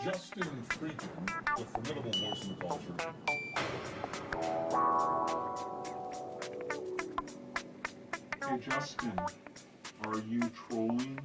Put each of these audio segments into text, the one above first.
JustinFREAKIN, the formidable voice of the culture. Hey Justin, are you trolling?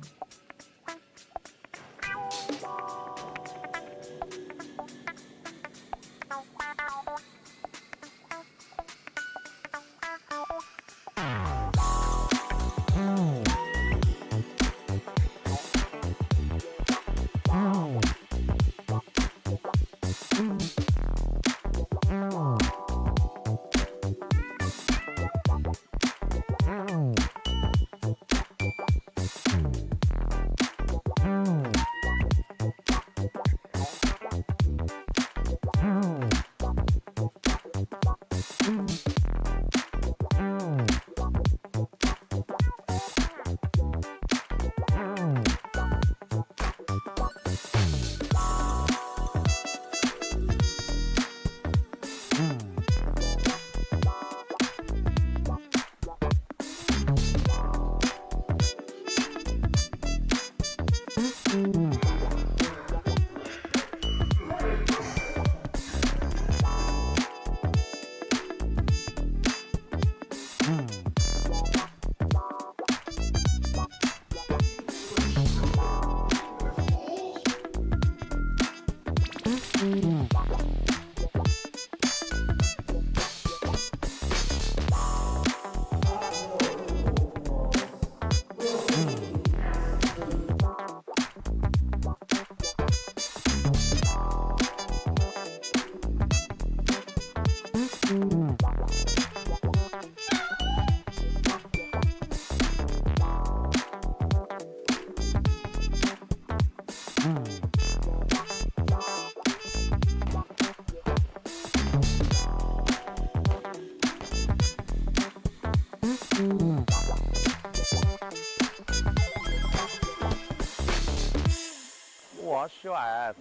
帅！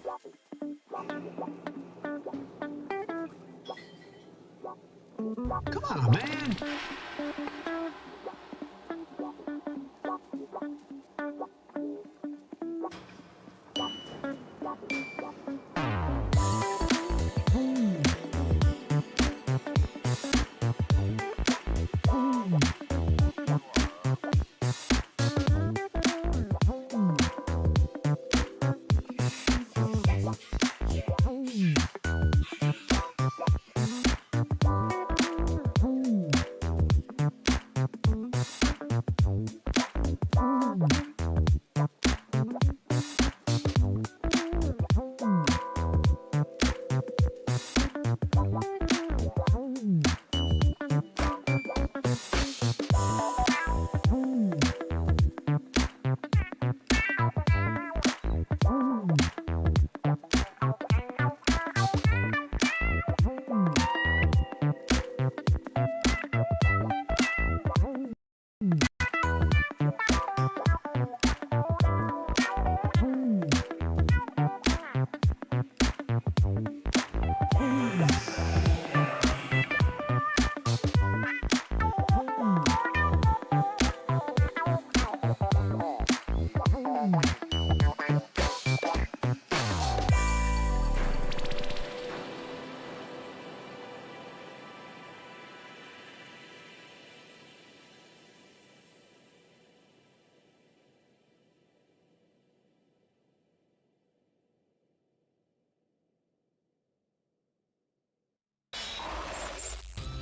Come on, man.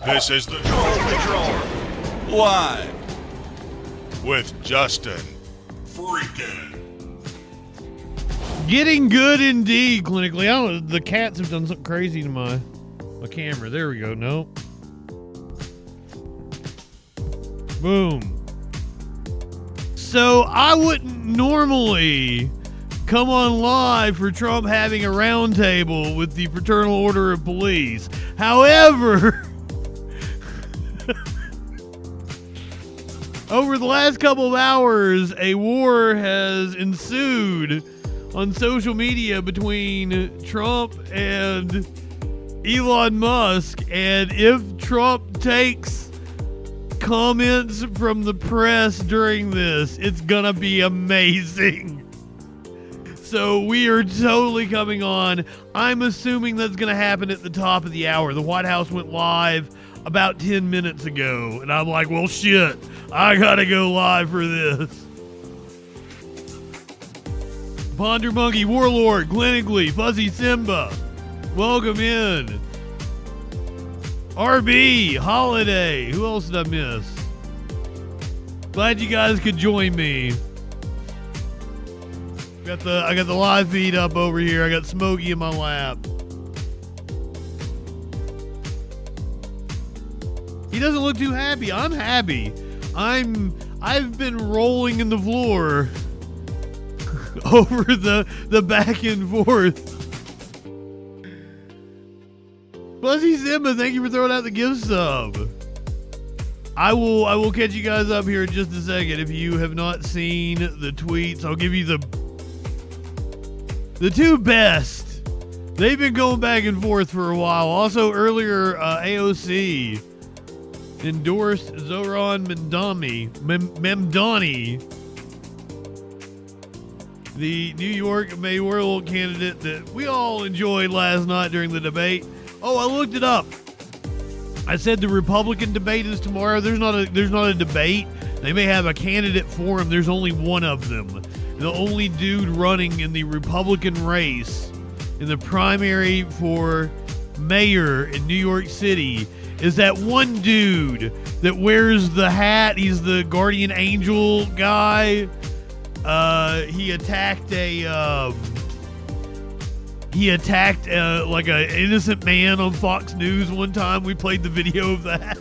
This is the Troll Patrol, live with JustinFREAKIN. Getting good indeed, clinically. I don't know, the cats have done something crazy to my My camera. There we go. Nope. Boom. So I wouldn't normally come on live for Trump having a roundtable with the Fraternal Order of Police. However, over the last couple of hours, a war has ensued on social media between Trump and Elon Musk, and if Trump takes comments from the press during this, it's gonna be amazing. So we are totally coming on. I'm assuming that's gonna happen at the top of the hour. The White House went live about 10 minutes ago, and I'm like, well, shit, I gotta go live for this. Ponder Monkey, Warlord, Clinically, Fuzzy Simba, welcome in. RB, Holiday, who else did I miss? Glad you guys could join me. I got the live feed up over here. I got Smokey in my lap. He doesn't look too happy. I'm happy. I've been rolling in the floor over the back and forth. Fuzzy Simba, thank you for throwing out the gift sub. I will catch you guys up here in just a second. If you have not seen the tweets, I'll give you the two best. They've been going back and forth for a while. Also earlier, AOC endorsed Zoran Memdani, the New York mayoral candidate that we all enjoyed last night during the debate. Oh, I looked it up. I said the Republican debate is tomorrow. There's not a debate. They may have a candidate for him. There's only one of them. The only dude running in the Republican race in the primary for mayor in New York City is that one dude that wears the hat. He's the guardian angel guy. He attacked like an innocent man on Fox News one time. We played the video of that.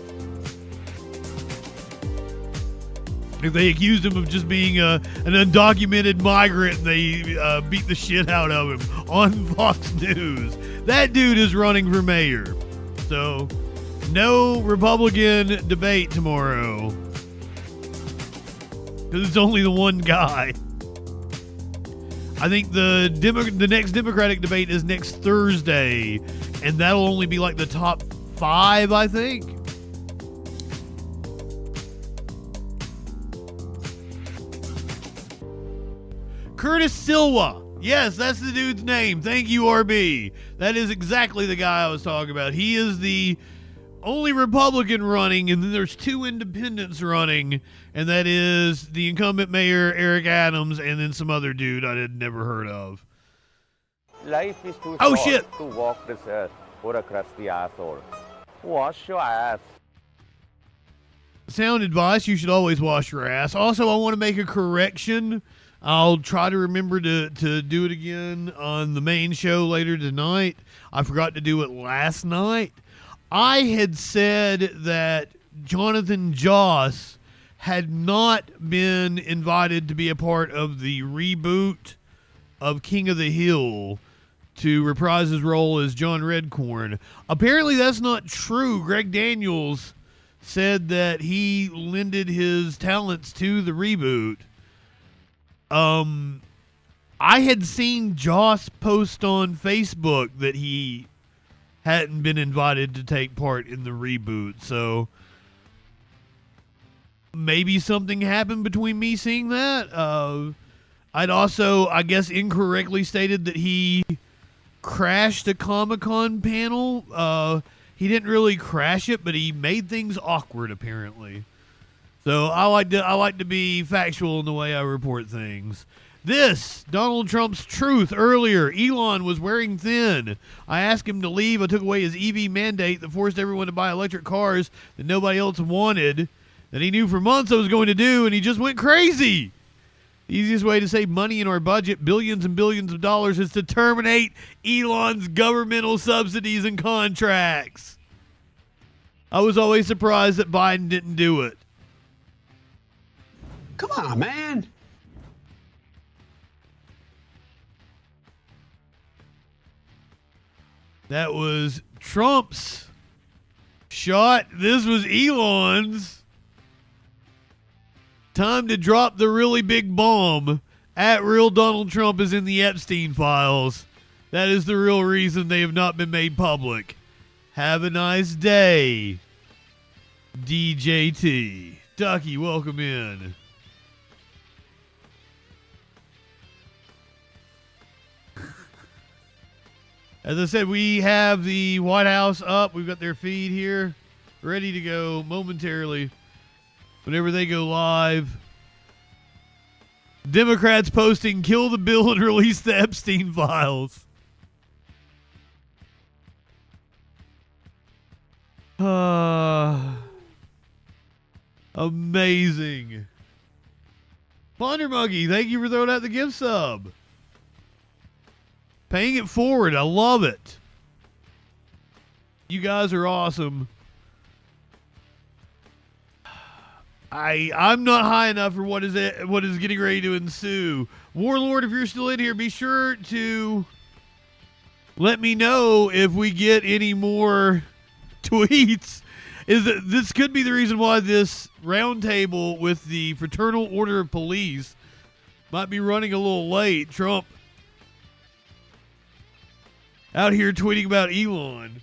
They accused him of just being an undocumented migrant, and they beat the shit out of him on Fox News. That dude is running for mayor. So, no Republican debate tomorrow. Because it's only the one guy. I think the next Democratic debate is next Thursday, and that'll only be like the top 5, I think. Curtis Silva. Yes, that's the dude's name. Thank you, RB. That is exactly the guy I was talking about. He is the only Republican running, and then there's 2 independents running, and that is the incumbent mayor, Eric Adams, and then some other dude I had never heard of. Life is too short shit. To walk this earth or a crusty asshole. Wash your ass. Sound advice, you should always wash your ass. Also, I want to make a correction. I'll try to remember to do it again on the main show later tonight. I forgot to do it last night. I had said that Jonathan Joss had not been invited to be a part of the reboot of King of the Hill to reprise his role as John Redcorn. Apparently that's not true. Greg Daniels said that he lended his talents to the reboot. I had seen Joss post on Facebook that he hadn't been invited to take part in the reboot, so maybe something happened between me seeing that. I'd also, I guess, incorrectly stated that he crashed a Comic-Con panel. He didn't really crash it, but he made things awkward, apparently. So I like to be factual in the way I report things. This, Donald Trump's truth earlier. Elon was wearing thin. I asked him to leave. I took away his EV mandate that forced everyone to buy electric cars that nobody else wanted, that he knew for months I was going to do, and he just went crazy. Easiest way to save money in our budget, billions and billions of dollars, is to terminate Elon's governmental subsidies and contracts. I was always surprised that Biden didn't do it. Come on, man. That was Trump's shot. This was Elon's. Time to drop the really big bomb. At real Donald Trump is in the Epstein files. That is the real reason they have not been made public. Have a nice day, DJT. Ducky, welcome in. As I said, we have the White House up. We've got their feed here, ready to go momentarily. Whenever they go live. Democrats posting, kill the bill and release the Epstein files. Amazing. Ponder Monkey, thank you for throwing out the gift sub. Paying it forward. I love it. You guys are awesome. I'm not high enough for what is getting ready to ensue. Warlord, if you're still in here, be sure to let me know if we get any more tweets. This could be the reason why this roundtable with the Fraternal Order of Police might be running a little late. Trump out here tweeting about Elon.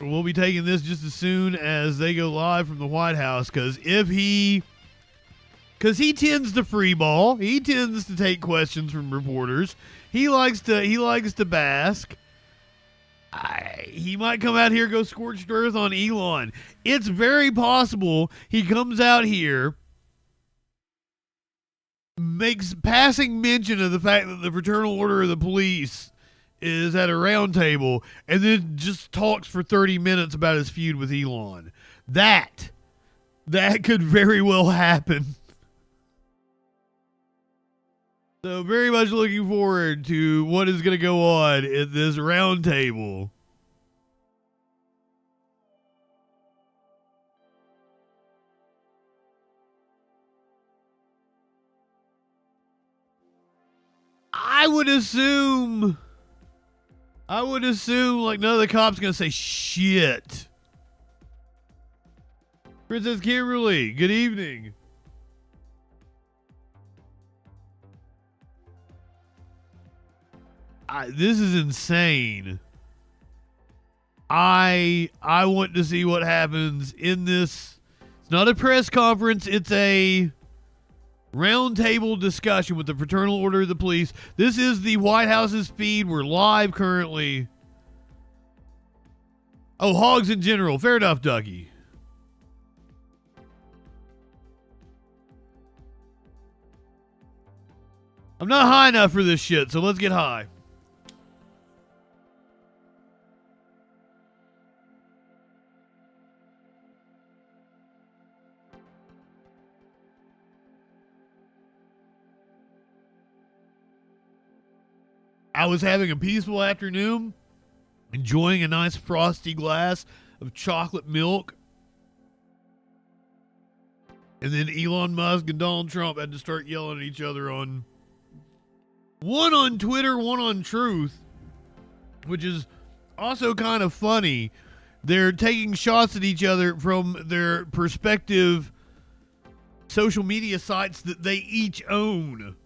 We'll be taking this just as soon as they go live from the White House, because he tends to free ball. He tends to take questions from reporters. He likes to bask. He might come out here, go scorched earth on Elon. It's very possible he comes out here, makes passing mention of the fact that the Fraternal Order of the Police is at a round table, and then just talks for 30 minutes about his feud with Elon. That could very well happen. So very much looking forward to what is going to go on at this round table. I would assume like none of the cops going to say shit. Princess Kimberly, good evening. This is insane. I want to see what happens in this. It's not a press conference. It's a roundtable discussion with the Fraternal Order of the Police. This is the White House's feed. We're live currently. Oh, hogs in general. Fair enough, Ducky. I'm not high enough for this shit, so let's get high. I was having a peaceful afternoon, enjoying a nice frosty glass of chocolate milk. And then Elon Musk and Donald Trump had to start yelling at each other on Twitter, one on Truth, which is also kind of funny. They're taking shots at each other from their respective social media sites that they each own.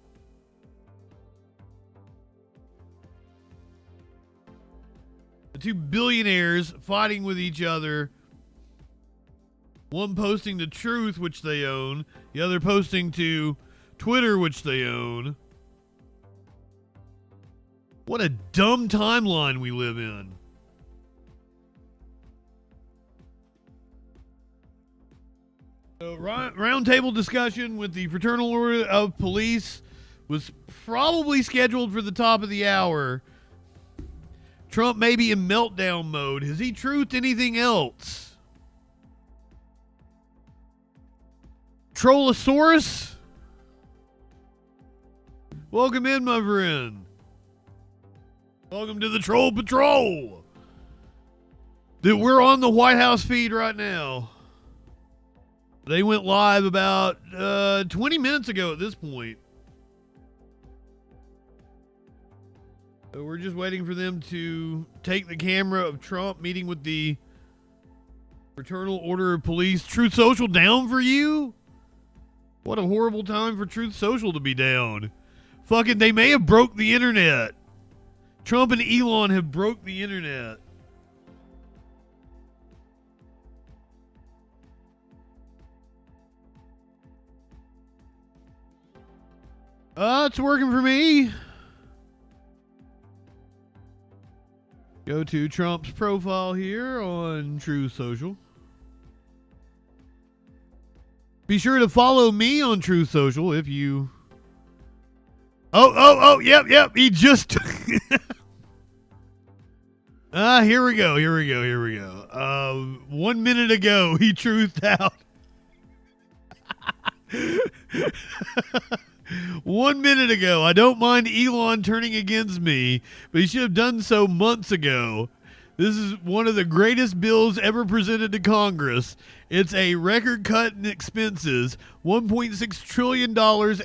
Two billionaires fighting with each other. One posting to Truth, which they own. The other posting to Twitter, which they own. What a dumb timeline we live in. So, roundtable discussion with the Fraternal Order of Police was probably scheduled for the top of the hour. Trump may be in meltdown mode. Has he truthed anything else? Trollosaurus? Welcome in, my friend. Welcome to the Troll Patrol. Dude, we're on the White House feed right now. They went live about 20 minutes ago at this point. So we're just waiting for them to take the camera of Trump meeting with the Fraternal Order of Police. Truth Social down for you? What a horrible time for Truth Social to be down. Fucking, they may have broke the internet. Trump and Elon have broke the internet. It's working for me. Go to Trump's profile here on Truth Social. Be sure to follow me on Truth Social if you... Oh, yep. He just... Here we go. 1 minute ago, he truthed out. 1 minute ago. I don't mind Elon turning against me, but he should have done so months ago. This is one of the greatest bills ever presented to Congress. It's a record cut in expenses, $1.6 trillion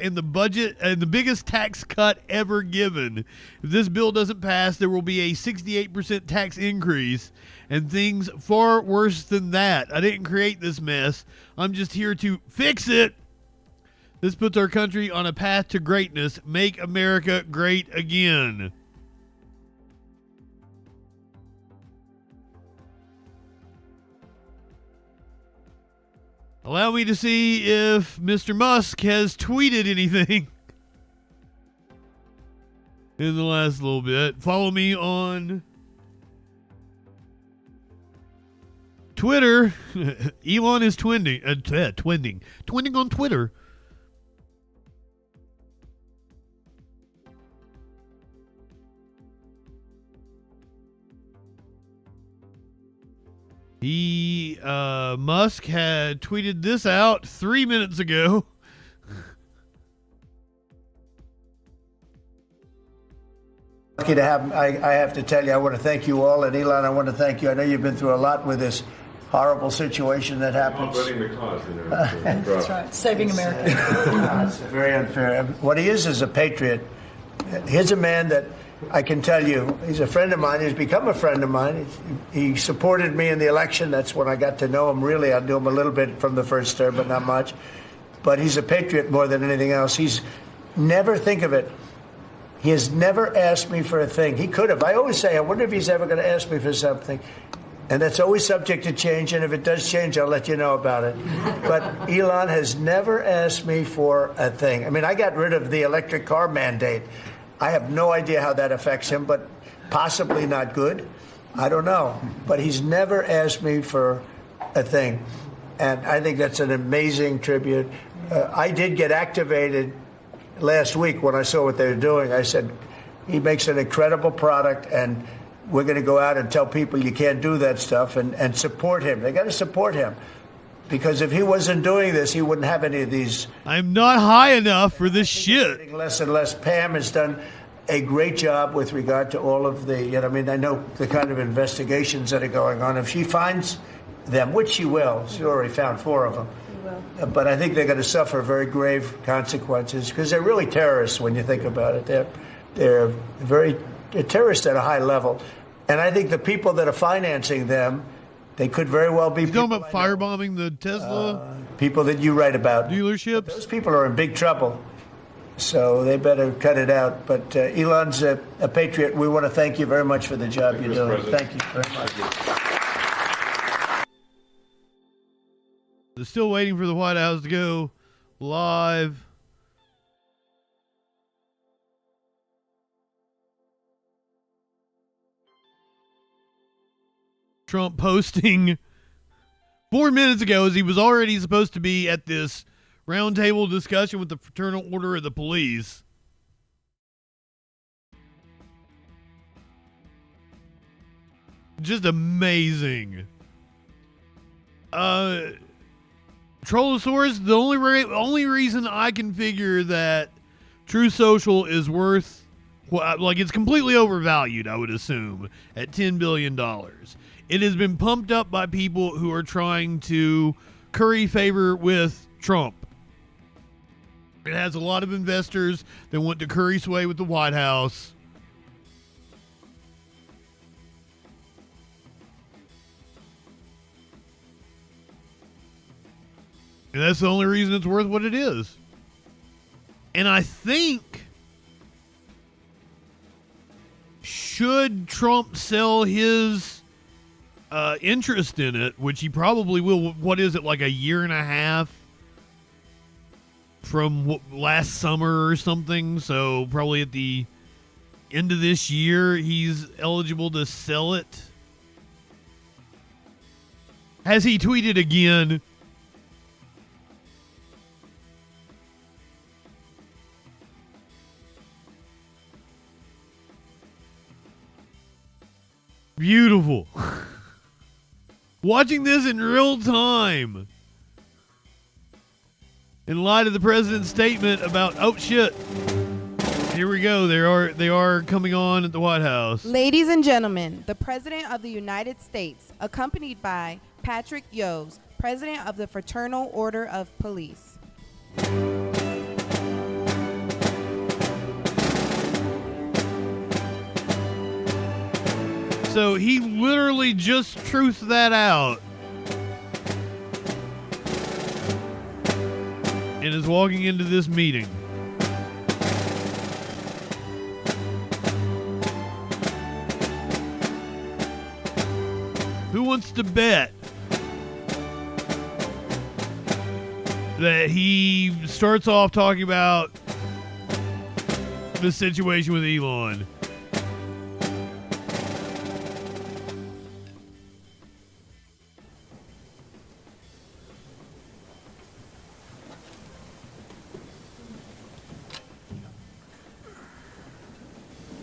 in the budget, and the biggest tax cut ever given. If this bill doesn't pass, there will be a 68% tax increase, and things far worse than that. I didn't create this mess. I'm just here to fix it. This puts our country on a path to greatness. Make America great again. Allow me to see if Mr. Musk has tweeted anything in the last little bit. Follow me on Twitter. Elon is twinning on Twitter. Musk had tweeted this out 3 minutes ago. Lucky to have, I have to tell you, I want to thank you all, and Elon, I want to thank you. I know you've been through a lot with this horrible situation that happens. Letting the cause in there. That's right. Saving America. It's very unfair. What he is a patriot. Here's a man that I can tell you, he's a friend of mine. He's become a friend of mine. He supported me in the election. That's when I got to know him, really. I knew him a little bit from the first term, but not much. But he's a patriot more than anything else. He's never, think of it, he has never asked me for a thing. He could have. I always say, I wonder if he's ever going to ask me for something. And that's always subject to change. And if it does change, I'll let you know about it. But Elon has never asked me for a thing. I mean, I got rid of the electric car mandate. I have no idea how that affects him, but possibly not good. I don't know. But he's never asked me for a thing. And I think that's an amazing tribute. I did get activated last week when I saw what they were doing. I said, he makes an incredible product, and we're going to go out and tell people you can't do that stuff and support him. They got to support him. Because if he wasn't doing this, he wouldn't have any of these. I'm not high enough for this shit. Less and less. Pam has done a great job with regard to all of the, I mean, I know the kind of investigations that are going on. If she finds them, which she will, she already found 4 of them. But I think they're going to suffer very grave consequences because they're really terrorists when you think about it. They're terrorists at a high level. And I think the people that are financing them, they could very well be people talking about firebombing the Tesla people that you write about. Dealerships. Those people are in big trouble. So they better cut it out. But Elon's a patriot. We want to thank you very much for the job you're doing. Thank you very much. They're still waiting for the White House to go live. Trump posting 4 minutes ago as he was already supposed to be at this roundtable discussion with the Fraternal Order of the Police. Just amazing. Trollosaurus, the only reason I can figure that True Social is worth, like, it's completely overvalued, I would assume, at $10 billion. It has been pumped up by people who are trying to curry favor with Trump. It has a lot of investors that want to curry sway with the White House. And that's the only reason it's worth what it is. And I think, should Trump sell his interest in it, which he probably will, what is it, like a year and a half from last summer or something? So probably at the end of this year, he's eligible to sell it. Has he tweeted again? Beautiful. Watching this in real time. In light of the president's statement about, oh shit. Here we go. They are coming on at the White House. Ladies and gentlemen, the President of the United States, accompanied by Patrick Yos, President of the Fraternal Order of Police. So he literally just truthed that out and is walking into this meeting. Who wants to bet that he starts off talking about the situation with Elon?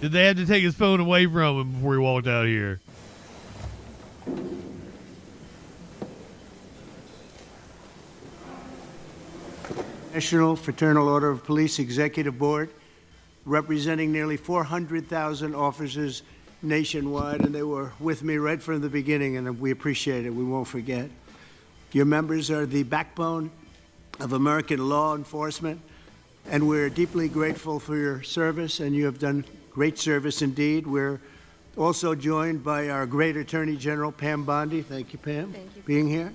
Did they have to take his phone away from him before he walked out here? National Fraternal Order of Police Executive Board, representing nearly 400,000 officers nationwide, and they were with me right from the beginning, and we appreciate it. We won't forget. Your members are the backbone of American law enforcement, and we're deeply grateful for your service, and you have done great service indeed. We're also joined by our great Attorney General, Pam Bondi. Thank you, Pam, for being here.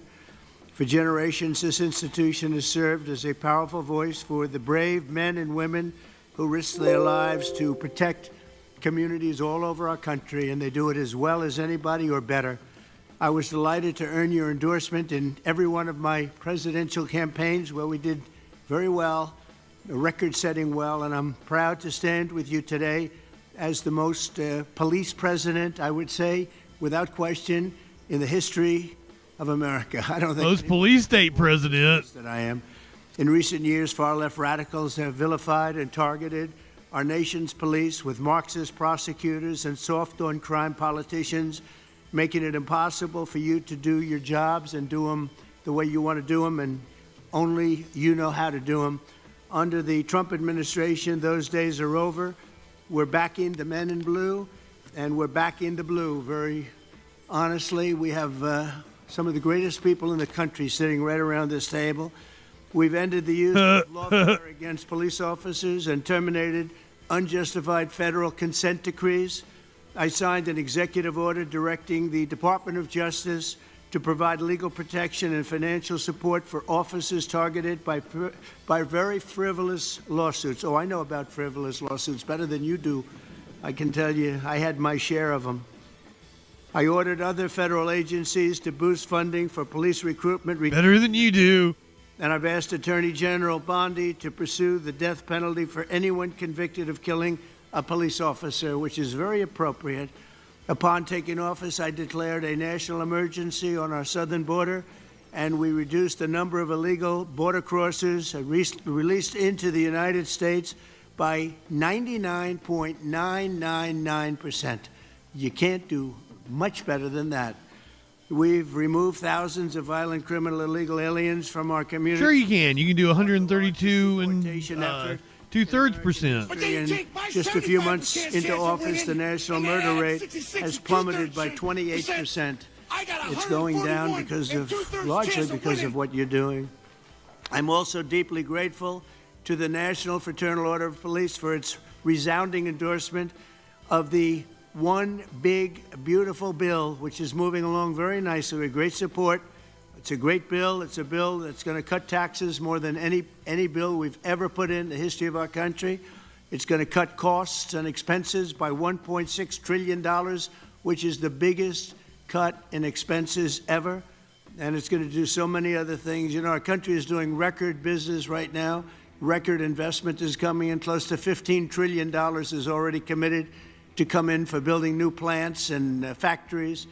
For generations, this institution has served as a powerful voice for the brave men and women who risk their lives to protect communities all over our country, and they do it as well as anybody or better. I was delighted to earn your endorsement in every one of my presidential campaigns where we did very well, record-setting well, and I'm proud to stand with you today as the most police president, I would say, without question, in the history of America. I don't think most police state president that I am. In recent years, far-left radicals have vilified and targeted our nation's police with Marxist prosecutors and soft-on-crime politicians, making it impossible for you to do your jobs and do them the way you want to do them, and only you know how to do them. Under the Trump administration, those days are over. We're back in the men in blue, and we're back in the blue. Very honestly, we have some of the greatest people in the country sitting right around this table. We've ended the use of lawfare against police officers and terminated unjustified federal consent decrees. I signed an executive order directing the Department of Justice to provide legal protection and financial support for officers targeted by very frivolous lawsuits. Oh, I know about frivolous lawsuits better than you do. I can tell you, I had my share of them. I ordered other federal agencies to boost funding for police recruitment. better than you do. And I've asked Attorney General Bondi to pursue the death penalty for anyone convicted of killing a police officer, which is very appropriate. Upon taking office, I declared a national emergency on our southern border, and we reduced the number of illegal border crossers released into the United States by 99.999%. You can't do much better than that. We've removed thousands of violent, criminal, illegal aliens from our community. Sure, you can. You can do 132 and Deportation effort. 2/3%. In just a few months into office, the national murder rate has plummeted by 28%. It's going down largely because of what you're doing. I'm also deeply grateful to the National Fraternal Order of Police for its resounding endorsement of the one big, beautiful bill, which is moving along very nicely with great support. It's a great bill. It's a bill that's going to cut taxes more than any bill we've ever put in the history of our country. It's going to cut costs and expenses by $1.6 trillion, which is the biggest cut in expenses ever. And it's going to do so many other things. You know, our country is doing record business right now. Record investment is coming in. Close to $15 trillion is already committed to come in for building new plants and factories.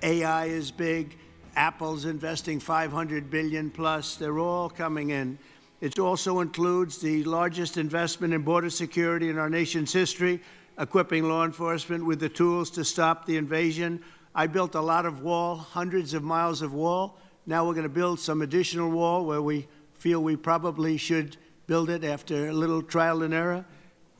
AI is big. Apple's investing $500 billion plus. They're all coming in. It also includes the largest investment in border security in our nation's history, equipping law enforcement with the tools to stop the invasion. I built a lot of wall, hundreds of miles of wall. Now we're going to build some additional wall where we feel we probably should build it after a little trial and error.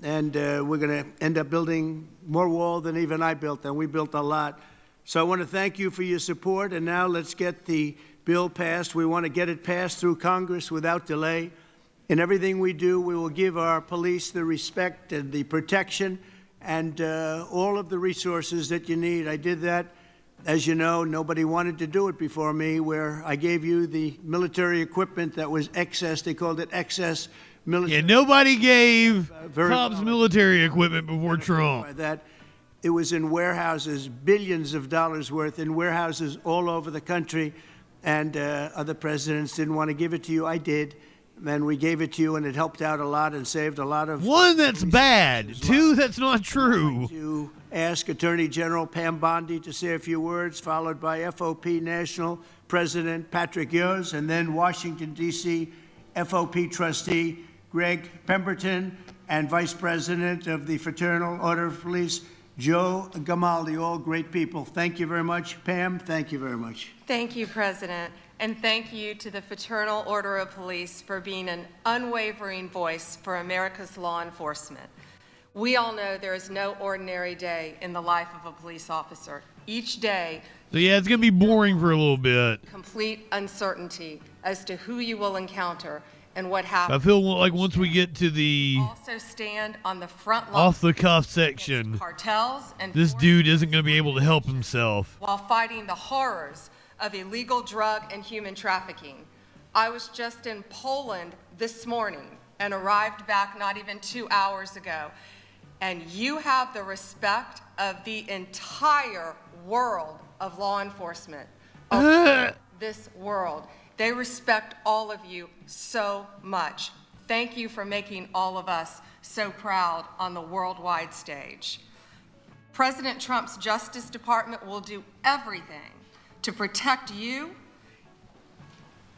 And we're going to end up building more wall than even I built, and we built a lot. So I want to thank you for your support, and now let's get the bill passed. We want to get it passed through Congress without delay. In everything we do, we will give our police the respect and the protection and all of the resources that you need. I did that. As you know, nobody wanted to do it before me, where I gave you the military equipment that was excess. They called it excess military. Yeah, nobody gave cops well. military equipment before Trump. By that, it was in warehouses, billions of dollars worth in warehouses all over the country, and other presidents didn't want to give it to you. I did, and we gave it to you, and it helped out a lot and saved a lot of. One, that's bad. Two, that's not true. To ask Attorney General Pam Bondi to say a few words, followed by FOP National President Patrick Yoes, and then Washington, D.C. FOP Trustee Greg Pemberton, and Vice President of the Fraternal Order of Police, Joe Gamaldi, all great people. Thank you very much. Pam, thank you very much. Thank you, President, and thank you to the Fraternal Order of Police for being an unwavering voice for America's law enforcement. We all know there is no ordinary day in the life of a police officer. Each day, So yeah, it's going to be boring for a little bit. complete uncertainty as to who you will encounter and what happens. I feel like once we get to the Also stand on the front line off-the-cuff section, cartels and this dude isn't going to be able to help himself. while fighting the horrors of illegal drug and human trafficking. I was just in Poland this morning and arrived back not even 2 hours ago. And you have the respect of the entire world of law enforcement, of this world. They respect all of you so much. Thank you for making all of us so proud on the worldwide stage. President Trump's Justice Department will do everything to protect you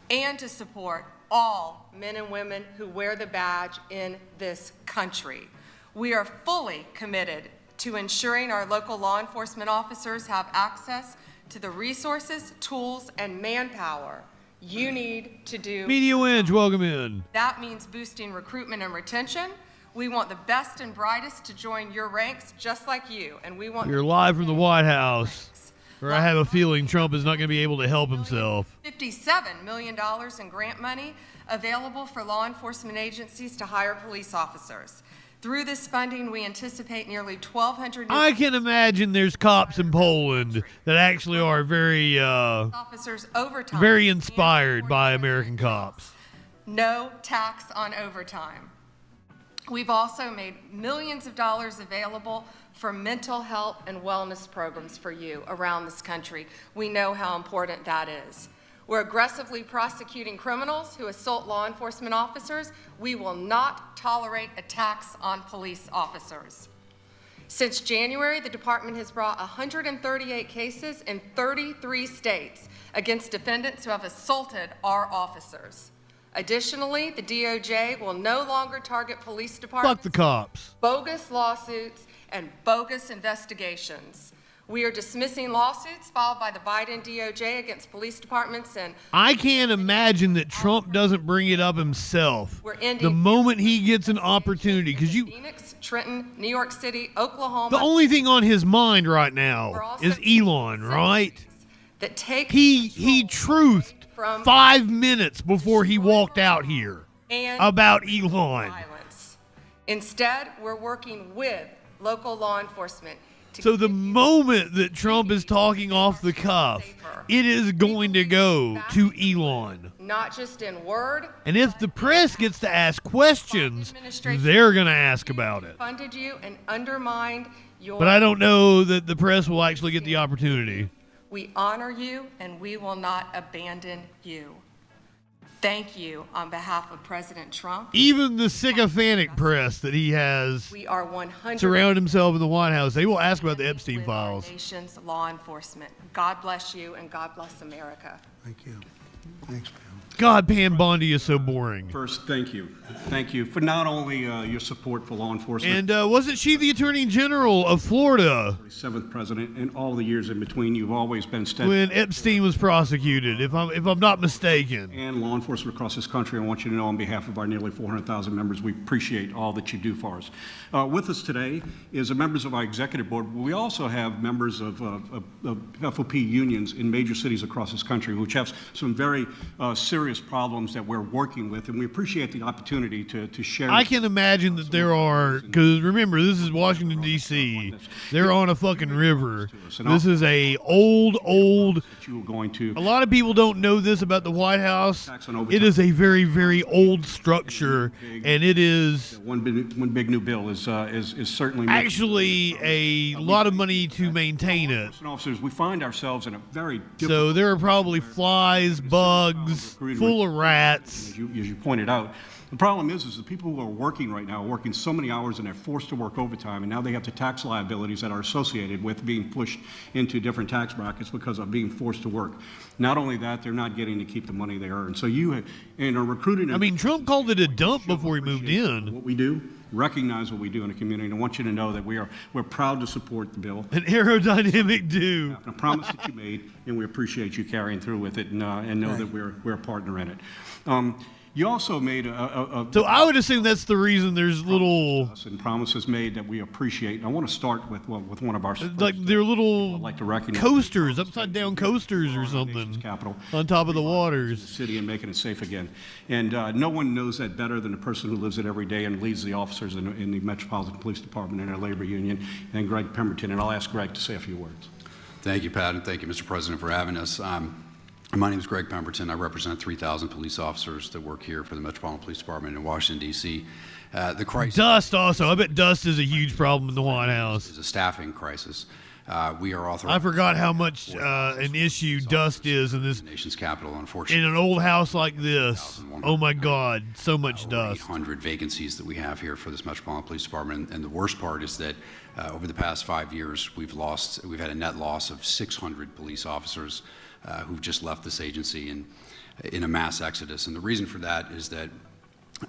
and to support all men and women who wear the badge in this country. We are fully committed to ensuring our local law enforcement officers have access to the resources, tools, and manpower you need to do. Media Winch, welcome in. That means boosting recruitment and retention. We want the best and brightest to join your ranks just like you, and we want You're live from the White House, where I have a feeling Trump is not going to be able to help himself. $57 million in grant money available for law enforcement agencies to hire police officers. Through this funding, we anticipate nearly 1,200 new I can imagine there's cops in Poland that actually are very, officers overtime. very inspired by American cops. No tax on overtime. We've also made millions of dollars available for mental health and wellness programs for you around this country. We know how important that is. We're aggressively prosecuting criminals who assault law enforcement officers. We will not tolerate attacks on police officers. Since January, the department has brought 138 cases in 33 states against defendants who have assaulted our officers. Additionally, the DOJ will no longer target police departments. Fuck the cops. Bogus lawsuits and bogus investigations. We are dismissing lawsuits filed by the Biden DOJ against police departments and I can't imagine that Trump doesn't bring it up himself we're ending the moment he gets an opportunity. Because Phoenix, Trenton, New York City, Oklahoma. the only thing on his mind right We're now also is Elon, right? that take He truthed from 5 minutes before he walked out here and about Elon. violence. Instead, we're working with local law enforcement to So the give you moment that Trump is talking off the cuff, it is going to go to Elon. not just in word, And if the press gets to ask questions, they're going to ask about it. funded you and undermined your. But I don't know that the press will actually get the opportunity. We honor you and we will not abandon you. Thank you on behalf of President Trump. Even the sycophantic press that he has We are 100% surround himself in the White House, they will ask about the Epstein with our files. nation's law enforcement. God bless you and God bless America. Thank you. Thanks, Pam. God, Pam Bondi is so boring. First, thank you. Thank you for not only your support for law enforcement. And wasn't she the Attorney General of Florida 7th president, and all the years in between, you've always been steadfast. when Epstein was prosecuted, if I'm not mistaken? And law enforcement across this country, I want you to know on behalf of our nearly 400,000 members, we appreciate all that you do for us. With us today is members of our executive board. We also have members of FOP unions in major cities across this country, which have some very serious problems that we're working with, and we appreciate the opportunity to share. I can imagine that there are, because remember, this is Washington, D.C. They're on a fucking river. This is a old. that you are going to. A lot of people don't know this about the White House. It is a very, very old structure, and it is One big new bill is certainly actually a lot of money to maintain it. Officers, we find ourselves in a very difficult. So there are probably flies, bugs, full of rats. As you pointed out, the problem is the people who are working right now are working so many hours and they're forced to work overtime, and now they have the tax liabilities that are associated with being pushed into different tax brackets because of being forced to work. Not only that, they're not getting to keep the money they earn. So you and are recruiting. I mean, Trump called it a dump before he moved in. What we do, recognize what we do in the community, and I want you to know that we're proud to support the bill. An aerodynamic do. A promise that you made, and we appreciate you carrying through with it, and know that we're a partner in it. You also made So I would assume that's the reason there's little, and promises made that we appreciate. And I want to start with one of our like they're little I'd like to recognize coasters, upside down coasters or something capital on top of the the waters. city and making it safe again. And no one knows that better than the person who lives it every day and leads the officers in the Metropolitan Police Department and our labor union, and Greg Pemberton. And I'll ask Greg to say a few words. Thank you, Pat, and thank you, Mr. President, for having us. My name is Greg Pemberton. I represent 3,000 police officers that work here for the Metropolitan Police Department in Washington, D.C. The crisis Dust also. I bet dust is a huge problem in the White House. is a staffing crisis. We are authorized. I forgot how much an issue dust is in this, the nation's capital, in unfortunately. an old house like this. Oh my God, so much dust. 800 vacancies that we have here for this Metropolitan Police Department, and the worst part is that over the past 5 years, we've had a net loss of 600 police officers who've just left this agency in a mass exodus. And the reason for that is that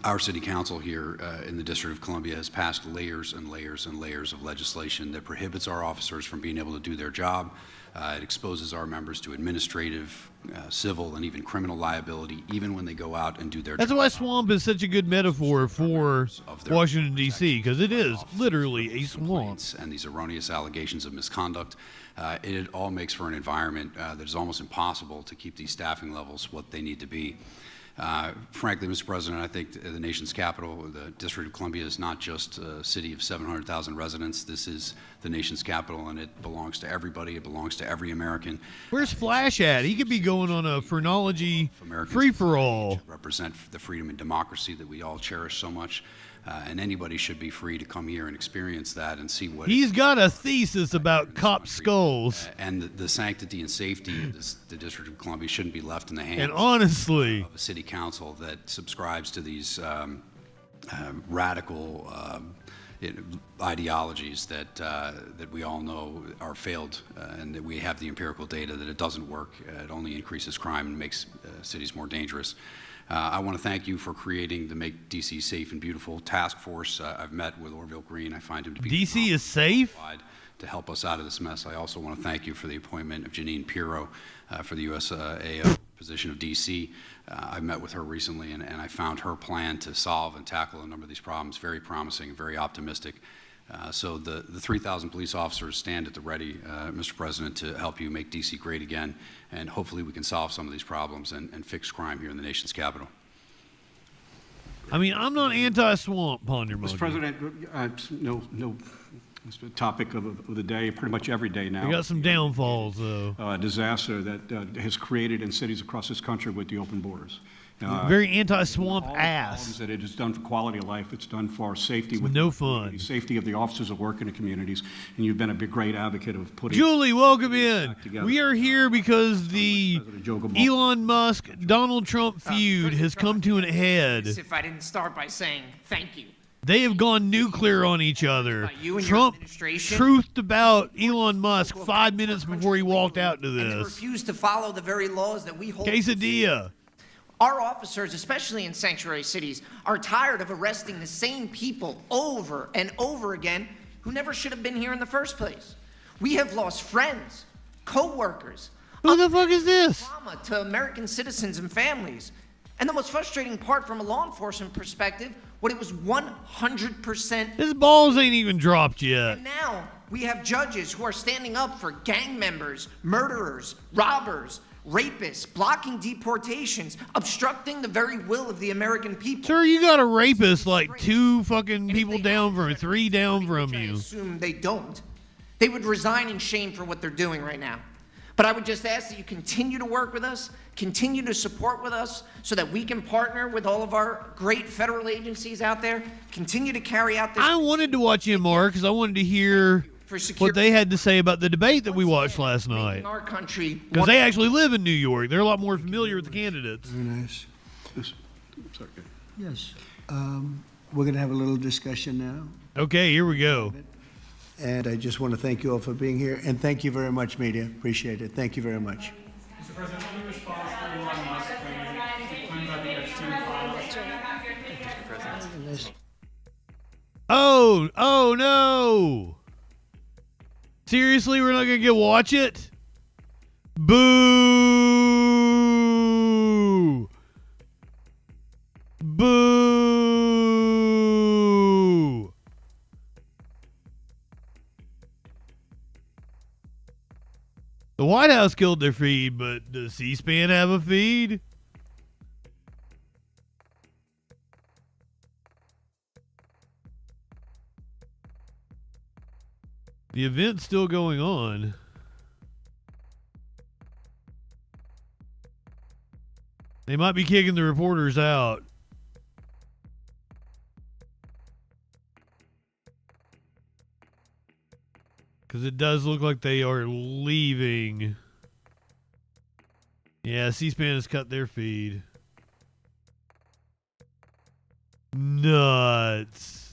our city council here in the District of Columbia has passed layers and layers and layers of legislation that prohibits our officers from being able to do their job. It exposes our members to administrative, civil, and even criminal liability, even when they go out and do their That's job. why swamp is such a good metaphor for Washington, D.C., because it is literally a swamp. And these erroneous allegations of misconduct, it all makes for an environment that is almost impossible to keep these staffing levels what they need to be. Frankly, Mr. President, I think the nation's capital, the District of Columbia, is not just a city of 700,000 residents. This is the nation's capital, and it belongs to everybody. It belongs to every American. Where's Flash at? He could be going on a phrenology free-for-all. Represent the freedom and democracy that we all cherish so much. And anybody should be free to come here and experience that and see what He's got a thesis about cop skulls. And the sanctity and safety of the District of Columbia shouldn't be left in the hands And honestly, of a city council that subscribes to these radical ideologies that we all know are failed, and that we have the empirical data that it doesn't work. It only increases crime and makes cities more dangerous. I want to thank you for creating the Make D.C. Safe and Beautiful task force. I've met with Orville Green. I find him to be D.C. is safe? to help us out of this mess. I also want to thank you for the appointment of Janine Pirro for the USAO position of DC. I met with her recently, and I found her plan to solve and tackle a number of these problems very promising and very optimistic. So the 3,000 police officers stand at the ready, Mr. President, to help you make DC great again, and hopefully we can solve some of these problems and fix crime here in the nation's capital. I mean, I'm not anti-swamp ponder monkey. Mr. President, no it's the topic of the day, pretty much every day now. We got some downfalls, though. A disaster that has created in cities across this country with the open borders. Very anti-swamp ass. That it has done for quality of life. It's done for our safety. With no fun. Safety of the officers that work in the communities. And you've been a great advocate of putting. Julie, welcome in. We are here because the Elon Musk Donald Trump feud has come to an head. If I didn't start by saying thank you. They have gone nuclear on each other. Trump truthed about Elon Musk 5 minutes before he walked out to this. And refused to follow the very laws that we hold. Quesadilla. Our officers, especially in sanctuary cities, are tired of arresting the same people over and over again who never should have been here in the first place. We have lost friends, co-workers. Who the fuck is this? Trauma to American citizens and families. And the most frustrating part from a law enforcement perspective, what it was 100%. His balls ain't even dropped yet. And now we have judges who are standing up for gang members, murderers, robbers, rapists, blocking deportations, obstructing the very will of the American people. Sir, you got a rapist like 2 fucking people down from 3 down from you. I assume they don't. They would resign in shame for what they're doing right now. But I would just ask that you continue to work with us, continue to support with us so that we can partner with all of our great federal agencies out there, continue to carry out this. I wanted to watch MR because I wanted to hear what they had to say about the debate that we watched last night. Our country, because they actually live in New York. They're a lot more familiar with the candidates. Very nice. Sorry. Yes. We're going to have a little discussion now. Okay, here we go. And I just want to thank you all for being here. And thank you very much, media. Appreciate it. Thank you very much. Mr. President, any response to Elon Musk claims about the Epstein files? Oh no! Seriously, we're not gonna get watch it? Boo! Boo! The White House killed their feed, but does C-SPAN have a feed? The event's still going on. They might be kicking the reporters out. Because it does look like they are leaving. Yeah, C-SPAN has cut their feed. Nuts.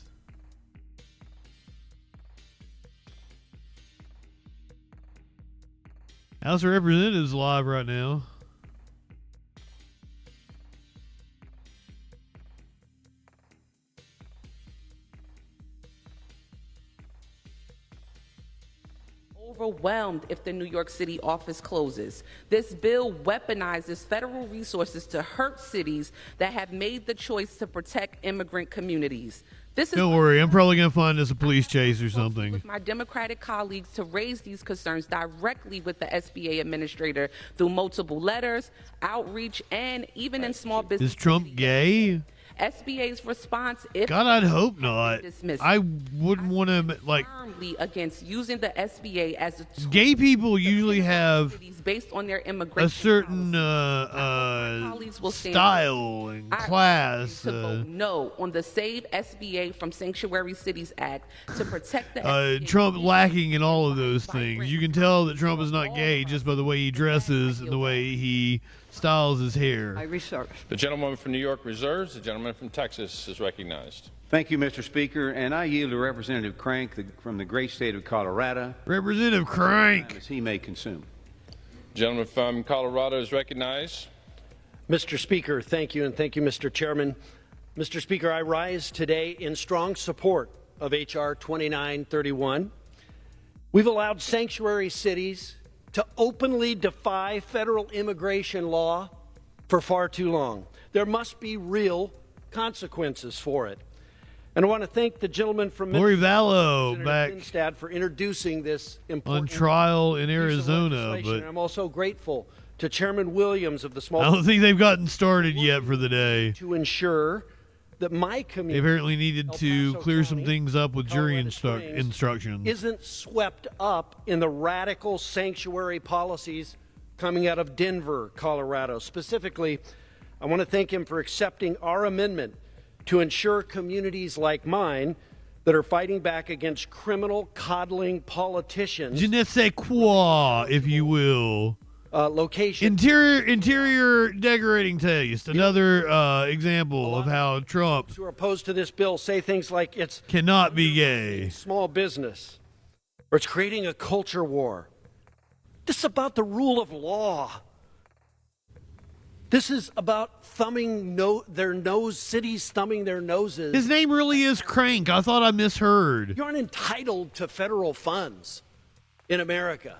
House of Representatives live right now. Overwhelmed if the New York City office closes. This bill weaponizes federal resources to hurt cities that have made the choice to protect immigrant communities. Don't worry, I'm probably going to find us a police chase or something. With my Democratic colleagues to raise these concerns directly with the SBA administrator through multiple letters, outreach, and even in small business. Is Trump gay? SBA's response, if God, I'd hope not. I wouldn't want to like firmly against using the SBA as a tool. Gay people usually have based on their immigration a certain style and class. To vote no on the Save SBA from Sanctuary Cities Act to protect the Trump lacking in all of those things. You can tell that Trump is not gay just by the way he dresses and the way he styles his hair. The gentleman from New York reserves. The gentleman from Texas is recognized. Thank you, Mr. Speaker, and I yield to Representative Crank from the great state of Colorado. Representative Crank. As he may consume. Gentleman from Colorado is recognized. Mr. Speaker, thank you, and thank you, Mr. Chairman. Mr. Speaker, I rise today in strong support of H.R. 2931. We've allowed sanctuary cities to openly defy federal immigration law for far too long. There must be real consequences for it. And I want to thank the gentleman from Lori Vallow back Finstad for introducing this on important trial in piece of Arizona, legislation. but And I'm also grateful to Chairman Williams of the Small I don't think they've gotten started yet for the day. to ensure that my They community apparently needed to clear some things up with jury instructions. isn't swept up in the radical sanctuary policies coming out of Denver, Colorado. Specifically, I want to thank him for accepting our amendment to ensure communities like mine that are fighting back against criminal coddling politicians. Je ne sais quoi, if you will. Location. Interior decorating taste. Another example of how Trump Who are opposed to this bill say things like it's cannot be gay. small business, or it's creating a culture war. This is about the rule of law. This is about thumbing cities thumbing their noses. His name really is Crank. I thought I misheard. You aren't entitled to federal funds in America.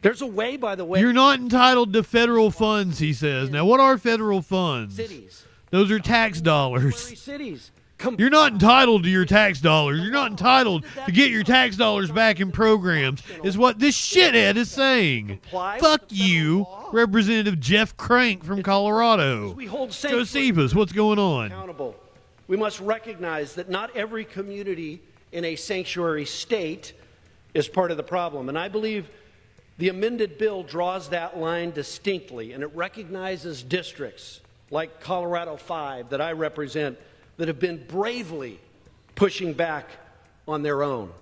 There's a way, by the way. You're not entitled to federal funds, he says. Now, what are federal funds? Cities. Those are tax dollars. Cities. You're not entitled to your tax dollars. You're not entitled to get your tax dollars back in programs, is what this shithead is saying. Fuck you, Representative Jeff Crank from Colorado. Josephus, what's going on? Accountable. We must recognize that not every community in a sanctuary state is part of the problem. And I believe the amended bill draws that line distinctly, and it recognizes districts like Colorado 5 that I represent that have been bravely pushing back on their own.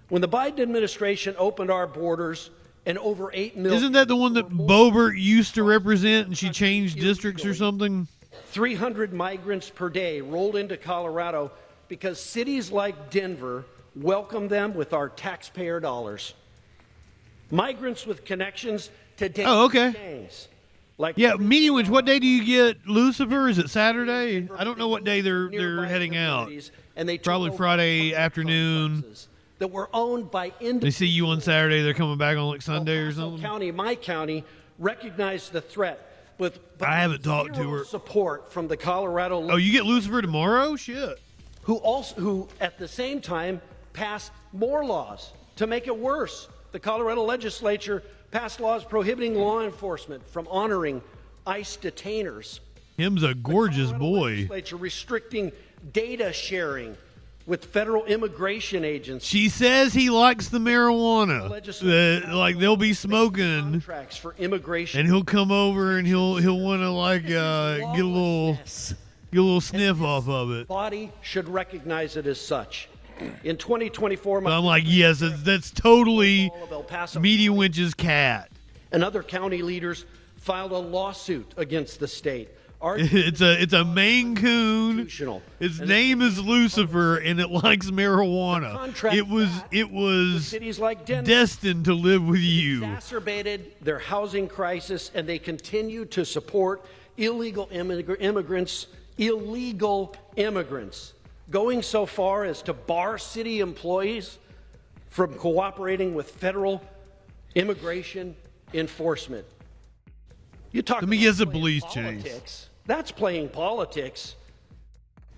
When the Biden administration opened our borders and over 8 million... Isn't that the one that Boebert used to represent and she changed districts or something? 300 migrants per day rolled into Colorado because cities like Denver welcomed them with our taxpayer dollars. Migrants with connections to gangs. Yeah, Mediumwich, what day do you get Lucifer? Is it Saturday? I don't know what day they're heading out. And they probably Friday afternoon. That were owned by They see you on Saturday, they're coming back on like Sunday or something. County, my county, recognized the threat but I haven't talked to her. Support from the Colorado. Oh, you get Lucifer tomorrow? Shit. Who at the same time passed more laws to make it worse. The Colorado legislature passed laws prohibiting law enforcement from honoring ICE detainers. Him's a gorgeous boy. Legislature restricting data sharing with federal immigration agents. She says he likes the marijuana. Like they'll be smoking, contracts for immigration, and he'll come over and he'll want to like get a little sniff off of it. Body should recognize it as such. In 2024, but I'm like, yes, that's totally Mediumwich's cat. And other county leaders filed a lawsuit against the state. It's a Maine Coon. Its name is Lucifer, and it likes marijuana. It was cities like Denver destined to live with you. Exacerbated their housing crisis, and they continue to support illegal immigrants, going so far as to bar city employees from cooperating with federal immigration enforcement. You talk Let me guess, a police chase. That's playing politics.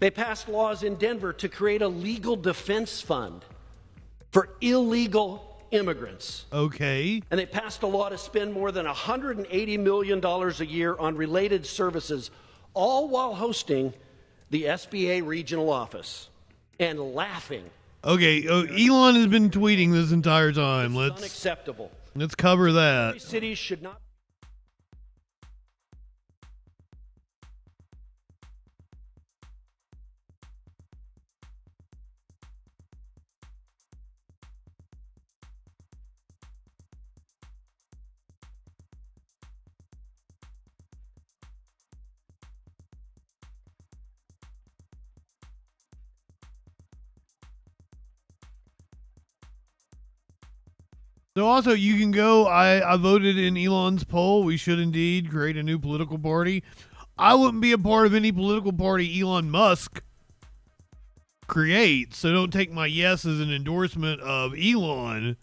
They passed laws in Denver to create a legal defense fund for illegal immigrants. Okay. And they passed a law to spend more than $180 million a year on related services, all while hosting the SBA regional office and laughing. Okay, Elon has been tweeting this entire time. Unacceptable. Let's cover that. Cities should not. So also, you can go, I voted in Elon's poll. We should indeed create a new political party. I wouldn't be a part of any political party Elon Musk creates. So don't take my yes as an endorsement of Elon.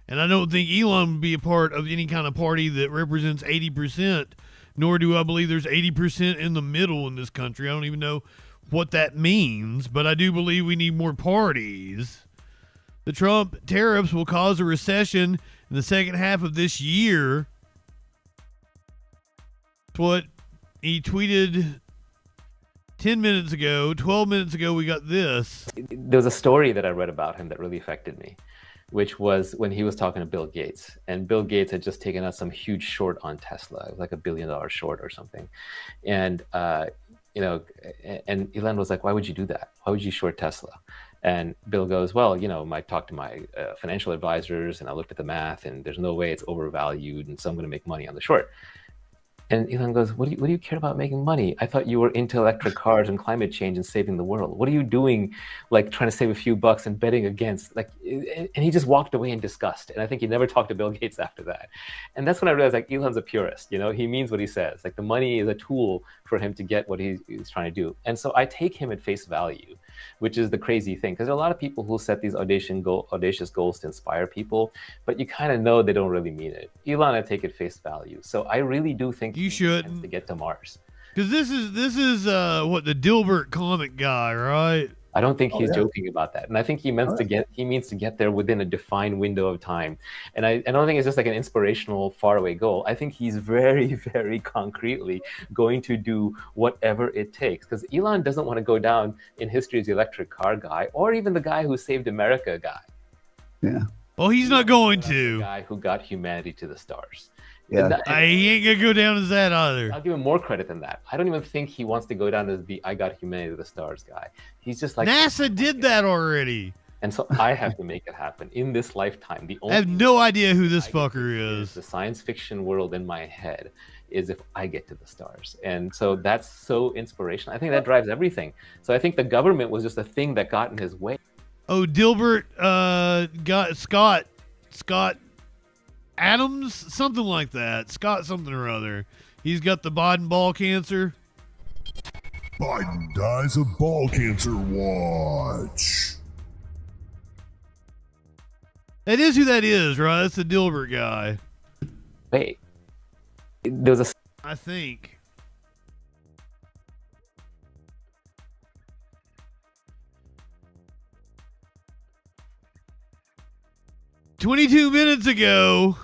And I don't think Elon would be a part of any kind of party that represents 80%, nor do I believe there's 80% in the middle in this country. I don't even know what that means, but I do believe we need more parties. The Trump tariffs will cause a recession in the second half of this year. That's what he tweeted 10 minutes ago. 12 minutes ago, we got this. There was a story that I read about him that really affected me, which was when he was talking to Bill Gates. And Bill Gates had just taken out some huge short on Tesla. It was like $1 billion short or something. And, and Elon was like, why would you do that? Why would you short Tesla? And Bill goes, well, I talked to my financial advisors and I looked at the math and there's no way it's overvalued. And so I'm going to make money on the short. And Elon goes, what do you care about making money? I thought you were into electric cars and climate change and saving the world. What are you doing, like trying to save a few bucks and betting against? And he just walked away in disgust. And I think he never talked to Bill Gates after that. And that's when I realized, Elon's a purist. He means what he says. The money is a tool for him to get what he's trying to do. And so I take him at face value, which is the crazy thing, because there are a lot of people who set these audacious goals to inspire people, but you kind of know they don't really mean it. Elon, I take at face value. So I really do think you should to get to Mars. Because this is what, the Dilbert comic guy, right? I don't think he's joking about that, and I think he means to get there within a defined window of time. And I don't think it's just like an inspirational, faraway goal. I think he's very, very concretely going to do whatever it takes. Because Elon doesn't want to go down in history as the electric car guy, or even the guy who saved America guy. Yeah. Well, he's not going to. The guy who got humanity to the stars. Yeah. He ain't gonna go down as that either. I'll give him more credit than that. I don't even think he wants to go down as the I got humanity to the stars guy. He's just like, NASA did that already. And so I have to make it happen in this lifetime. I have no idea who this fucker is. The science fiction world in my head is if I get to the stars. And so that's so inspirational. I think that drives everything. So I think the government was just a thing that got in his way. Oh, Dilbert got Scott Adams, something like that. Scott something or other. He's got the Biden ball cancer. Biden dies of ball cancer watch. That is who that is, right? That's the Dilbert guy. Wait. There was I think. 22 minutes ago,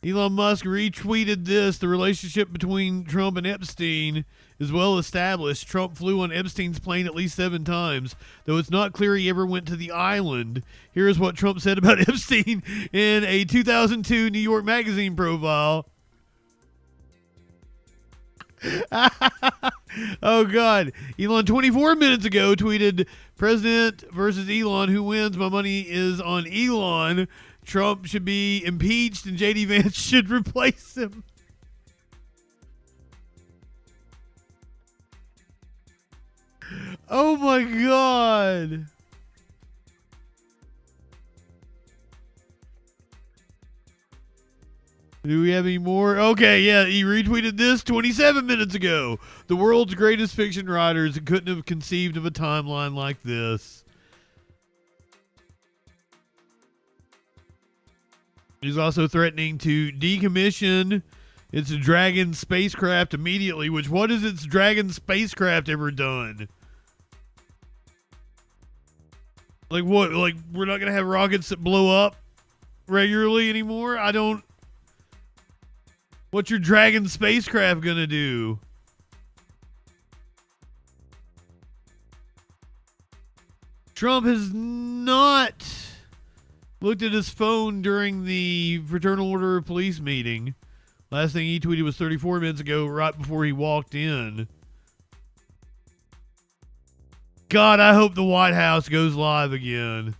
Elon Musk retweeted this. The relationship between Trump and Epstein is well established. Trump flew on Epstein's plane at least 7 times, though it's not clear he ever went to the island. Here's what Trump said about Epstein in a 2002 New York Magazine profile. Oh, God. Elon 24 minutes ago tweeted, President versus Elon, who wins? My money is on Elon. Trump should be impeached and J.D. Vance should replace him. Oh, my God. Do we have any more? Okay, yeah, he retweeted this 27 minutes ago. The world's greatest fiction writers couldn't have conceived of a timeline like this. He's also threatening to decommission its Dragon spacecraft immediately, which what has its Dragon spacecraft ever done? Like what? Like we're not going to have rockets that blow up regularly anymore? I don't... What's your Dragon spacecraft gonna do? Trump has not looked at his phone during the Fraternal Order of Police meeting. Last thing he tweeted was 34 minutes ago, right before he walked in. God, I hope the White House goes live again.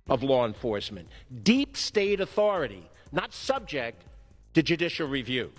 Of law enforcement. Deep state authority, not subject to judicial review.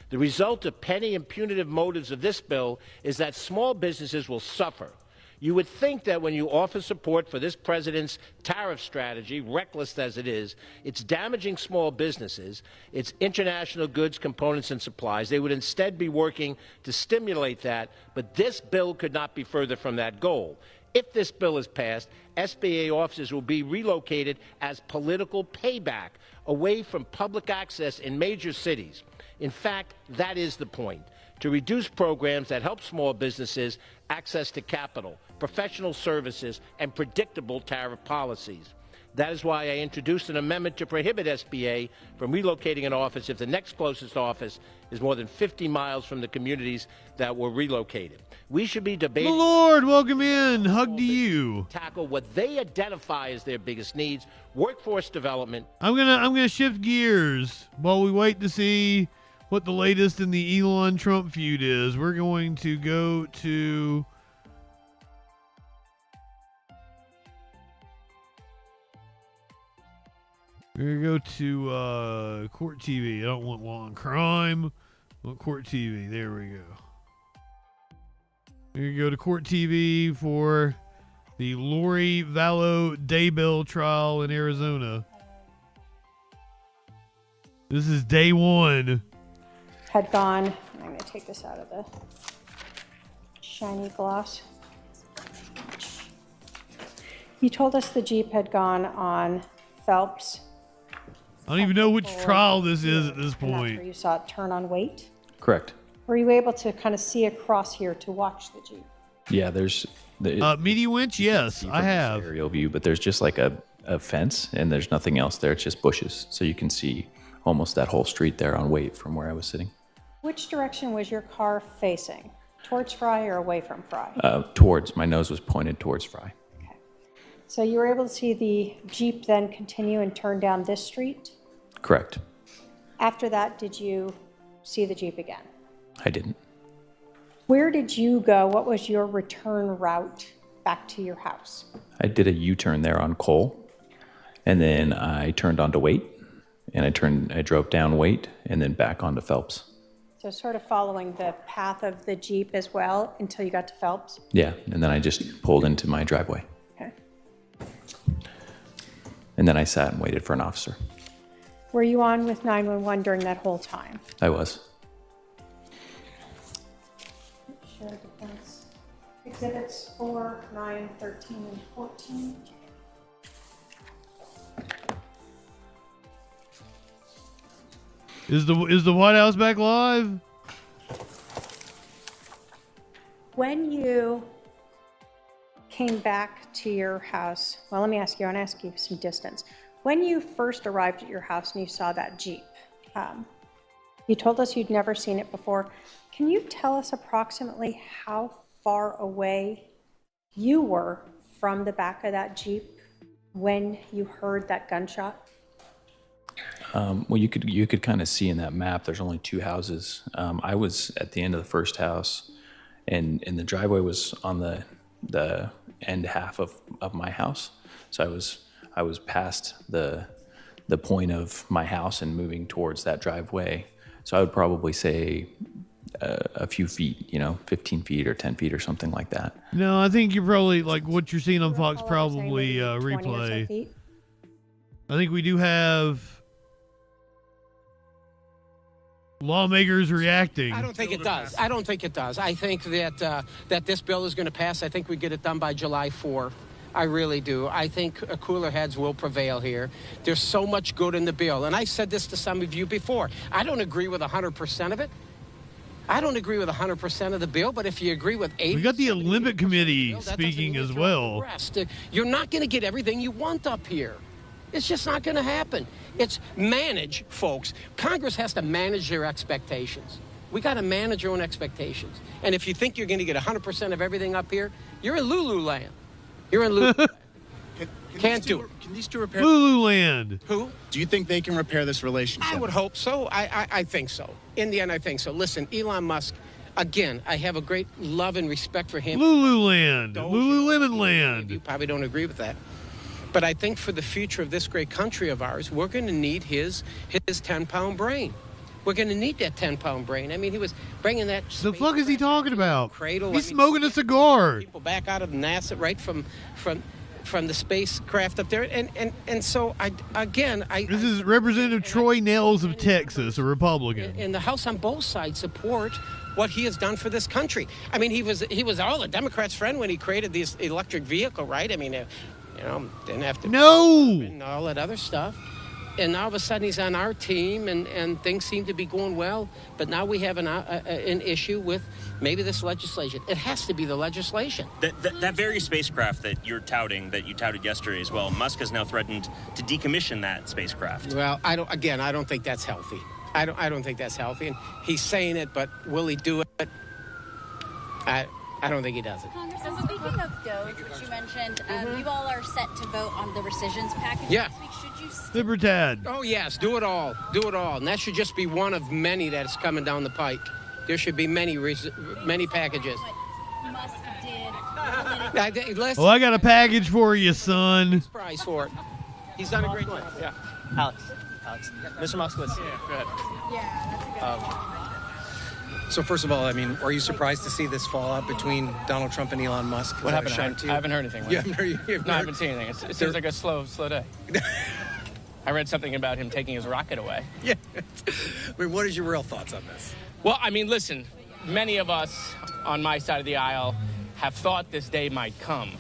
The result of petty and punitive motives of this bill is that small businesses will suffer. You would think that when you offer support for this president's tariff strategy, reckless as it is, it's damaging small businesses, it's international goods, components, and supplies. They would instead be working to stimulate that, but this bill could not be further from that goal. If this bill is passed, SBA offices will be relocated as political payback away from public access in major cities. In fact, that is the point, to reduce programs that help small businesses access to capital, professional services, and predictable tariff policies. That is why I introduced an amendment to prohibit SBA from relocating an office if the next closest office is more than 50 miles from the communities that were relocated. We should be debating... My Lord, welcome in. Hug to you. ...tackle what they identify as their biggest needs, workforce development... I'm gonna shift gears while we wait to see what the latest in the Elon Trump feud is. We're going to go to... We're going to go to Court TV. I don't want Law and Crime. I want Court TV. There we go. We're going to go to Court TV for the Lori Vallow Daybell trial in Arizona. This is day one. Had gone, I'm going to take this out of the shiny gloss. You told us the Jeep had gone on Phelps. I don't even know which trial this is at this And that's point. where you saw it turn on weight. Correct. Were you able to kind of see across here to watch the Jeep? Yeah, there's media winch. Yes, I have aerial view, but there's just like a fence, and there's nothing else there. It's just bushes, so you can see almost that whole street there on Waite from where I was sitting. Which direction was your car facing? Towards Fry or away from Fry? Towards, my nose was pointed towards Fry. So you were able to see the Jeep then continue and turn down this street? Correct. After that, did you see the Jeep again? I didn't. Where did you go? What was your return route back to your house? I did a U-turn there on Cole, and then I turned onto Waite, and I drove down Waite, and then back onto Phelps. So sort of following the path of the Jeep as well until you got to Phelps? Yeah, and then I just pulled into my driveway. Okay. And then I sat and waited for an officer. Were you on with 911 during that whole time? I was. Share defense. Exhibits 4, 9, 13, and 14. Is the White House back live? When you came back to your house, well, let me ask you, I want to ask you some distance. When you first arrived at your house and you saw that Jeep, you told us you'd never seen it before. Can you tell us approximately how far away you were from the back of that Jeep when you heard that gunshot? Well, you could kind of see in that map, there's only two houses. I was at the end of the first house, and the driveway was on the end half of my house. So I was past the point of my house and moving towards that driveway. So I would probably say a few feet, 15 feet or 10 feet or something like that. No, I think you're probably like what you're seeing on Fox probably replay. I think we do have lawmakers reacting. I don't think it does. I don't think it does. I think that that this bill is going to pass. I think we get it done by July 4th. I really do. I think cooler heads will prevail here. There's so much good in the bill. And I said this to some of you before. I don't agree with 100% of it. I don't agree with 100% of the bill, but if you agree with 80%... We got the Olympic Committee speaking as well. You're not going to get everything you want up here. It's just not going to happen. It's manage, folks. Congress has to manage their expectations. We got to manage our own expectations. And if you think you're going to get 100% of everything up here, you're in Lulu land. You're in Lulu. Can't do it. Can these two repair? Lululand. Who? Do you think they can repair this relationship? I would hope so. I think so. In the end, I think so. Listen, Elon Musk, again, I have a great love and respect for him. Lululand. Lululemon land. You probably don't agree with that. But I think for the future of this great country of ours, we're going to need his 10-pound brain. We're going to need that 10-pound brain. I mean, he was bringing that. The fuck is he talking about? Cradle. He's smoking a cigar. People back out of NASA, right from the spacecraft up there, and so This is Representative Troy Nehls of Texas, a Republican. And the House on both sides support what he has done for this country. I mean, he was all the Democrats' friend when he created this electric vehicle, right? I mean, didn't have to and all that other stuff. And all of a sudden he's on our team, and things seem to be going well. But now we have an issue with maybe this legislation. It has to be the legislation. That very spacecraft that you're touting, that you touted yesterday as well, Musk has now threatened to decommission that spacecraft. Well, I don't think that's healthy. I don't think that's healthy. And he's saying it, but will he do it? I don't think he does it. Congressman, speaking of DOGE, which you mentioned, you all are set to vote on the rescissions package Yeah. next week. Should you Libertad. Oh, yes, do it all. Do it all. And that should just be one of many that's coming down the pike. There should be many packages. Musk did. Well, I got a package for you, son. Prize for it. He's done a great job. Yeah. Alex. Mr. Moskowitz. Yeah, go ahead. Yeah, that's a good So first of all, I mean, are you surprised to see this fallout between Donald Trump and Elon Musk? What happened? I haven't heard anything. You haven't heard, I haven't seen anything. It seems like a slow day. I read something about him taking his rocket away. Yeah. I mean, what is your real thoughts on this? Well, I mean, listen, many of us on my side of the aisle have thought this day might come,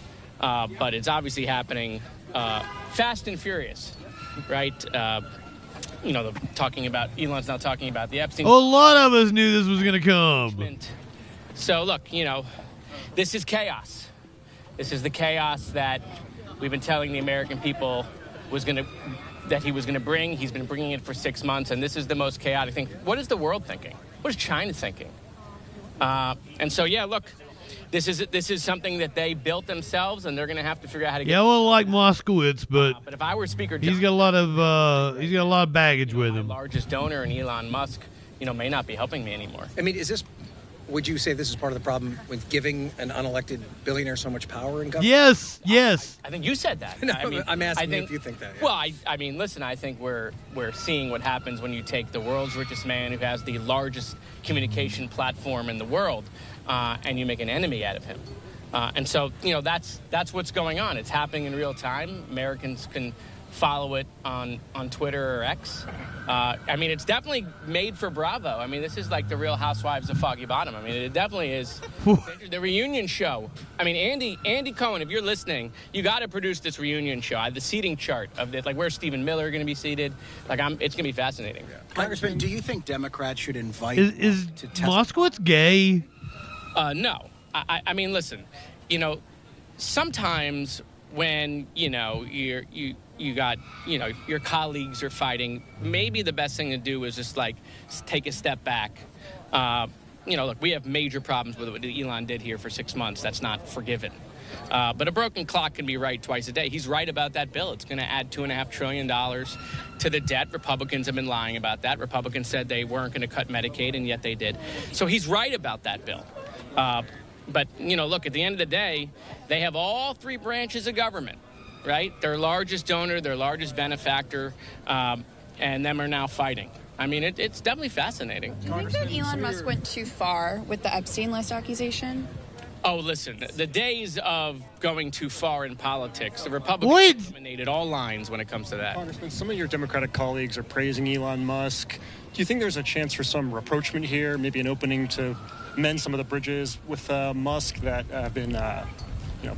but it's obviously happening fast and furious, right? Talking about Elon's now talking about the Epstein. A lot of us knew this was going to come. So look, this is chaos. This is the chaos that we've been telling the American people that he was going to bring. He's been bringing it for 6 months, and this is the most chaotic thing. What is the world thinking? What is China thinking? And so, yeah, look, this is something that they built themselves, and they're going to have to figure out how to get. Yeah, I wouldn't like Moskowitz, but if I were Speaker, he's got a lot of baggage with him. Largest donor, and Elon Musk, may not be helping me anymore. I mean, would you say this is part of the problem with giving an unelected billionaire so much power in government? Yes. I think you said that. No, I'm asking you if you think that. Yeah. Well, I mean, listen, I think we're seeing what happens when you take the world's richest man who has the largest communication platform in the world, and you make an enemy out of him. And so, that's what's going on. It's happening in real time. Americans can follow it on Twitter or X. I mean, it's definitely made for Bravo. I mean, this is like the Real Housewives of Foggy Bottom. I mean, it definitely is the reunion show. I mean, Andy Cohen, if you're listening, you got to produce this reunion show. I have the seating chart of this, like where's Stephen Miller going to be seated. Like, it's going to be fascinating. Congressman, do you think Democrats should invite Is Moskowitz gay? No. I mean, listen, sometimes when, you got, your colleagues are fighting, maybe the best thing to do is just take a step back. Look, we have major problems with what Elon did here for 6 months. That's not forgiven. But a broken clock can be right twice a day. He's right about that bill. It's going to add $2.5 trillion to the debt. Republicans have been lying about that. Republicans said they weren't going to cut Medicaid, and yet they did. So he's right about that bill. But, look, at the end of the day, they have all three branches of government, right? Their largest donor, their largest benefactor, and them are now fighting. I mean, it's definitely fascinating. Do you think that Elon Musk went too far with the Epstein list accusation? Oh, listen, the days of going too far in politics, the Republicans dominated all lines when it comes to that. Congressman, some of your Democratic colleagues are praising Elon Musk. Do you think there's a chance for some rapprochement here, maybe an opening to mend some of the bridges with Musk that have been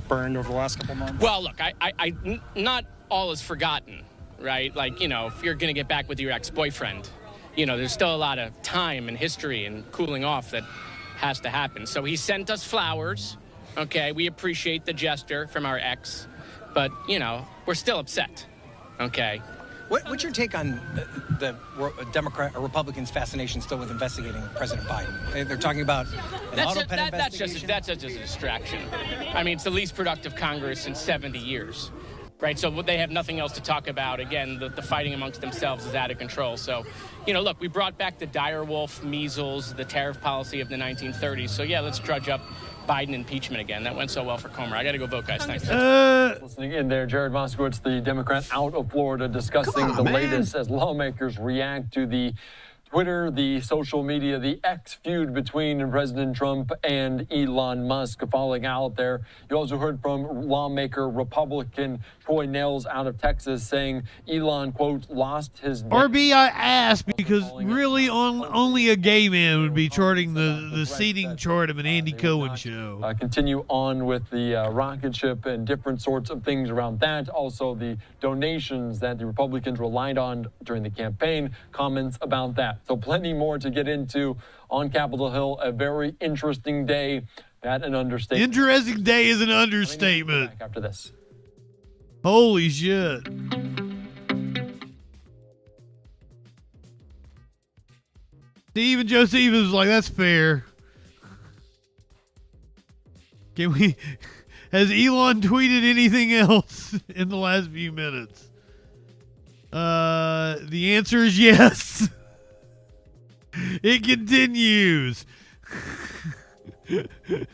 burned over the last couple months? Well, look, I not all is forgotten, right? Like, if you're going to get back with your ex-boyfriend, there's still a lot of time and history and cooling off that has to happen. So he sent us flowers, okay? We appreciate the gesture from our ex, but, we're still upset, okay? What's your take on the Republicans' fascination still with investigating President Biden? They're talking about that's just a distraction. I mean, it's the least productive Congress in 70 years, right? So they have nothing else to talk about. Again, the fighting amongst themselves is out of control. So, look, we brought back the direwolf, measles, the tariff policy of the 1930s. So, yeah, let's drudge up Biden impeachment again. That went so well for Comer. I got to go vote, guys. Thanks. Listening in there, Jared Moskowitz, the Democrat out of Florida, discussing the latest as lawmakers react to the Twitter, the social media, the X feud between President Trump and Elon Musk falling out there. You also heard from lawmaker Republican Troy Nehls out of Texas saying Elon, quote, lost his... RB, I asked because really only a gay man would be charting the seating chart of an Andy Cohen show. Continue on with the rocket ship and different sorts of things around that. Also, the donations that the Republicans relied on during the campaign, comments about that. So plenty more to get into on Capitol Hill. A very interesting day. That an understatement. Interesting day is an understatement. Back after this. Holy shit. Steve and Josephus was like, that's fair. Can we... Has Elon tweeted anything else in the last few minutes? The answer is yes. It continues.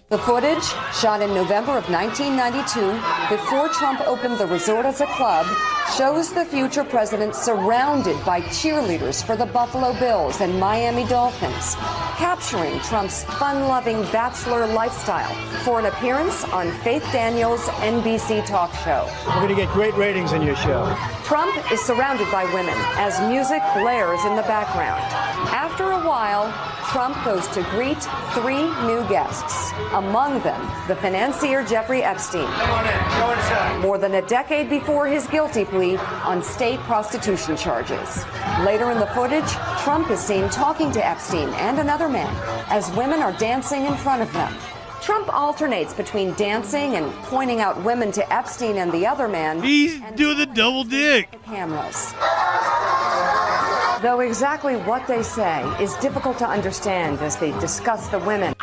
The footage, shot in November of 1992, before Trump opened the resort as a club, shows the future president surrounded by cheerleaders for the Buffalo Bills and Miami Dolphins, capturing Trump's fun-loving bachelor lifestyle for an appearance on Faith Daniels' NBC talk show. We're going to get great ratings in your show. Trump is surrounded by women as music blares in the background. After a while, Trump goes to greet 3 new guests, among them the financier Jeffrey Epstein. Come on in. Go inside. More than a decade before his guilty plea on state prostitution charges. Later in the footage, Trump is seen talking to Epstein and another man as women are dancing in front of them. Trump alternates between dancing and pointing out women to Epstein and the other man. He's doing the double dick. Cameras. Though exactly what they say is difficult to understand as they discuss the women.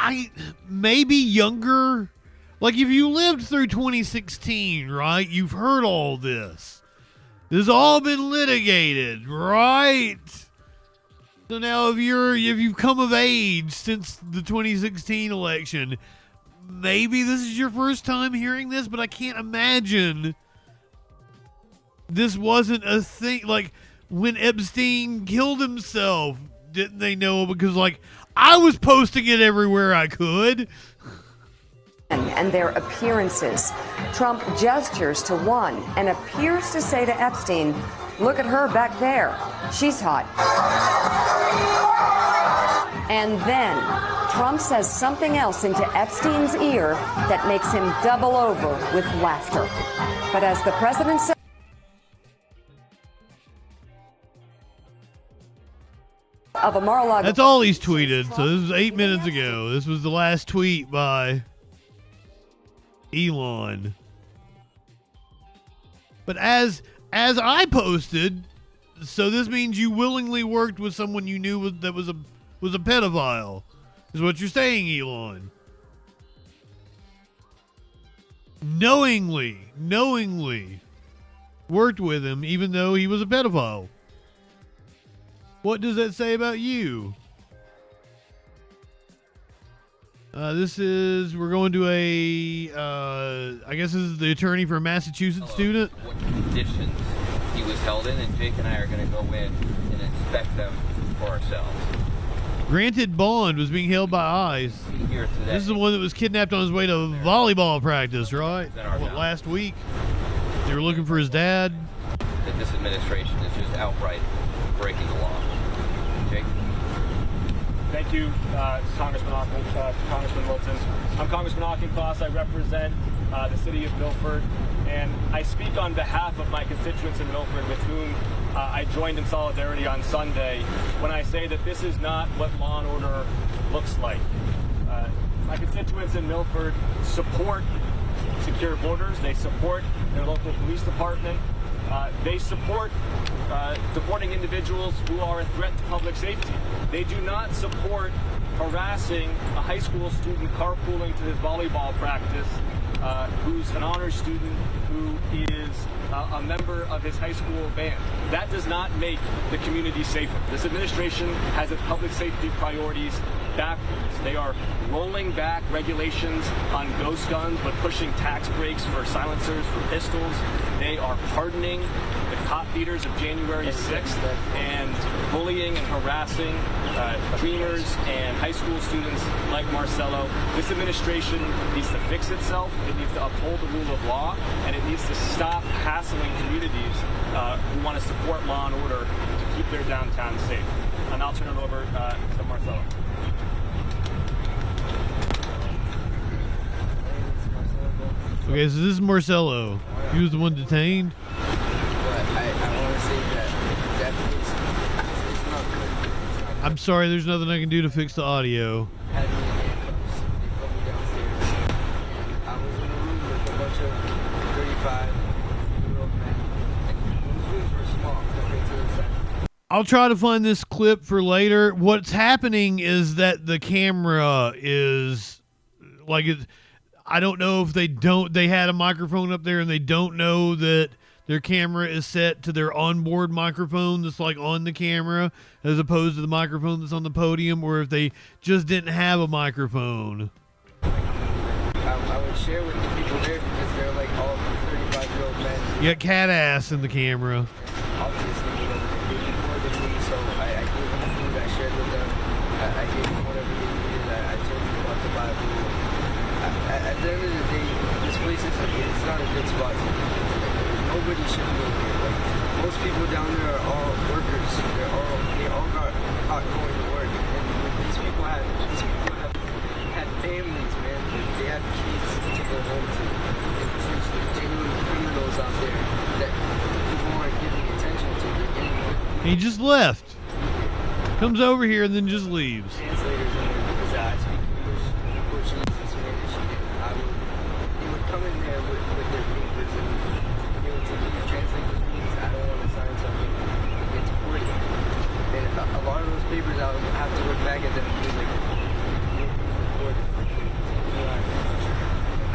Maybe younger. Like if you lived through 2016, right? You've heard all this. This has all been litigated, right? So now if you've come of age since the 2016 election, maybe this is your first time hearing this, but I can't imagine this wasn't a thing. Like when Epstein killed himself, didn't they know? Because like I was posting it everywhere I could. And their appearances. Trump gestures to one and appears to say to Epstein, "Look at her back there. She's hot." And then Trump says something else into Epstein's ear that makes him double over with laughter. But as the president said, of a Mar-a-Lago. That's all he's tweeted. So this was 8 minutes ago. This was the last tweet by Elon. But as I posted, so this means you willingly worked with someone you knew that was a pedophile, is what you're saying, Elon. Knowingly worked with him even though he was a pedophile. What does that say about you? We're going to I guess this is the attorney for a Massachusetts student. What conditions he was held in, and Jake and I are going to go in and inspect them for ourselves. Granted bond, was being held by ICE. Here today. This is the one that was kidnapped on his way to volleyball practice, right? Last week? They were looking for his dad. That this administration is just outright breaking the law. Jake? Thank you, Congressman Wilson. I'm Congressman Auchincloss. I represent the city of Milford, and I speak on behalf of my constituents in Milford with whom I joined in solidarity on Sunday when I say that this is not what law and order looks like. My constituents in Milford support secure borders. They support their local police department. They support deporting individuals who are a threat to public safety. They do not support harassing a high school student carpooling to his volleyball practice, who's an honors student who is a member of his high school band. That does not make the community safer. This administration has its public safety priorities backwards. They are rolling back regulations on ghost guns, but pushing tax breaks for silencers, for pistols. They are pardoning the cop beaters of January 6th and bullying and harassing dreamers and high school students like Marcelo. This administration needs to fix itself. It needs to uphold the rule of law, and it needs to stop hassling communities who want to support law and order to keep their downtown safe. And I'll turn it over to Marcelo. Okay, so this is Marcelo. He was the one detained. But I want to say that definitely it's not good. I'm sorry, there's nothing I can do to fix the audio. Had me in handcuffs. They put me downstairs. And I was in a room with a bunch of 35-year-old men. And the rooms were small compared to the side. I'll try to find this clip for later. What's happening is that the camera is like I don't know if they had a microphone up there and they don't know that their camera is set to their onboard microphone that's like on the camera as opposed to the microphone that's on the podium, or if they just didn't have a microphone. I would share with the people there because they're like all 35-year-old men. You got cat ass in the camera. Obviously, they need more than me, so I gave them food, I shared with them, I gave them whatever they needed, I told them about the Bible. At the end of the day, this place it's not a good spot to be. Nobody should be in here. Like, most people down there are all workers. They all got caught going to work. And these people have had families, man. They have kids to go home to. And there's genuine criminals out there that people aren't giving attention to. They're getting He just left. Comes over here and then just leaves. translators in there because I speak English, Portuguese, and Spanish. And they would come in there with their papers and they would take me to translate those meetings. I don't want to sign something. It's important. And a lot of those papers I would have to look back at them and be like, important.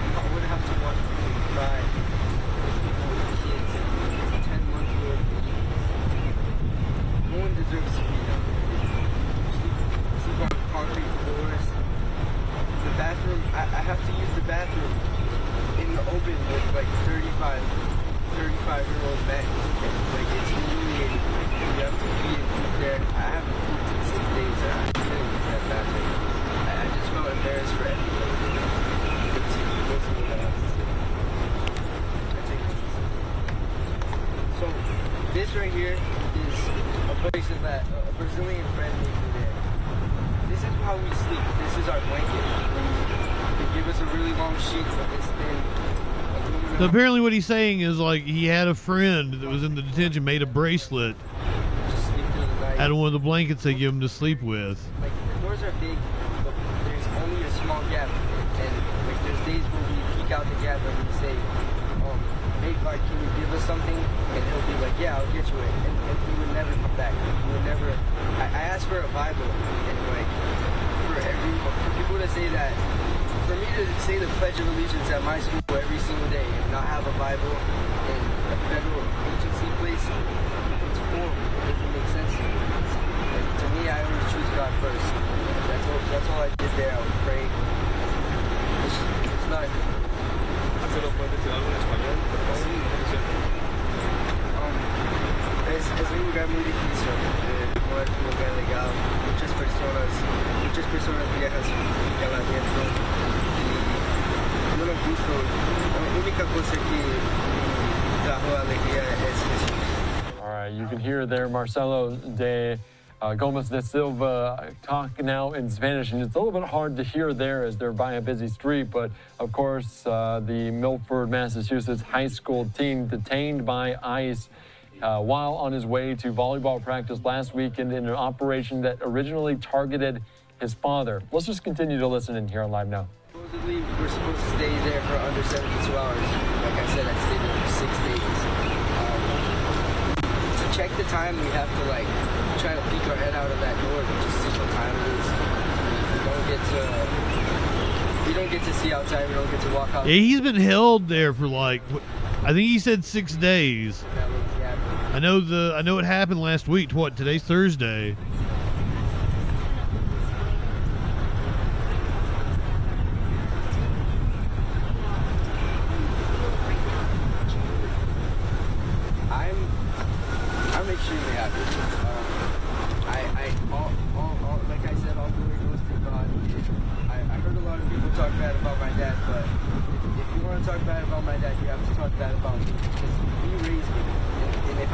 I would have to watch people cry. People with kids, 10-month-old. No one deserves to be down there. Sleep on concrete floors. The bathroom, I have to use the bathroom in the open with like 35-year-old men. Like, it's humiliating. You have to be there. I haven't moved in 6 days. I couldn't use that bathroom. I just felt embarrassed for everybody. It's mostly what I have to say. I take it. So, this right here is a place that a Brazilian friend made me there. This is how we sleep. This is our blanket. They give us a really long sheet of this thin aluminum. So apparently what he's saying is like he had a friend that was in the detention, made a bracelet out of one of the blankets they give him to sleep with. Like, the doors are big, but there's only a small gap. And like, there's days where we peek out the gap and we say, hey, like, can you give us something? And he'll be like, yeah, I'll get you it. And he would never come back. He would never. I asked for a Bible, and like, for people to say that, for me to say the Pledge of Allegiance at my school every single day and not have a Bible in a federal agency place, it's horrible. It doesn't make sense to me. Like, to me, I always choose God first. That's all I did there. I would pray. It's not. ¿Se lo puede decir algo en español? Es un lugar muy difícil, no es un lugar legal. Muchas personas viejas viven adentro y yo no gusto. La única cosa que trajo alegría es Jesús. All right, you can hear there Marcelo de Gomez de Silva talk now in Spanish, and it's a little bit hard to hear there as they're by a busy street, but of course the Milford, Massachusetts high school teen detained by ICE while on his way to volleyball practice last weekend in an operation that originally targeted his father. Let's just continue to listen in here on Live Now. Supposedly, we're supposed to stay there for under 72 hours. Like I said, I stayed there for 6 days. To check the time, we have to like try to peek our head out of that door to just see what time it is. We don't get to see outside. We don't get to walk out. Yeah, he's been held there for like, I think he said 6 days. I know it happened last week. What, today's Thursday.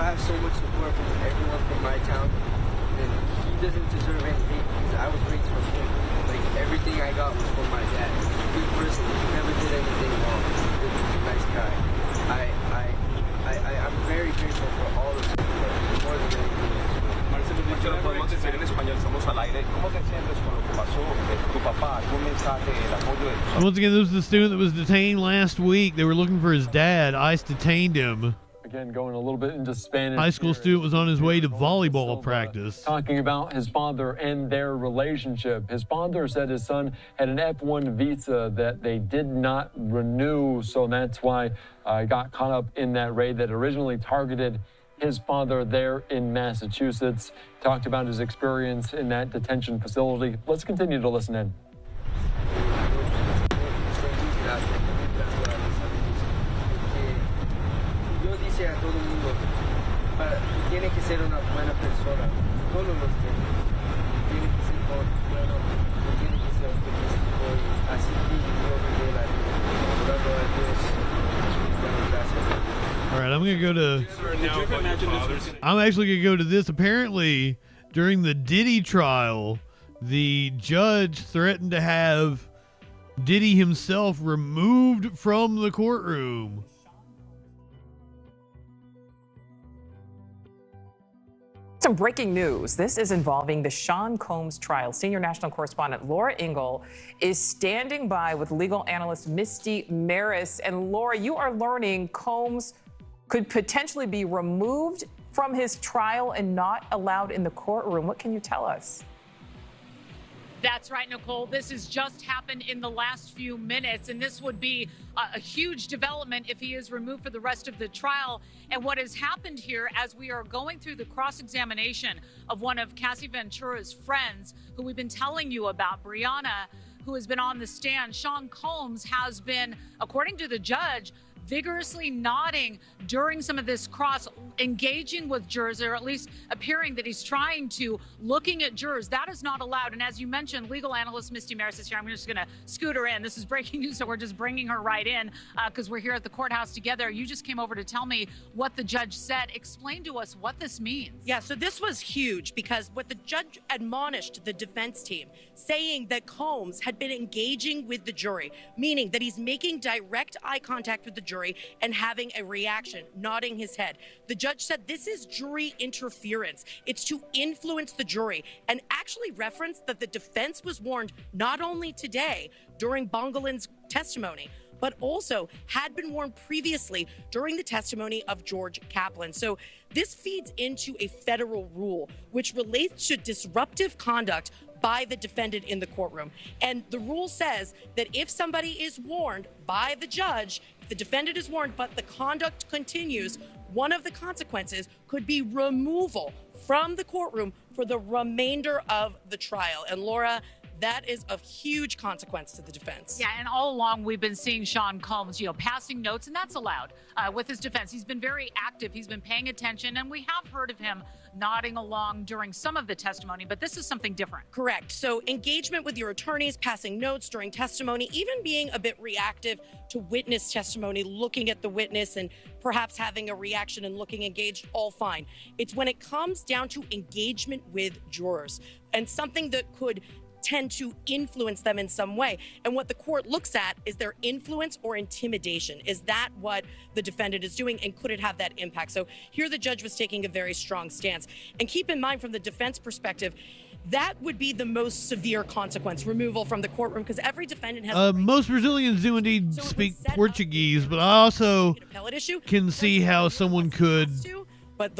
have so much support from everyone from my town, and he doesn't deserve anything because I was raised from him. Like, everything I got was from my dad. He personally, he never did anything wrong. He was a nice guy. I'm very grateful for all the support, more than anything. Podemos decir en español, somos al aire. ¿Cómo te sientes con lo que pasó? Tu papá, algún mensaje, el apoyo de... Once again, this was the student that was detained last week. They were looking for his dad. ICE detained him. Again, going a little bit into Spanish. High school student was on his way to volleyball practice. Talking about his father and their relationship. His father said his son had an F1 visa that they did not renew, so that's why he got caught up in that raid that originally targeted his father there in Massachusetts. Talked about his experience in that detention facility. Let's continue to listen in. A todo el mundo, tiene que ser una buena persona, todos los tienen, tiene que ser bueno, no tiene que ser optimístico, y así que yo me la orando a Dios, gracias. All right, I'm gonna go to. I'm actually gonna go to this. Apparently, during the Diddy trial, the judge threatened to have Diddy himself removed from the courtroom. Some breaking news. This is involving the Sean Combs trial. Senior national correspondent Laura Ingle is standing by with legal analyst Misty Maris. And Laura, you are learning Combs could potentially be removed from his trial and not allowed in the courtroom. What can you tell us? That's right, Nicole. This has just happened in the last few minutes, and this would be a huge development if he is removed for the rest of the trial. And what has happened here, as we are going through the cross-examination of one of Cassie Ventura's friends, who we've been telling you about, Brianna, who has been on the stand, Sean Combs has been, according to the judge, vigorously nodding during some of this cross, engaging with jurors, or at least appearing that he's trying to, looking at jurors. That is not allowed. And as you mentioned, legal analyst Misty Maris is here. I'm just going to scoot her in. This is breaking news, so we're just bringing her right in because we're here at the courthouse together. You just came over to tell me what the judge said. Explain to us what this means. Yeah, so this was huge because what the judge admonished the defense team, saying that Combs had been engaging with the jury, meaning that he's making direct eye contact with the jury and having a reaction, nodding his head. The judge said this is jury interference. It's to influence the jury, and actually referenced that the defense was warned not only today during Bongolin's testimony, but also had been warned previously during the testimony of George Kaplan. So this feeds into a federal rule which relates to disruptive conduct by the defendant in the courtroom. And the rule says that if somebody is warned by the judge, if the defendant is warned but the conduct continues, one of the consequences could be removal from the courtroom for the remainder of the trial. And Laura, that is of huge consequence to the defense. Yeah, and all along we've been seeing Sean Combs, passing notes, and that's allowed with his defense. He's been very active. He's been paying attention, and we have heard of him nodding along during some of the testimony, but this is something different. Correct. So engagement with your attorneys, passing notes during testimony, even being a bit reactive to witness testimony, looking at the witness and perhaps having a reaction and looking engaged, all fine. It's when it comes down to engagement with jurors and something that could tend to influence them in some way. And what the court looks at is their influence or intimidation. Is that what the defendant is doing, and could it have that impact? So here the judge was taking a very strong stance. And keep in mind, from the defense perspective, that would be the most severe consequence, removal from the courtroom, because every defendant has most Brazilians do indeed speak Portuguese, but I also can see how someone could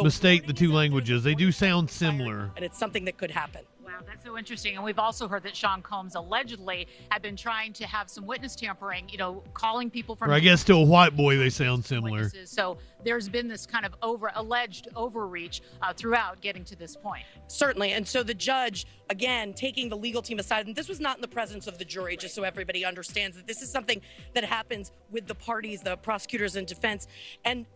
mistake the two languages. They do sound similar. And it's something that could happen. Wow, that's so interesting. And we've also heard that Sean Combs allegedly had been trying to have some witness tampering, calling people from... Or I guess to a white boy, they sound similar. Witnesses. So there's been this kind of alleged overreach throughout getting to this point. Certainly. And so the judge, again, taking the legal team aside, and this was not in the presence of the jury, just so everybody understands that this is something that happens with the parties, the prosecutors and defense. And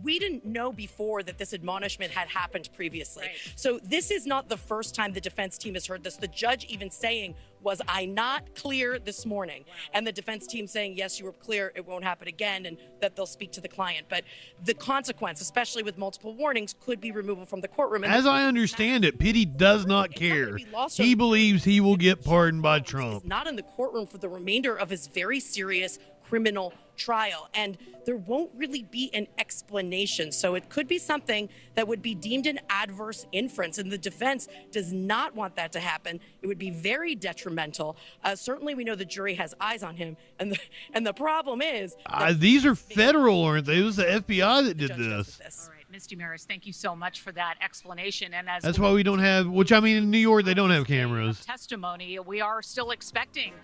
we didn't know before that this admonishment had happened previously. Right. So this is not the first time the defense team has heard this. The judge even saying, was I not clear this morning? And the defense team saying, yes, you were clear, it won't happen again, and that they'll speak to the client. But the consequence, especially with multiple warnings, could be removal from the courtroom. And as I understand it, Pitti does not care. He believes he will get pardoned by Trump. He's not in the courtroom for the remainder of his very serious criminal trial, and there won't really be an explanation. So it could be something that would be deemed an adverse inference, and the defense does not want that to happen. It would be very detrimental. Certainly, we know the jury has eyes on him, and the problem is these are federal, aren't they? It was the FBI that did this. All right, Misty Maris, thank you so much for that explanation. And as that's why we don't have, which I mean, in New York they don't have cameras. Testimony, we are still expecting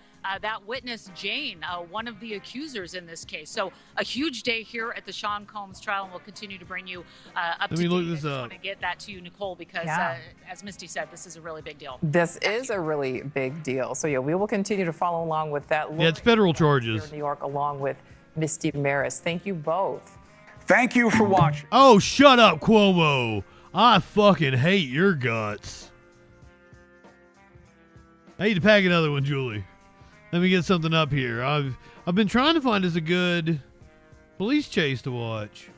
that witness, Jane, one of the accusers in this case. So a huge day here at the Sean Combs trial, and we'll continue to bring you up to date. Look this I just up. want to get that to you, Nicole, because as Misty said, this is a really big deal. This is a really big deal. So yeah, we will continue to follow along with that. Yeah, it's federal charges. Here in New York, along with Misty Maris. Thank you both. Thank you for watching. Oh, shut up, Cuomo. I fucking hate your guts. I need to pack another one, Julie. Let me get something up here. I've been trying to find us a good police chase to watch.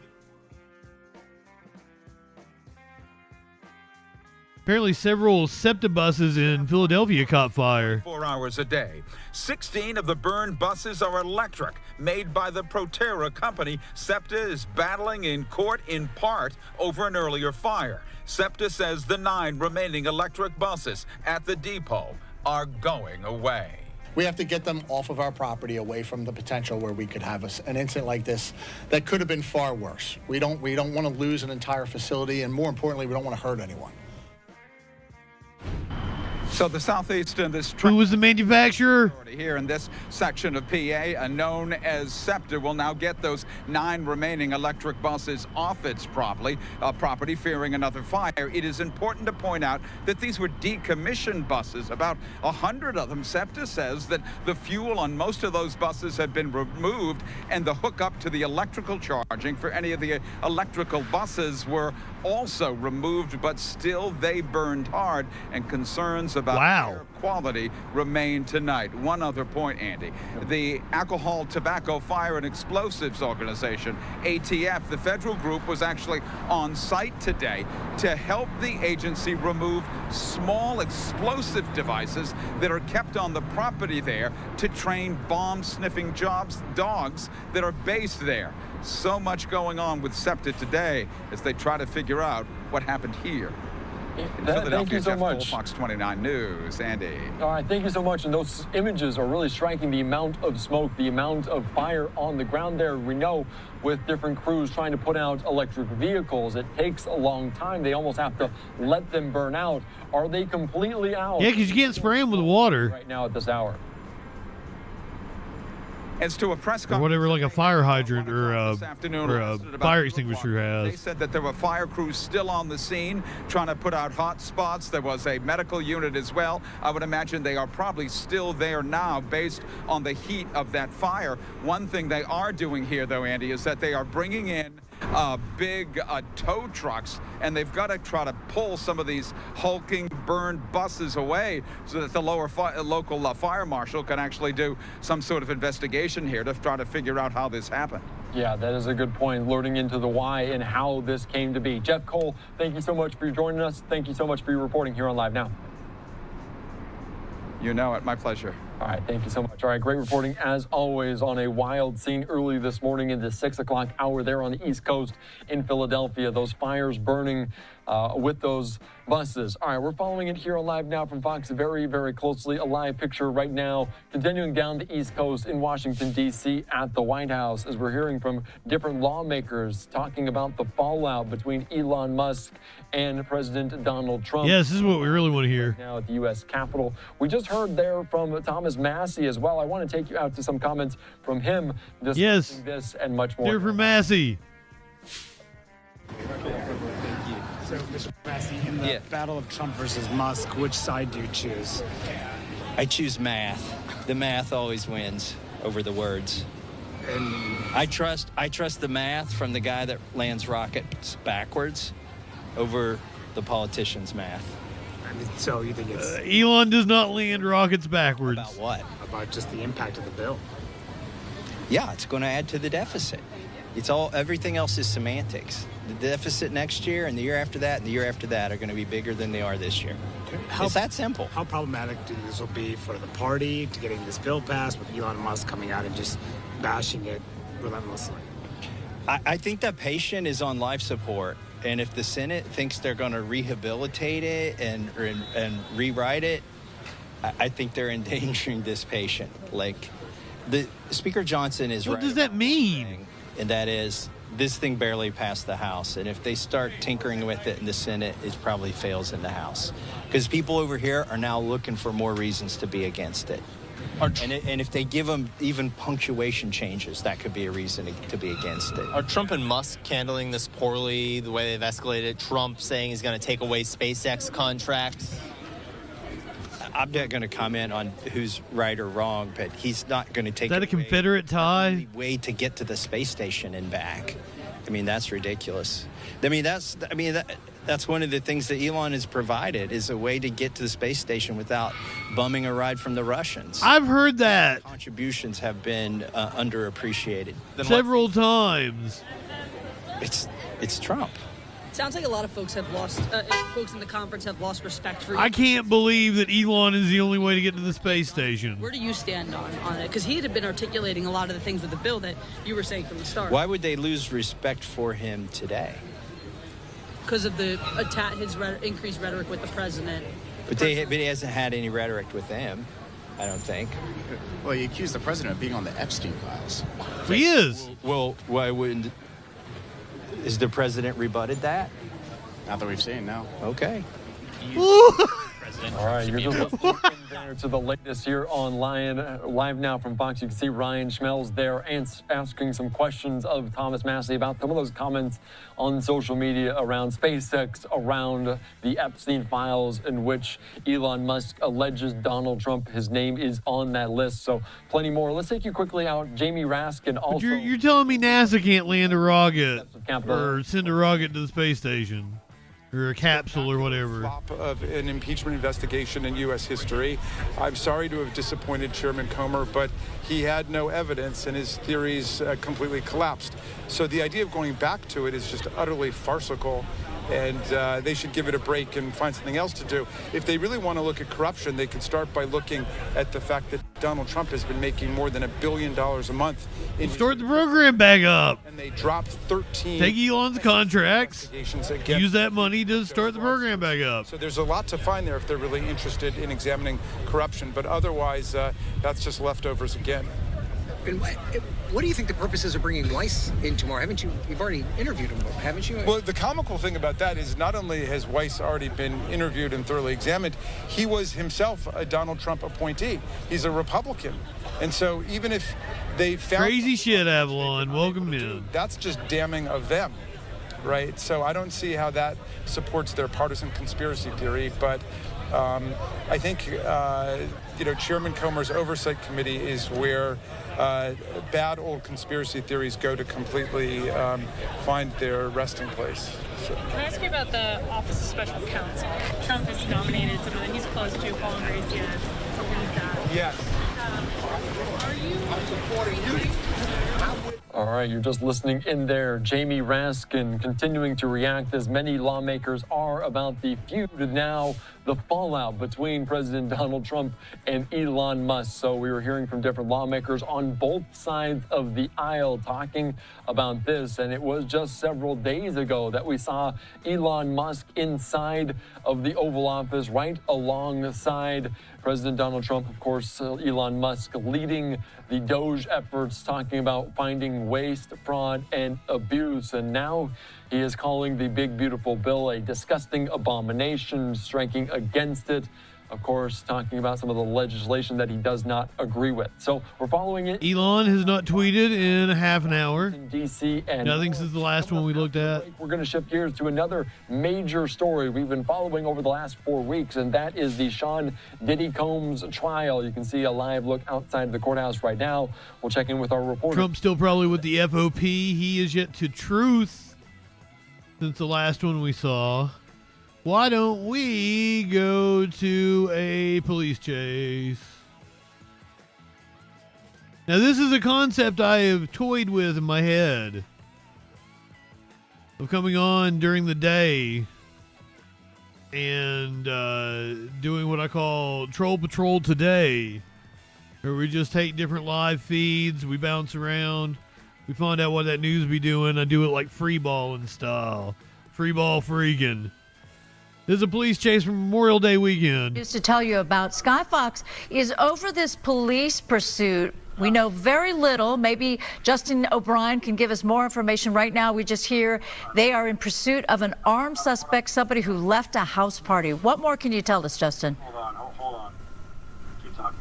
Apparently several SEPTA buses in Philadelphia caught fire. 4 hours a day. 16 of the burned buses are electric, made by the Proterra company. SEPTA is battling in court in part over an earlier fire. SEPTA says the 9 remaining electric buses at the depot are going away. We have to get them off of our property, away from the potential where we could have an incident like this that could have been far worse. We don't want to lose an entire facility, and more importantly, we don't want to hurt anyone. So the Southeast and this who was the manufacturer? Here in this section of PA, known as SEPTA, will now get those 9 remaining electric buses off its property, fearing another fire. It is important to point out that these were decommissioned buses, about 100 of them. SEPTA says that the fuel on most of those buses had been removed, and the hookup to the electrical charging for any of the electrical buses were also removed, but still they burned hard, and concerns about air quality remain tonight. One other point, Andy. The Alcohol, Tobacco, Fire, and Explosives Organization, ATF, the federal group, was actually on site today to help the agency remove small explosive devices that are kept on the property there to train bomb-sniffing dogs that are based there. So much going on with SEPTA today as they try to figure out what happened here. Thank you so much. Fox 29 News, Andy. All right, thank you so much. And those images are really striking, the amount of smoke, the amount of fire on the ground there. We know with different crews trying to put out electric vehicles, it takes a long time. They almost have to let them burn out. Are they completely out? Yeah, because you can't spray them with water. Right now at this hour. As to a press conference, or whatever, like a fire hydrant or a fire extinguisher They has. said that there were fire crews still on the scene trying to put out hot spots. There was a medical unit as well. I would imagine they are probably still there now based on the heat of that fire. One thing they are doing here, though, Andy, is that they are bringing in big tow trucks, and they've got to try to pull some of these hulking, burned buses away so that the local fire marshal can actually do some sort of investigation here to try to figure out how this happened. Yeah, that is a good point, learning into the why and how this came to be. Jeff Cole, thank you so much for joining us. Thank you so much for your reporting here on Live Now. You know it. My pleasure. All right, thank you so much. All right, great reporting as always on a wild scene early this morning in the 6 o'clock hour there on the East Coast in Philadelphia. Those fires burning with those buses. All right, we're following it here on Live Now from Fox very, very closely. A live picture right now continuing down the East Coast in Washington, D.C. at the White House as we're hearing from different lawmakers talking about the fallout between Elon Musk and President Donald Trump. Yeah, this is what we really want to hear. Now at the U.S. Capitol. We just heard there from Thomas Massey as well. I want to take you out to some comments from him discussing this and much more. Hear from Massey. So, Mr. Massey, in the battle of Trump versus Musk, which side do you choose? I choose math. The math always wins over the words. And I trust the math from the guy that lands rockets backwards over the politician's math. So you think it's Elon does not land rockets backwards. About what? About just the impact of the bill. Yeah, it's going to add to the deficit. Everything else is semantics. The deficit next year and the year after that and the year after that are going to be bigger than they are this year. It's that simple. How problematic do this will be for the party to getting this bill passed with Elon Musk coming out and just bashing it relentlessly? I think the patient is on life support. And if the Senate thinks they're going to rehabilitate it and rewrite it, I think they're endangering this patient. Like, the Speaker Johnson is right. What does that mean? And that is, this thing barely passed the House. And if they start tinkering with it in the Senate, it probably fails in the House. Because people over here are now looking for more reasons to be against it. And if they give them even punctuation changes, that could be a reason to be against it. Are Trump and Musk handling this poorly, the way they've escalated? Trump saying he's going to take away SpaceX contracts? I'm not going to comment on who's right or wrong, but he's not going to take. Is that a Confederate tie? Way to get to the space station and back. I mean, that's ridiculous. That's one of the things that Elon has provided is a way to get to the space station without bumming a ride from the Russians. I've heard that. Contributions have been underappreciated. Several times. It's Trump. Sounds like a lot of folks have lost, folks in the conference have lost respect for you. I can't believe that Elon is the only way to get to the space station. Where do you stand on it? Because he had been articulating a lot of the things with the bill that you were saying from the start. Why would they lose respect for him today? Because of the his increased rhetoric with the president. But he hasn't had any rhetoric with them, I don't think. Well, he accused the president of being on the Epstein files. He is. Well, why wouldn't... Is the president rebutted that? Not that we've seen, no. Okay. All right, you're just listening in there to the latest here on Live now from Fox. You can see Ryan Schmelz there asking some questions of Thomas Massie about some of those comments on social media around SpaceX, around the Epstein files in which Elon Musk alleges Donald Trump, his name is on that list. So plenty more. Let's take you quickly out. Jamie Raskin also. But you're telling me NASA can't land a rocket or send a rocket to the space station? Or a capsule or whatever. Flop of an impeachment investigation in U.S. history. I'm sorry to have disappointed Chairman Comer, but he had no evidence and his theories completely collapsed. So the idea of going back to it is just utterly farcical, and they should give it a break and find something else to do. If they really want to look at corruption, they can start by looking at the fact that Donald Trump has been making more than $1 billion a month. Start the program back up. And they dropped 13. Take Elon's contracts. Use that money to start the program back up. So there's a lot to find there if they're really interested in examining corruption. But otherwise, that's just leftovers again. And what do you think the purpose is of bringing Weiss in tomorrow? You've already interviewed him, haven't you? Well, the comical thing about that is not only has Weiss already been interviewed and thoroughly examined, he was himself a Donald Trump appointee. He's a Republican. And so even if they found... Crazy shit, Avalon. Welcome in. That's just damning of them, right? So I don't see how that supports their partisan conspiracy theory, but I think, Chairman Comer's Oversight Committee is where bad old conspiracy theories go to completely find their resting place. So. Can I ask you about the Office of Special Counsel? Trump has nominated someone that he's close to, Paul Ingrassia, to lead that. Yes. Are you supporting? All right, you're just listening in there. Jamie Raskin continuing to react, as many lawmakers are, about the feud now, the fallout between President Donald Trump and Elon Musk. So we were hearing from different lawmakers on both sides of the aisle talking about this. And it was just several days ago that we saw Elon Musk inside of the Oval Office, right alongside President Donald Trump. Of course, Elon Musk leading the Doge efforts, talking about finding waste, fraud, and abuse. And now he is calling the big, beautiful bill a disgusting abomination, striking against it. of course, talking about some of the legislation that he does not agree with. So we're following it. Elon has not tweeted in a half an hour. In D.C. and nothing since the last one we looked at. We're going to shift gears to another major story we've been following over the last 4 weeks, and that is the Sean Diddy Combs trial. You can see a live look outside the courthouse right now. We'll check in with our reporter. Trump's still probably with the FOP. He is yet to truth since the last one we saw. Why don't we go to a police chase? Now, this is a concept I have toyed with in my head of coming on during the day and doing what I call Troll Patrol Today, where we just take different live feeds, we bounce around, we find out what that news be doing. I do it like free balling style. Free ball freaking. There's a police chase from Memorial Day weekend. Just to tell you about, Sky Fox is over this police pursuit. We know very little. Maybe Justin O'Brien can give us more information. Right now, we just hear they are in pursuit of an armed suspect, somebody who left a house party. What more can you tell us, Justin? Hold on. Keep talking.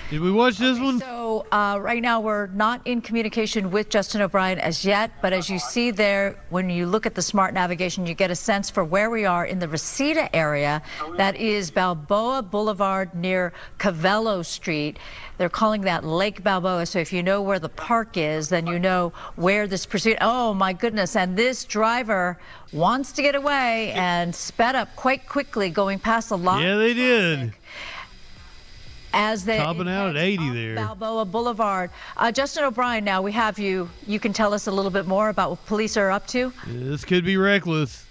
Did we watch this one? So right now we're not in communication with Justin O'Brien as yet, but as you see there, when you look at the smart navigation, you get a sense for where we are in the Reseda area. That is Balboa Boulevard near Cavello Street. They're calling that Lake Balboa. So if you know where the park is, then you know where this pursuit. Oh my goodness. And this driver wants to get away and sped up quite quickly going past the lot. Yeah, they did. As they topping out at 80 there. Balboa Boulevard. Justin O'Brien, now we have you. You can tell us a little bit more about what police are up to. This could be reckless.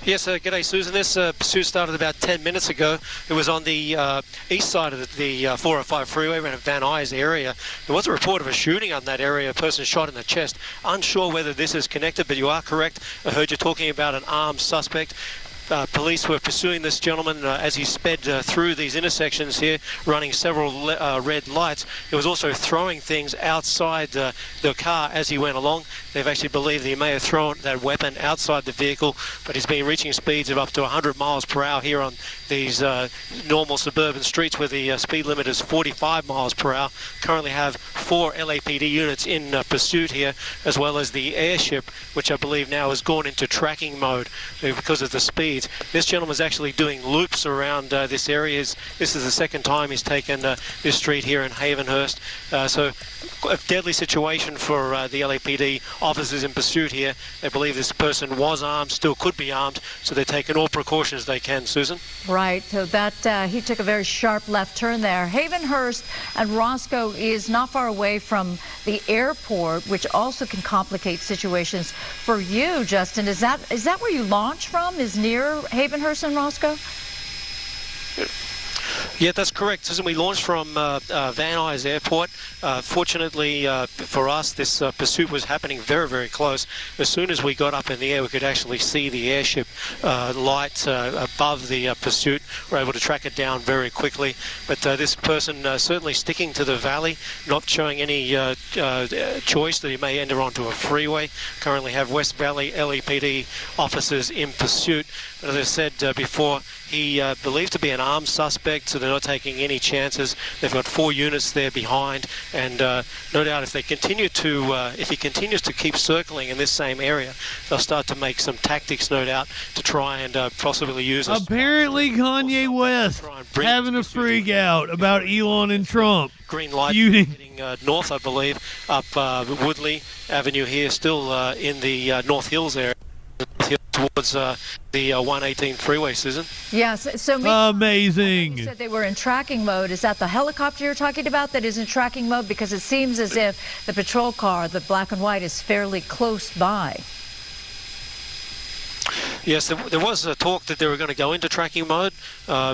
Yes, g'day, Susan. This pursuit started about 10 minutes ago. It was on the east side of the 405 freeway around Van Nuys area. There was a report of a shooting on that area, a person shot in the chest. Unsure whether this is connected, but you are correct. I heard you talking about an armed suspect. Police were pursuing this gentleman as he sped through these intersections here, running several red lights. He was also throwing things outside the car as he went along. They've actually believed that he may have thrown that weapon outside the vehicle, but he's been reaching speeds of up to 100 miles per hour here on these normal suburban streets where the speed limit is 45 miles per hour. Currently have 4 LAPD units in pursuit here, as well as the airship, which I believe now has gone into tracking mode because of the speeds. This gentleman is actually doing loops around this area. This is the second time he's taken this street here in Havenhurst. So a deadly situation for the LAPD officers in pursuit here. They believe this person was armed, still could be armed, so they're taking all precautions they can, Susan. Right, so that he took a very sharp left turn there. Havenhurst and Roscoe is not far away from the airport, which also can complicate situations for you, Justin. Is that where you launch from, is near Havenhurst and Roscoe? Yeah, that's correct, Susan. We launched from Van Nuys Airport. Fortunately for us, this pursuit was happening very, very close. As soon as we got up in the air, we could actually see the airship lights above the pursuit. We were able to track it down very quickly. But this person certainly sticking to the valley, not showing any choice that he may enter onto a freeway. Currently have West Valley LAPD officers in pursuit. As I said before, he believed to be an armed suspect, so they're not taking any chances. They've got 4 units there behind, and no doubt if he continues to keep circling in this same area, they'll start to make some tactics, no doubt, to try and possibly use us. Apparently Kanye West having a freak out about Elon and Trump. Green light heading north, I believe, up Woodley Avenue here, still in the North Hills area. Towards the 118 freeway, Susan. Yes, so amazing. You said they were in tracking mode. Is that the helicopter you're talking about that is in tracking mode? Because it seems as if the patrol car, the black and white, is fairly close by. Yes, there was a talk that they were going to go into tracking mode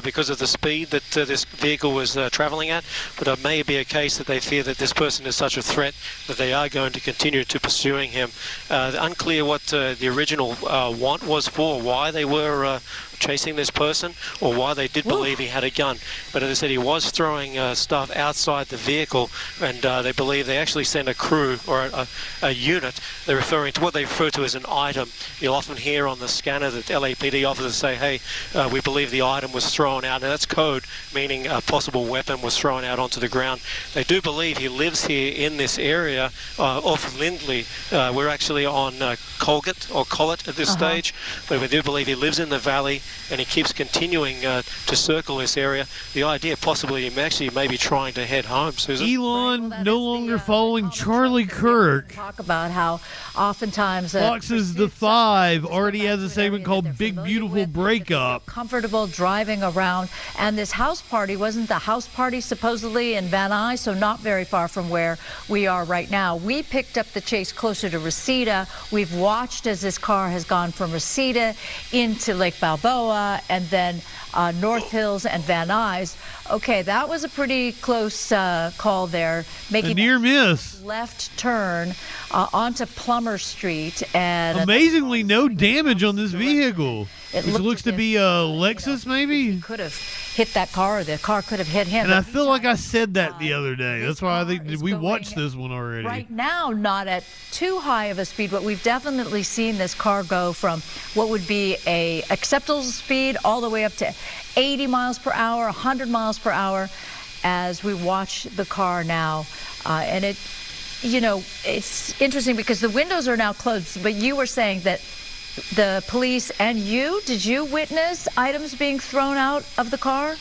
because of the speed that this vehicle was travelling at, but it may be a case that they fear that this person is such a threat that they are going to continue to pursuing him. Unclear what the original want was for, why they were chasing this person or why they did believe he had a gun. But as I said, he was throwing stuff outside the vehicle, and they believe they actually sent a crew or a unit. They're referring to what they refer to as an item. You'll often hear on the scanner that LAPD officers say, hey, we believe the item was thrown out. Now that's code, meaning a possible weapon was thrown out onto the ground. They do believe he lives here in this area off of Lindley. We're actually on Colgate at this stage, but we do believe he lives in the valley and he keeps continuing to circle this area. The idea possibly he actually may be trying to head home, Susan. Elon no longer following Charlie Kirk. Talk about how oftentimes Fox's The Five already has a segment called Big Beautiful Breakup. Comfortable driving around, and this house party wasn't the house party supposedly in Van Nuys, so not very far from where we are right now. We picked up the chase closer to Reseda. We've watched as this car has gone from Reseda into Lake Balboa and then North Hills and Van Nuys. Okay, that was a pretty close call there, making a near miss left turn onto Plummer Street, and amazingly no damage on this vehicle. It looks to be a Lexus, maybe. He could have hit that car, or the car could have hit him. And I feel like I said that the other day. That's why I think we watched this one already. Right now, not at too high of a speed, but we've definitely seen this car go from what would be a acceptable speed all the way up to 80 miles per hour, 100 miles per hour, as we watch the car now. And it, you know, it's interesting because the windows are now closed, but you were saying that the police and did you witness items being thrown out of the car?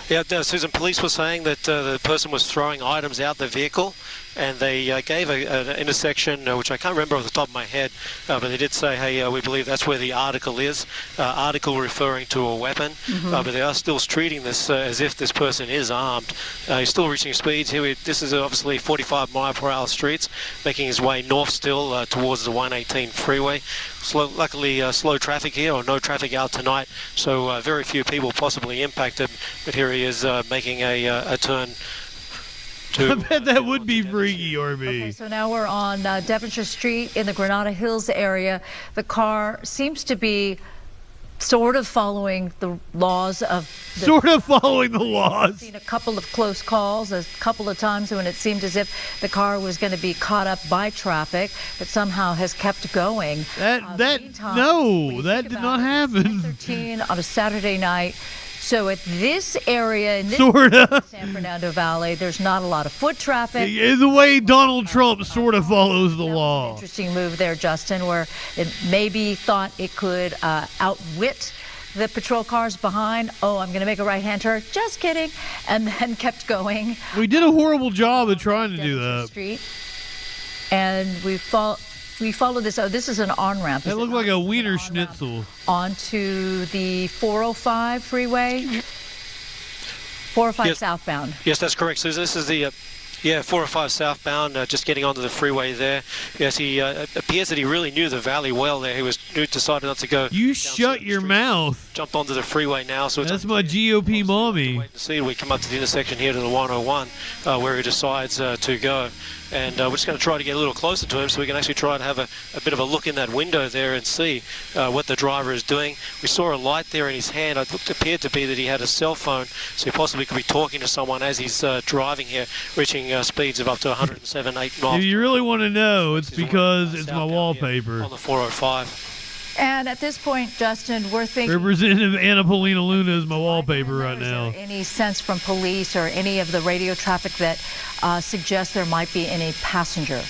Yeah, Susan, police were saying that the person was throwing items out the vehicle, and they gave an intersection, which I can't remember off the top of my head, but they did say, hey, we believe that's where the article is, article referring to a weapon, but they are still treating this as if this person is armed. He's still reaching speeds here. This is obviously 45 mile per hour streets, making his way north still towards the 118 freeway. Luckily, slow traffic here, or no traffic out tonight, so very few people possibly impacted, but here he is making a turn. I bet that would be freaky, RB. Okay, so now we're on Devonshire Street in the Granada Hills area. The car seems to be sort of following the laws of... following the laws. I've seen a couple of close calls, a couple of times when it seemed as if the car was going to be caught up by traffic, but somehow has kept going. That did not happen. 13 on a Saturday night. So at this area in this San Fernando Valley, there's not a lot of foot traffic. The way Donald Trump sort of follows the law. Interesting move there, Justin, where it maybe thought it could outwit the patrol cars behind. Oh, I'm going to make a right-hand turn. Just kidding. And then kept going. We did a horrible job of trying to do that. Street. And we followed this. Oh, this is an on-ramp. It looked like a Wiener Schnitzel. Onto the 405 freeway. 405 southbound. Yes, that's correct, Susan. This is the 405 southbound, just getting onto the freeway there. Yes, he appears that he really knew the valley well there. He decided not to go. You shut your mouth. Jumped onto the freeway now. So that's my GOP mommy. Wait and see. We come up to the intersection here to the 101 where he decides to go. And we're just going to try to get a little closer to him so we can actually try to have a bit of a look in that window there and see what the driver is doing. We saw a light there in his hand. It appeared to be that he had a cell phone, so he possibly could be talking to someone as he's driving here, reaching speeds of up to 107, 8 miles. If you really want to know, it's because it's my wallpaper. On the 405. And at this point, Justin, we're thinking... Representative Anna Paulina Luna is my wallpaper right now. Is there any sense from police or any of the radio traffic that suggests there might be any passenger?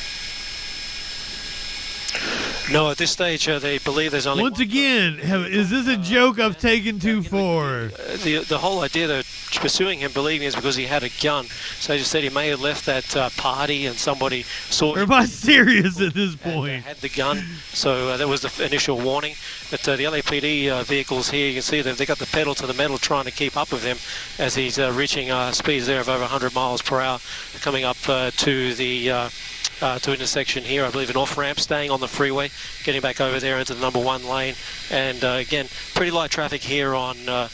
No, at this stage, they believe there's only... Once again, is this a joke I've taken too far? The whole idea they're pursuing him, believing, is because he had a gun. So they just said he may have left that party and somebody saw... Or am I serious at this point? Had the gun, so that was the initial warning. But the LAPD vehicles here, you can see that they got the pedal to the metal trying to keep up with him as he's reaching speeds there of over 100 miles per hour, coming up to the... to intersection here, I believe an off-ramp, staying on the freeway. getting back over there into the number 1 lane. And again, pretty light traffic here on a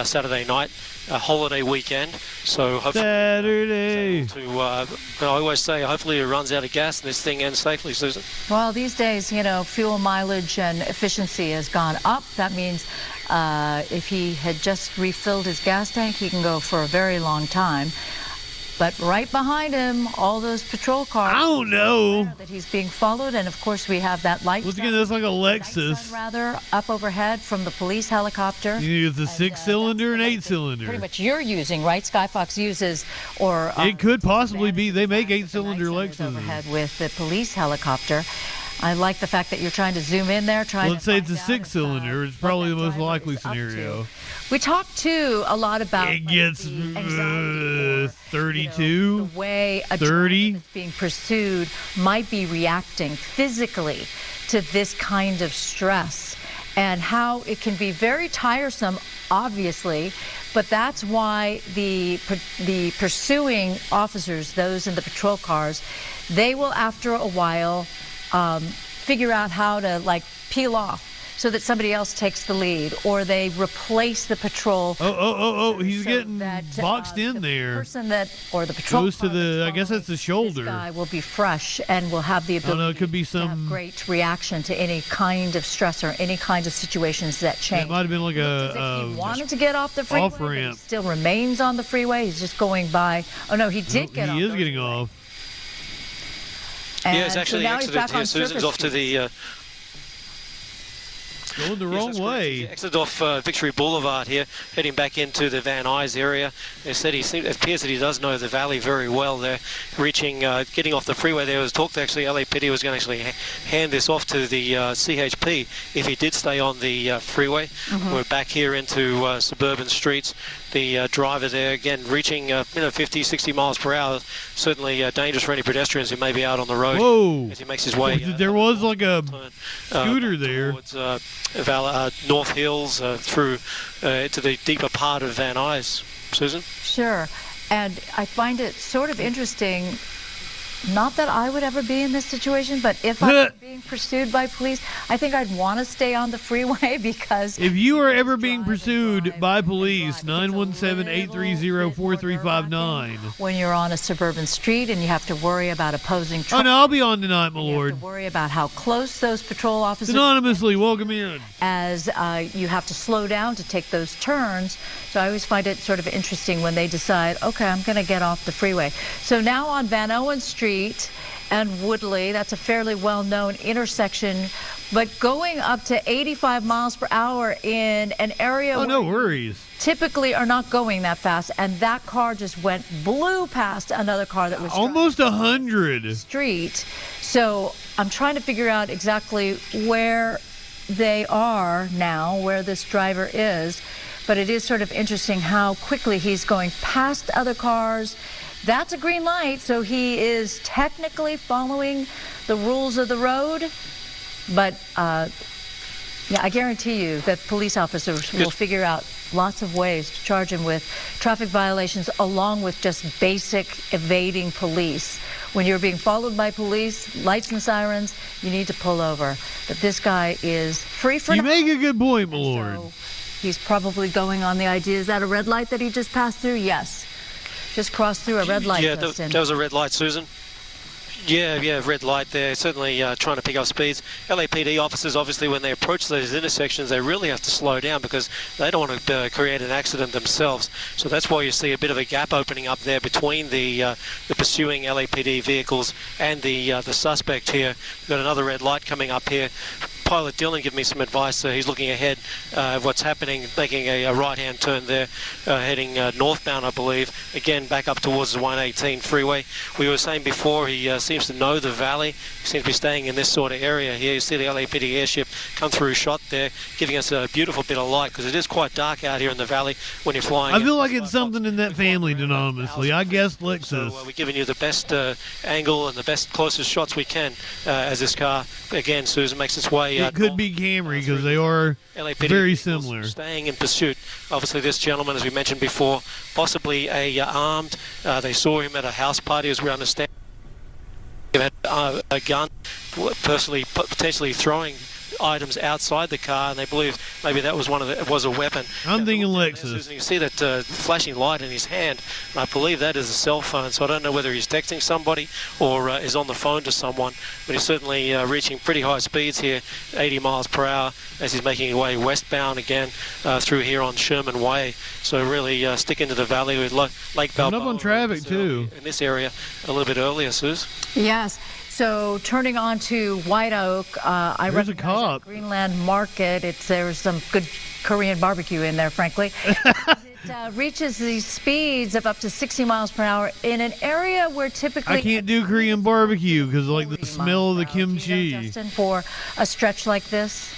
Saturday night. A holiday weekend, so hopefully Saturday. I always say, hopefully it runs out of gas and this thing ends safely, Susan. Well, these days, you know, fuel mileage and efficiency has gone up. That means if he had just refilled his gas tank, he can go for a very long time. But right behind him, all those patrol cars. I don't know that he's being followed, and of course we have that light. Once again, that's like a Lexus. Rather up overhead from the police helicopter. You use a 6-cylinder and 8-cylinder. Pretty much you're using, right? Skyfox uses, or it could possibly be. They make 8-cylinder Lexuses. Overhead with the police helicopter. I like the fact that you're trying to zoom in there. Let's say it's a 6-cylinder. It's probably the most likely scenario. We talked too a lot about it gets 32, the way a 30 that's being pursued might be reacting physically to this kind of stress, and how it can be very tiresome, obviously. But that's why the pursuing officers, those in the patrol cars, they will after a while figure out how to like peel off so that somebody else takes the lead, or they replace the patrol. He's getting boxed in there. Person that, or the patrol goes to the, I guess that's the shoulder. This guy will be fresh and will have the ability it could be to have great reaction to any kind of stress or any kind of situations that change. It might have been like he wanted to get off the freeway, off-ramp. He still remains on the freeway. He's just going by. Oh no, he did get off. He is getting off. Yeah, it's actually exited here. Susan's off to the going the wrong way. Exited off Victory Boulevard here, heading back into the Van Nuys area. They said it appears that he does know the valley very well there. Getting off the freeway, there was talk that actually LAPD was going to actually hand this off to the CHP if he did stay on the freeway. We're back here into suburban streets. The driver there, again, reaching 50, 60 miles per hour. Certainly dangerous for any pedestrians who may be out on the road. Whoa. As he makes his way. There was like a scooter there. Towards North Hills through to the deeper part of Van Nuys. Susan? Sure. And I find it sort of interesting, not that I would ever be in this situation, but if I were being pursued by police, I think I'd want to stay on the freeway because... If you are ever being pursued by police, 917-830-4359. When you're on a suburban street and you have to worry about opposing traffic. Oh, no, I'll be on tonight, my lord. You have to worry about how close those patrol officers... Anonymously, welcome in. As you have to slow down to take those turns. So I always find it sort of interesting when they decide, okay, I'm going to get off the freeway. So now on Van Owen Street and Woodley, that's a fairly well-known intersection, but going up to 85 miles per hour in an area where no worries. Typically are not going that fast, and that car just blew past another car that was almost 100 street. So I'm trying to figure out exactly where they are now, where this driver is, but it is sort of interesting how quickly he's going past other cars. That's a green light, so he is technically following the rules of the road. But, yeah, I guarantee you that police officers will figure out lots of ways to charge him with traffic violations along with just basic evading police. When you're being followed by police, lights and sirens, you need to pull over. But this guy is free for... You make a good point, my lord. So he's probably going on the idea, is that a red light that he just passed through? Yes. Just crossed through a red light. Yeah, that was a red light, Susan. Yeah, red light there. Certainly trying to pick up speeds. LAPD officers, obviously, when they approach those intersections, they really have to slow down because they don't want to create an accident themselves. So that's why you see a bit of a gap opening up there between the pursuing LAPD vehicles and the suspect here. We've got another red light coming up here. Pilot Dylan gave me some advice. He's looking ahead of what's happening, making a right-hand turn there, heading northbound, I believe. Again, back up towards the 118 freeway. We were saying before, he seems to know the valley. He seems to be staying in this sort of area here. You see the LAPD airship come through shot there, giving us a beautiful bit of light because it is quite dark out here in the valley when you're flying. I feel like it's something in that family, anonymously. I guess Lexus. So we're giving you the best angle and the best closest shots we can as this car, again, Susan, makes its way. It could be Camry because they are LAPD very similar. Staying in pursuit. Obviously, this gentleman, as we mentioned before, possibly armed. They saw him at a house party, as we understand. They've had a gun, potentially throwing items outside the car, and they believe maybe that was was a weapon. I'm thinking Lexus. Susan, you see that flashing light in his hand, and I believe that is a cell phone, so I don't know whether he's texting somebody or is on the phone to someone, but he's certainly reaching pretty high speeds here, 80 miles per hour, as he's making his way westbound again through here on Sherman Way. So really stick into the valley with Lake Balboa. Up on traffic too. In this area a little bit earlier, Suze. Yes. So turning on to White Oak, I There's a recognize cop. that Greenland Market. There's some good Korean barbecue in there, frankly. It reaches these speeds of up to 60 miles per hour in an area where typically... I can't do Korean barbecue because like the smell of the kimchi. Justin, for a stretch like this?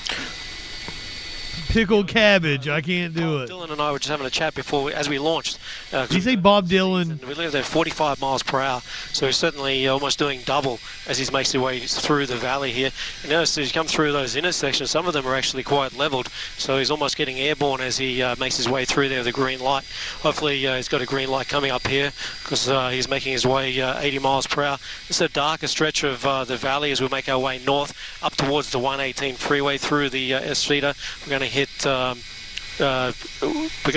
Pickled cabbage. I can't do it. Dylan and I were just having a chat before as we launched. Did you say Bob Dylan? We live there 45 miles per hour, so he's certainly almost doing double as he makes his way through the valley here. And notice as you come through those intersections, some of them are actually quite leveled, so he's almost getting airborne as he makes his way through there with a green light. Hopefully he's got a green light coming up here because he's making his way 80 miles per hour. It's a darker stretch of the valley as we make our way north up towards the 118 freeway through the Estreita. We're going to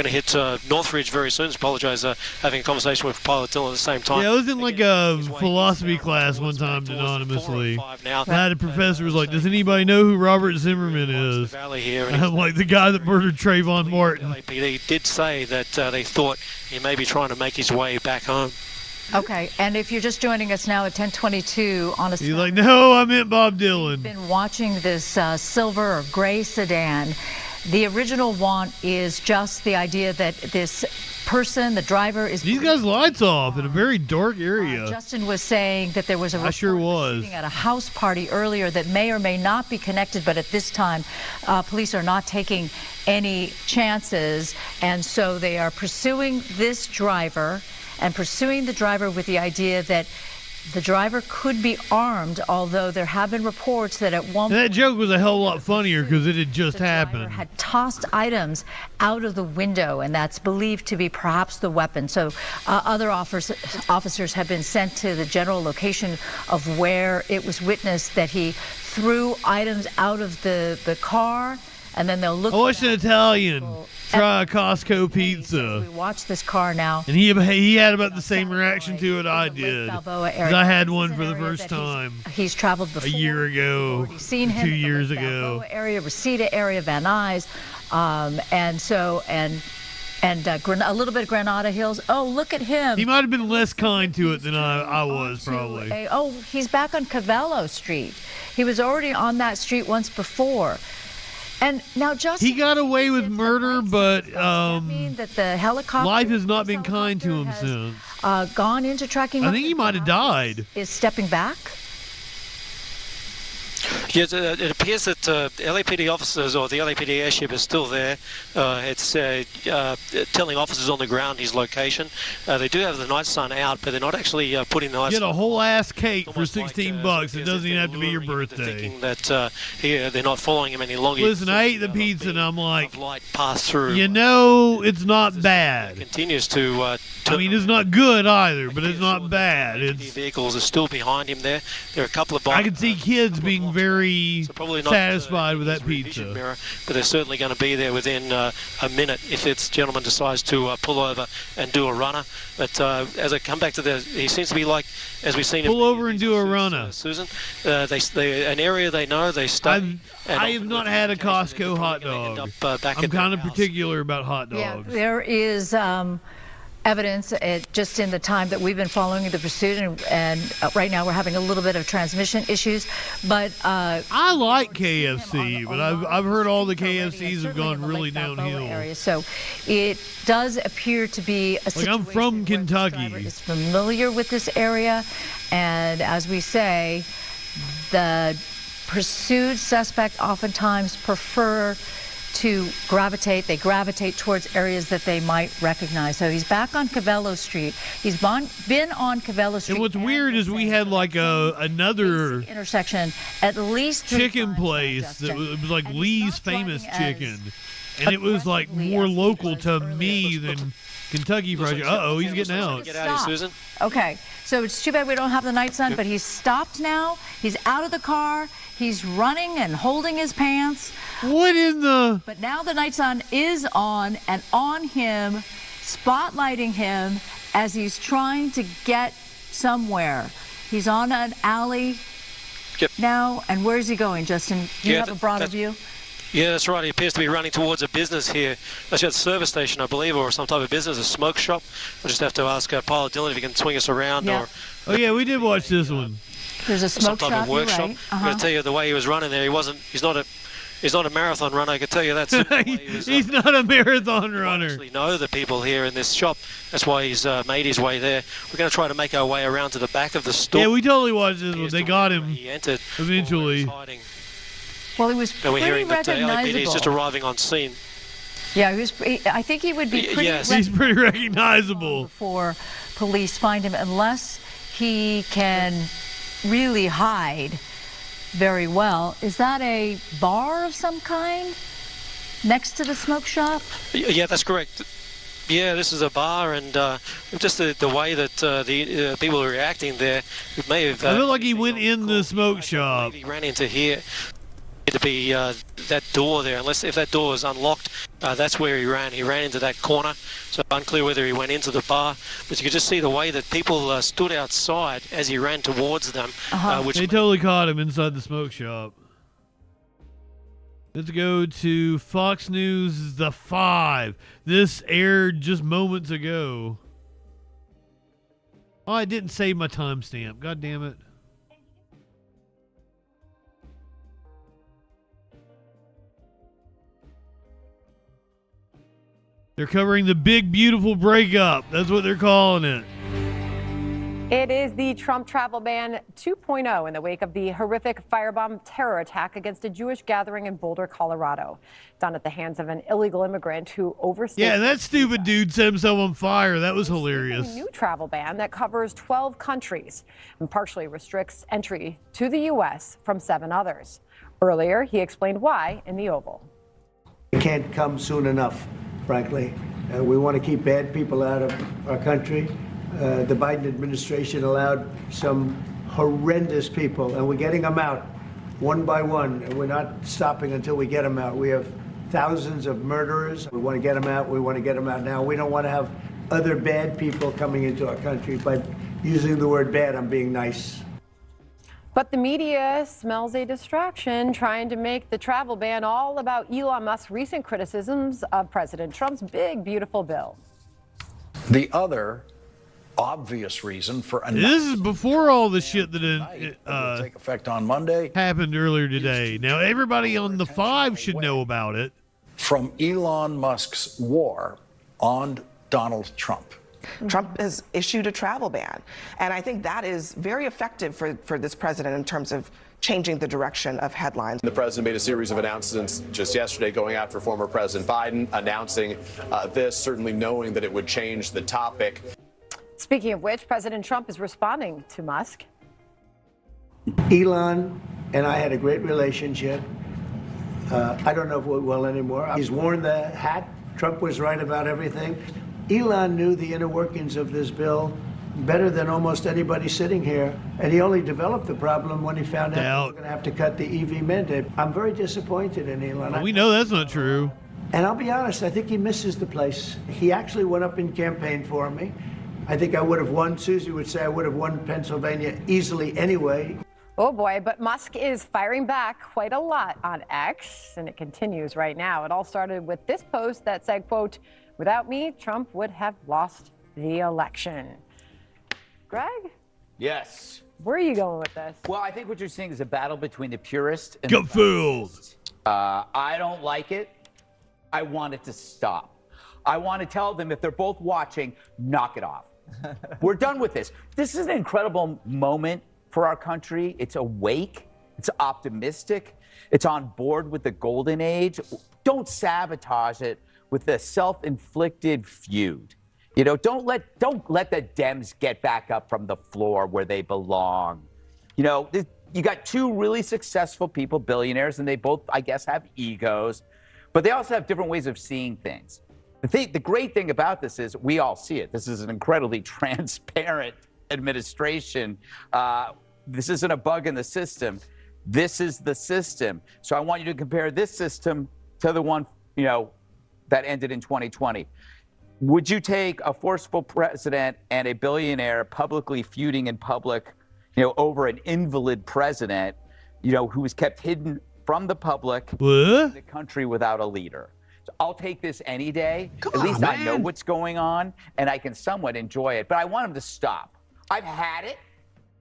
hit Northridge very soon. Apologize, having a conversation with Pilot Dylan at the same time. Yeah, I was in like a philosophy class one time anonymously. And I had a professor who was like, does anybody know who Robert Zimmerman is? And I'm like, the guy that murdered Trayvon Martin. LAPD did say that they thought he may be trying to make his way back home. Okay, and if you're just joining us now at 10:22 on a... He's like, no, I meant Bob Dylan. We've been watching this silver or gray sedan. The original want is just the idea that this person, the driver, is... These guys' lights off in a very dark area. Justin was saying that there was a... I sure was. ...at a house party earlier that may or may not be connected, but at this time, police are not taking any chances, and so they are pursuing this driver and pursuing the driver with the idea that the driver could be armed, although there have been reports that at one point... That joke was a hell of a lot funnier because it had just happened. ...had tossed items out of the window, and that's believed to be perhaps the weapon. So other officers have been sent to the general location of where it was witnessed that he threw items out of the car, and then they'll look... I watched an Italian try a Costco pizza. We watch this car now. And he had about the same reaction to it I did. Because I had one for the first time. He's traveled before. A year ago. Seen him 2 years ago. Area, Reseda area, Van Nuys, and a little bit of Granada Hills. Oh, look at him. He might have been less kind to it than I was, probably. He's back on Cavallo Street. He was already on that street once before. And now, Justin, he got away with murder, but mean that the helicopter life has not been kind to him since. Gone into tracking. I think he might have died. Is stepping back. Yes, it appears that LAPD officers or the LAPD airship is still there. It's telling officers on the ground his location. They do have the night sun out, but they're not actually putting the night sun. Get a whole ass cake for $16. It doesn't even have to be your birthday. Thinking that they're not following him any longer. Listen, I ate the pizza and I'm like, light pass through. You know, it's not bad. Continues to. I mean, it's not good either, but it's not bad. Vehicles are still behind him there. There are a couple of. I can see kids being very satisfied with that pizza. Mirror, but they're certainly going to be there within a minute if this gentleman decides to pull over and do a runner. But as I come back to he seems to be like, as we've seen him. Pull over and do a runner. Susan, an area they know, they study. I have not had a Costco hot dog. I'm kind of particular about hot dogs. Yeah, there is evidence just in the time that we've been following the pursuit, and right now we're having a little bit of transmission issues. But I like KFC, but I've heard all the KFCs have gone really downhill. Area. So it does appear to be a situation I'm from Kentucky. Where is familiar with this area, and as we say, the pursued suspect oftentimes prefer to gravitate towards areas that they might recognize. So he's back on Cavallo Street. He's been on Cavallo Street. And what's weird is we had like another intersection at least chicken place that was like Lee's Famous Chicken. And it was like more local to me than Kentucky Project. Uh-oh, he's getting out. Get out of here, Susan. Okay, so it's too bad we don't have the night sun, but he's stopped now. He's out of the car. He's running and holding his pants. What in the... But now the night sun is on and on him, spotlighting him as he's trying to get somewhere. He's on an alley now, and where's he going, Justin? Do you have a broader view? Yeah, that's right. He appears to be running towards a business here. That's a service station, I believe, or some type of business, a smoke shop. I'll just have to ask Pilot Dylan if he can swing us around. Or oh, yeah, we did watch this one. There's a smoke some type shop, of workshop. you're right. I'm going to tell you the way he was running there. He's not a marathon runner, I can tell you that. He's not a marathon runner. Actually know the people here in this shop. That's why he's made his way there. We're going to try to make our way around to the back of the store. Yeah, we totally watched this one. They got him he entered eventually. Well, he was and we're pretty hearing that recognizable. LAPD is just arriving on scene. Yeah, I think he would be pretty he's pretty recognizable. Before police find him, unless he can really hide very well. Is that a bar of some kind next to the smoke shop? Yeah, that's correct. Yeah, this is a bar, and just the way that the people are reacting there, it may have... I feel like he went in the smoke shop. He ran into here. To be that door there, if that door is unlocked, that's where he ran. He ran into that corner, so unclear whether he went into the bar, but you could just see the way that people stood outside as he ran towards them. They totally caught him inside the smoke shop. Let's go to Fox News The 5. This aired just moments ago. Oh, I didn't save my timestamp. God damn it. They're covering the big, beautiful breakup. That's what they're calling it. It is the Trump travel ban 2.0 in the wake of the horrific firebomb terror attack against a Jewish gathering in Boulder, Colorado, done at the hands of an illegal immigrant who overstayed. Yeah, that stupid dude set himself on fire. That was hilarious. A new travel ban that covers 12 countries and partially restricts entry to the U.S. from 7 others. Earlier, he explained why in the Oval. It can't come soon enough, frankly. We want to keep bad people out of our country. The Biden administration allowed some horrendous people, and we're getting them out one by one, and we're not stopping until we get them out. We have thousands of murderers. We want to get them out. We want to get them out now. We don't want to have other bad people coming into our country. By using the word bad, I'm being nice. But the media smells a distraction, trying to make the travel ban all about Elon Musk's recent criticisms of President Trump's big, beautiful bill. The other obvious reason for this is before all the shit that will take effect on Monday happened earlier today. Now everybody on the 5 should know about it. From Elon Musk's war on Donald Trump. Trump has issued a travel ban, and I think that is very effective for this president in terms of changing the direction of headlines. The president made a series of announcements just yesterday going after former President Biden, announcing this, certainly knowing that it would change the topic. Speaking of which, President Trump is responding to Musk. Elon and I had a great relationship. I don't know if we're well anymore. He's worn the hat. Trump was right about everything. Elon knew the inner workings of this bill better than almost anybody sitting here, and he only developed the problem when he found out we were going to have to cut the EV mandate. I'm very disappointed in Elon. Well, we know that's not true. And I'll be honest, I think he misses the place. He actually went up and campaigned for me. I think I would have won. Susie would say I would have won Pennsylvania easily anyway. Oh boy, but Musk is firing back quite a lot on X, and it continues right now. It all started with this post that said, quote, "Without me, Trump would have lost the election." Greg? Yes. Where are you going with this? Well, I think what you're seeing is a battle between the purist and the fooled. I don't like it. I want it to stop. I want to tell them, if they're both watching, knock it off. We're done with this. This is an incredible moment for our country. It's awake. It's optimistic. It's on board with the golden age. Don't sabotage it with a self-inflicted feud. You know, don't let the Dems get back up from the floor where they belong. You know, you got two really successful people, billionaires, and they both, I guess, have egos, but they also have different ways of seeing things. The great thing about this is we all see it. This is an incredibly transparent administration. This isn't a bug in the system. This is the system. So I want you to compare this system to the one, that ended in 2020. Would you take a forceful president and a billionaire publicly feuding in public, over an invalid president, who was kept hidden from the public, in the country without a leader? So I'll take this any day. At least I know what's going on and I can somewhat enjoy it. But I want him to stop. I've had it.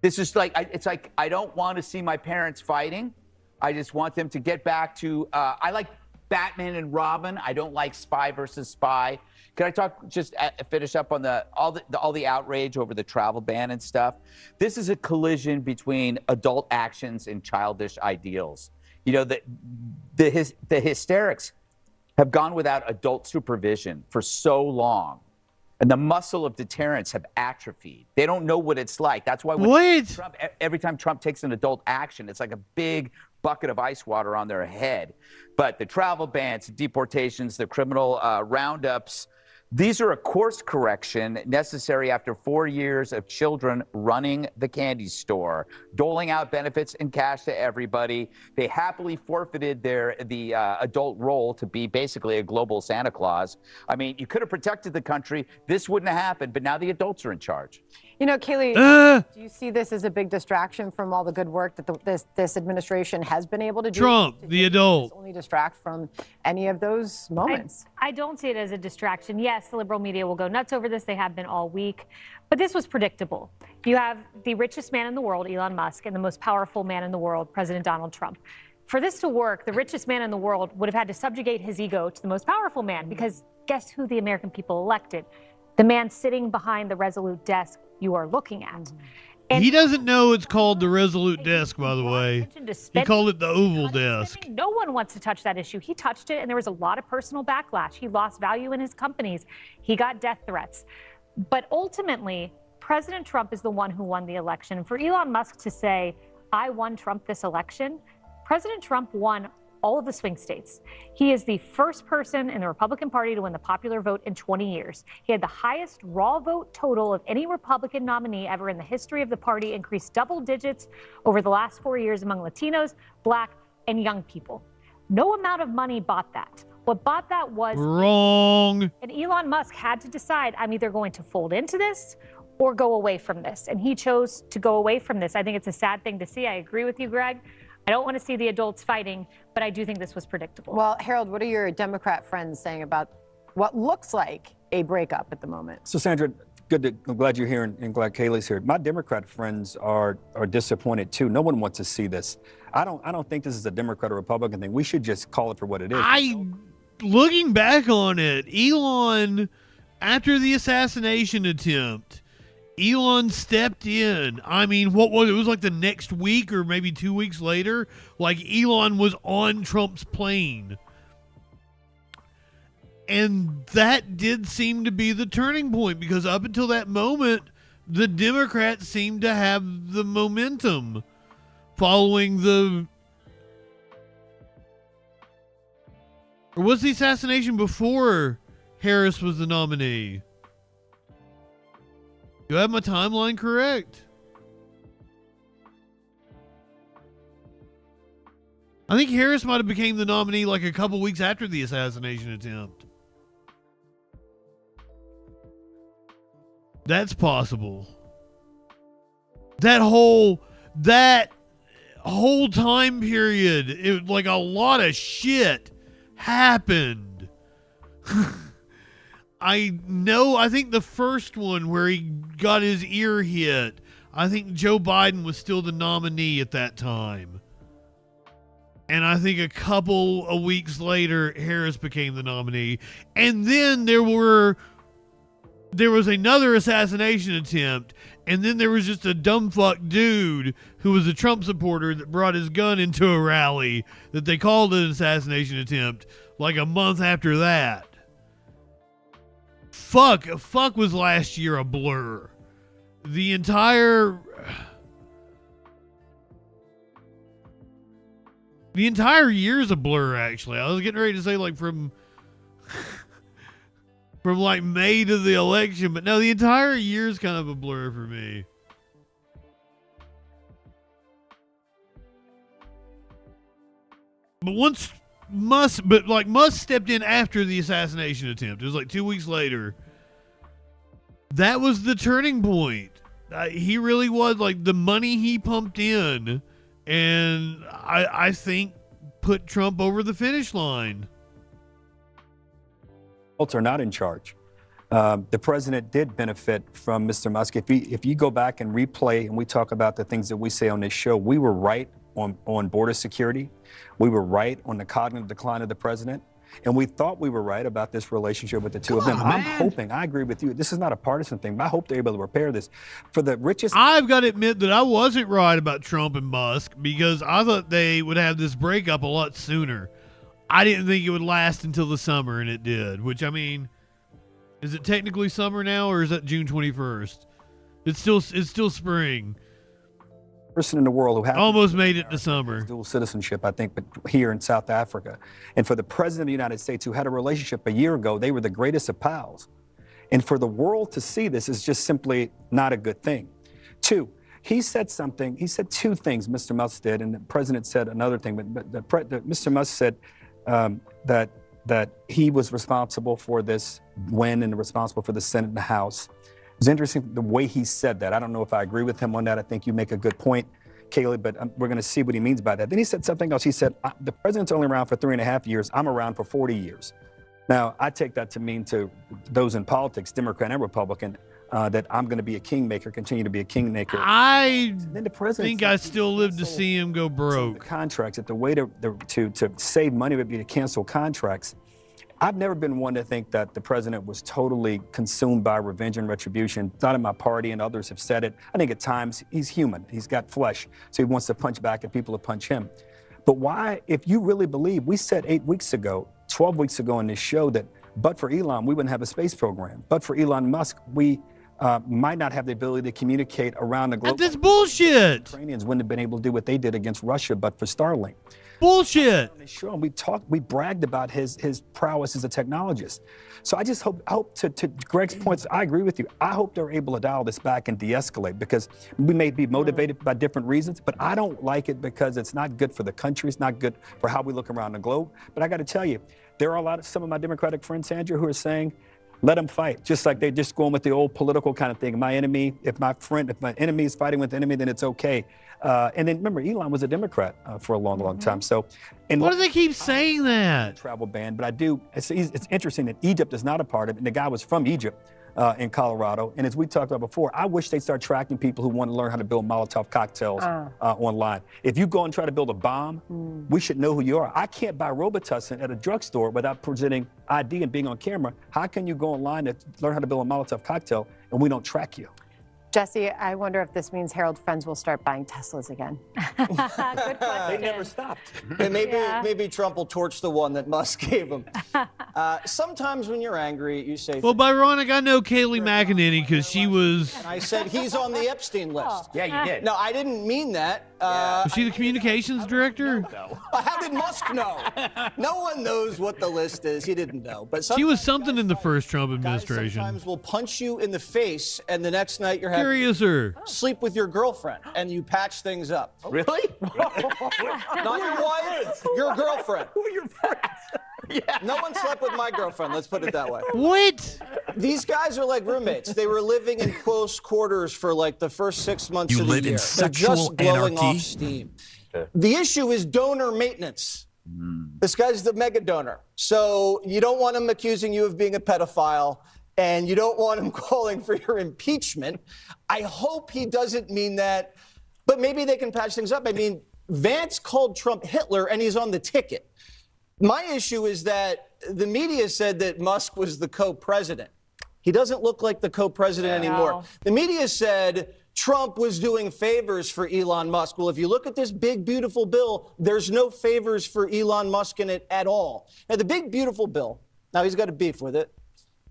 This is it's like I don't want to see my parents fighting. I just want them to get back to. I like Batman and Robin. I don't like spy versus spy. Can I finish up on all the outrage over the travel ban and stuff? This is a collision between adult actions and childish ideals. The hysterics have gone without adult supervision for so long, and the muscle of deterrence have atrophied. They don't know what it's like. That's why every time Trump takes an adult action, it's like a big bucket of ice water on their head. But the travel bans, the deportations, the criminal roundups, these are a course correction necessary after 4 years of children running the candy store, doling out benefits and cash to everybody. They happily forfeited the adult role to be basically a global Santa Claus. I mean, you could have protected the country. This wouldn't have happened, but now the adults are in charge. Kayleigh, do you see this as a big distraction from all the good work that this administration has been able to do? Trump, the adult. Only distract from any of those moments. I don't see it as a distraction. Yes, the liberal media will go nuts over this. They have been all week. But this was predictable. You have the richest man in the world, Elon Musk, and the most powerful man in the world, President Donald Trump. For this to work, the richest man in the world would have had to subjugate his ego to the most powerful man, because guess who the American people elected? The man sitting behind the Resolute desk you are looking at. And he doesn't know it's called the Resolute desk, by the way. He called it the Oval desk. No one wants to touch that issue. He touched it, and there was a lot of personal backlash. He lost value in his companies. He got death threats. But ultimately, President Trump is the one who won the election. For Elon Musk to say, I won Trump this election, President Trump won all of the swing states. He is the first person in the Republican Party to win the popular vote in 20 years. He had the highest raw vote total of any Republican nominee ever in the history of the party, increased double digits over the last 4 years among Latinos, Black, and young people. No amount of money bought that. What bought that was wrong. And Elon Musk had to decide, I'm either going to fold into this or go away from this. And he chose to go away from this. I think it's a sad thing to see. I agree with you, Greg. I don't want to see the adults fighting, but I do think this was predictable. Well, Harold, what are your Democrat friends saying about what looks like a breakup at the moment? So, Sandra, I'm glad you're here and glad Kayleigh's here. My Democrat friends are disappointed too. No one wants to see this. I don't think this is a Democrat or Republican thing. We should just call it for what it is. Looking back on it, Elon, after the assassination attempt, Elon stepped in. I mean, what was it? It was like the next week or maybe 2 weeks later. Like, Elon was on Trump's plane. And that did seem to be the turning point, because up until that moment, the Democrats seemed to have the momentum following the... Or was the assassination before Harris was the nominee? Do I have my timeline correct? I think Harris might have became the nominee like a couple weeks after the assassination attempt. That's possible. That whole time period, it like a lot of shit happened. I think the first one where he got his ear hit, I think Joe Biden was still the nominee at that time. And I think a couple of weeks later, Harris became the nominee. And then there was another assassination attempt. And then there was just a dumbfuck dude who was a Trump supporter that brought his gun into a rally that they called an assassination attempt like a month after that. Fuck was last year a blur. The entire year's a blur, actually. I was getting ready to say, like, from from like May to the election. But no, the entire year is kind of a blur for me. But Musk stepped in after the assassination attempt. It was like 2 weeks later. That was the turning point. He really was, like, the money he pumped in, and I think put Trump over the finish line. Are not in charge. The president did benefit from Mr. Musk. If you go back and replay and we talk about the things that we say on this show, we were right on border security. We were right on the cognitive decline of the president. And we thought we were right about this relationship with the two of them. I'm hoping, I agree with you, this is not a partisan thing, but I hope they're able to repair this. For the richest... I've got to admit that I wasn't right about Trump and Musk because I thought they would have this breakup a lot sooner. I didn't think it would last until the summer, and it did. Which, I mean, is it technically summer now, or is that June 21st? It's still spring. Person in the world who almost made it to summer. Dual citizenship, I think, but here in South Africa. And for the president of the United States who had a relationship a year ago, they were the greatest of pals. And for the world to see this is just simply not a good thing. Two, he said two things, Mr. Musk did, and the president said another thing, but Mr. Musk said that he was responsible for this win and responsible for the Senate and the House. It's interesting the way he said that. I don't know if I agree with him on that. I think you make a good point, Kaylee, but we're going to see what he means by that. Then he said something else. He said, the president's only around for 3.5 years. I'm around for 40 years. Now, I take that to mean to those in politics, Democrat and Republican, that I'm going to be a kingmaker, continue to be a kingmaker. Then the president think I still live to see him go broke. The contracts, that the way to save money would be to cancel contracts. I've never been one to think that the president was totally consumed by revenge and retribution. Not in my party, and others have said it. I think at times he's human. He's got flesh, so he wants to punch back at people to punch him. But why, if you really believe, we said 8 weeks ago, 12 weeks ago on this show that but for Elon, we wouldn't have a space program. But for Elon Musk, we might not have the ability to communicate around the globe. That's bullshit. Ukrainians wouldn't have been able to do what they did against Russia, but for Starlink. Bullshit. Sure, we bragged about his prowess as a technologist. So I just hope to Greg's points, I agree with you. I hope they're able to dial this back and de-escalate, because we may be motivated by different reasons, but I don't like it because it's not good for the country. It's not good for how we look around the globe. But I got to tell you, there are some of my Democratic friends, Andrew, who are saying, let them fight. Just like they're just going with the old political kind of thing. If my enemy is fighting with the enemy, then it's okay. And then remember, Elon was a Democrat for a long, long time. So, why do they keep saying that? Travel ban, but it's interesting that Egypt is not a part of it. And the guy was from Egypt in Colorado. And as we talked about before, I wish they'd start tracking people who want to learn how to build Molotov cocktails online. If you go and try to build a bomb, we should know who you are. I can't buy Robitussin at a drugstore without presenting ID and being on camera. How can you go online and learn how to build a Molotov cocktail and we don't track you? Jesse, I wonder if this means Harold Friends will start buying Teslas again. Good question. They never stopped. And maybe Trump will torch the one that Musk gave him. Sometimes when you're angry, you say... Well, Byronic, I know Kayleigh McEnany because she was... And I said he's on the Epstein list. Yeah, you did. No, I didn't mean that. Was she the communications director? No. How did Musk know? No one knows what the list is. He didn't know. But she was something in the first Trump administration. Sometimes will punch you in the face, and the next night you're having sleep with your girlfriend, and you patch things up. Really? Not your wife, your girlfriend. Who are your friends? Yeah. No one slept with my girlfriend, let's put it that way. What? These guys are like roommates. They were living in close quarters for like the first 6 months of the year. You live in sexual They're just blowing anarchy? off steam. The issue is donor maintenance. This guy's the mega donor. So you don't want him accusing you of being a pedophile, and you don't want him calling for your impeachment. I hope he doesn't mean that, but maybe they can patch things up. I mean, Vance called Trump Hitler, and he's on the ticket. My issue is that the media said that Musk was the co-president. He doesn't look like the co-president anymore. The media said Trump was doing favors for Elon Musk. Well, if you look at this big, beautiful bill, there's no favors for Elon Musk in it at all. Now, the big, beautiful bill, now he's got a beef with it.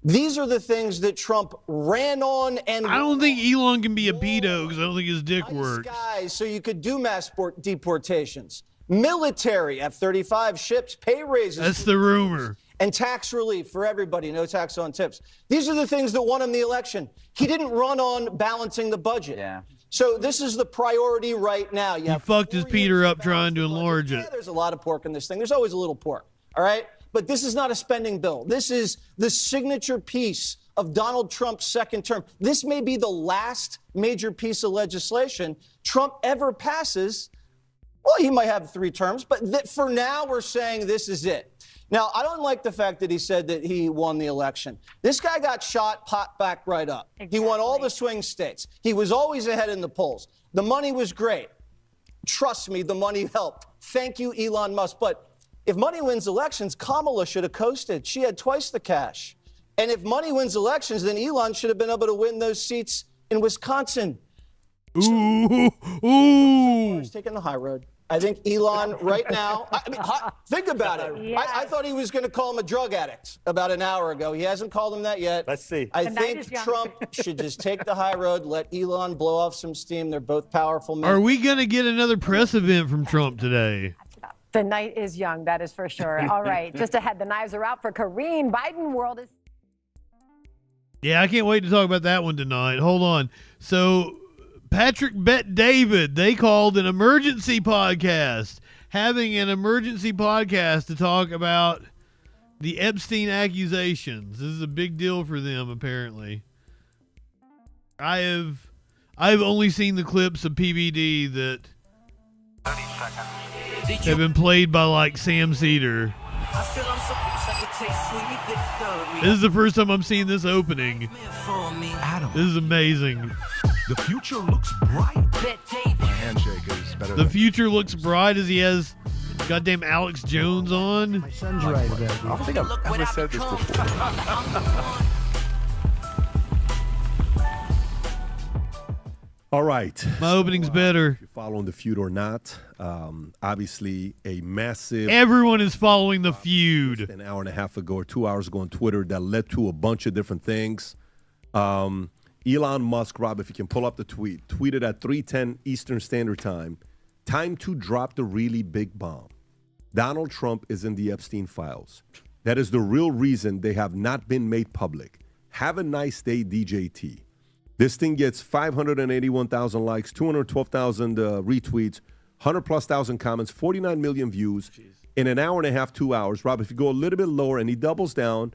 These are the things that Trump ran on and... I don't think Elon can be a pedo because I don't think his dick works. Guys, so you could do mass deportations. Military, F-35 ships, pay raises. That's the rumor. and tax relief for everybody, no tax on tips. These are the things that won him the election. He didn't run on balancing the budget. Yeah. So this is the priority right now. He fucked his Peter up trying to enlarge it. Yeah, there's a lot of pork in this thing. There's always a little pork, all right? But this is not a spending bill. This is the signature piece of Donald Trump's second term. This may be the last major piece of legislation Trump ever passes. Well, he might have 3 terms, but for now we're saying this is it. Now, I don't like the fact that he said that he won the election. This guy got shot, popped back right up. Exactly. He won all the swing states. He was always ahead in the polls. The money was great. Trust me, the money helped. Thank you, Elon Musk. But if money wins elections, Kamala should have coasted. She had twice the cash. And if money wins elections, then Elon should have been able to win those seats in Wisconsin. Ooh. He's taking the high road. I think Elon right now, think about it. Yes. I thought he was going to call him a drug addict about an hour ago. He hasn't called him that yet. Let's see. I think Trump should just take the high road, let Elon blow off some steam. They're both powerful men. Are we going to get another press event from Trump today? The night is young, that is for sure. All right, just ahead, the knives are out for Karine. Biden world is... Yeah, I can't wait to talk about that one tonight. Hold on. So... Patrick Bet David, they called an emergency podcast, having an emergency podcast to talk about the Epstein accusations. This is a big deal for them, apparently. I've only seen the clips of PBD that have been played by like Sam Cedar. This is the first time I'm seeing this opening. This is amazing. The future looks bright. My handshake is better. The future looks bright as he has goddamn Alex Jones on. My son's right about this. I don't think I've ever said this before. All right. My opening's better. If you're following the feud or not, obviously a massive... Everyone is following the feud. An hour and a half ago or 2 hours ago on Twitter that led to a bunch of different things. Elon Musk, Rob, if you can pull up the tweet, tweeted at 3:10 Eastern Standard Time, time to drop the really big bomb. Donald Trump is in the Epstein files. That is the real reason they have not been made public. Have a nice day, DJT. This thing gets 581,000 likes, 212,000 retweets, 100,000+ comments, 49 million views in an hour and a half, 2 hours. Rob, if you go a little bit lower and he doubles down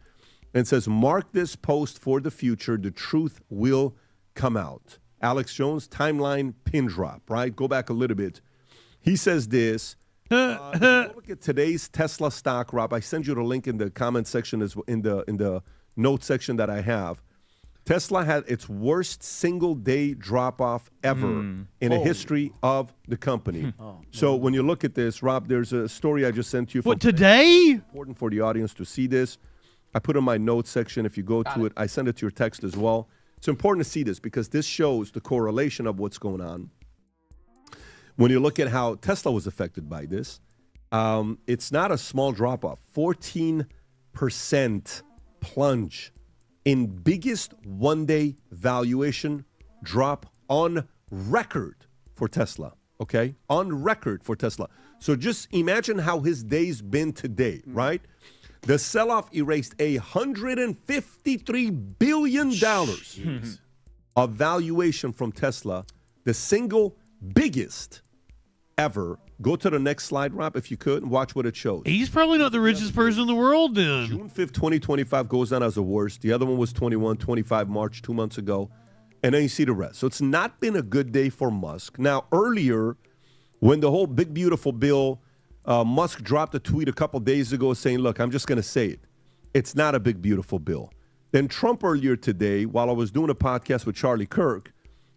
and says, mark this post for the future, the truth will come out. Alex Jones, timeline pin drop, right? Go back a little bit. He says this. Look at today's Tesla stock, Rob. I send you the link in the comment section, in the note section that I have. Tesla had its worst single-day drop-off ever in the history of the company. So when you look at this, Rob, there's a story I just sent you. What, today? Important for the audience to see this. I put in my notes section. If you go to it, I send it to your text as well. It's important to see this because this shows the correlation of what's going on. When you look at how Tesla was affected by this, it's not a small drop-off. 14% plunge in biggest one-day valuation drop on record for Tesla, okay? On record for Tesla. So just imagine how his day's been today, right? The sell-off erased $153 billion of valuation from Tesla, the single biggest ever. Go to the next slide, Rob, if you could, and watch what it shows. He's probably not the richest person in the world then. June 5th, 2025 goes down as the worst. The other one was 25 March, 2 months ago. And then you see the rest. So it's not been a good day for Musk. Now, earlier, when the whole big, beautiful bill, Musk dropped a tweet a couple days ago saying, look, I'm just going to say it. It's not a big, beautiful bill. Then Trump earlier today, while I was doing a podcast with Charlie Kirk,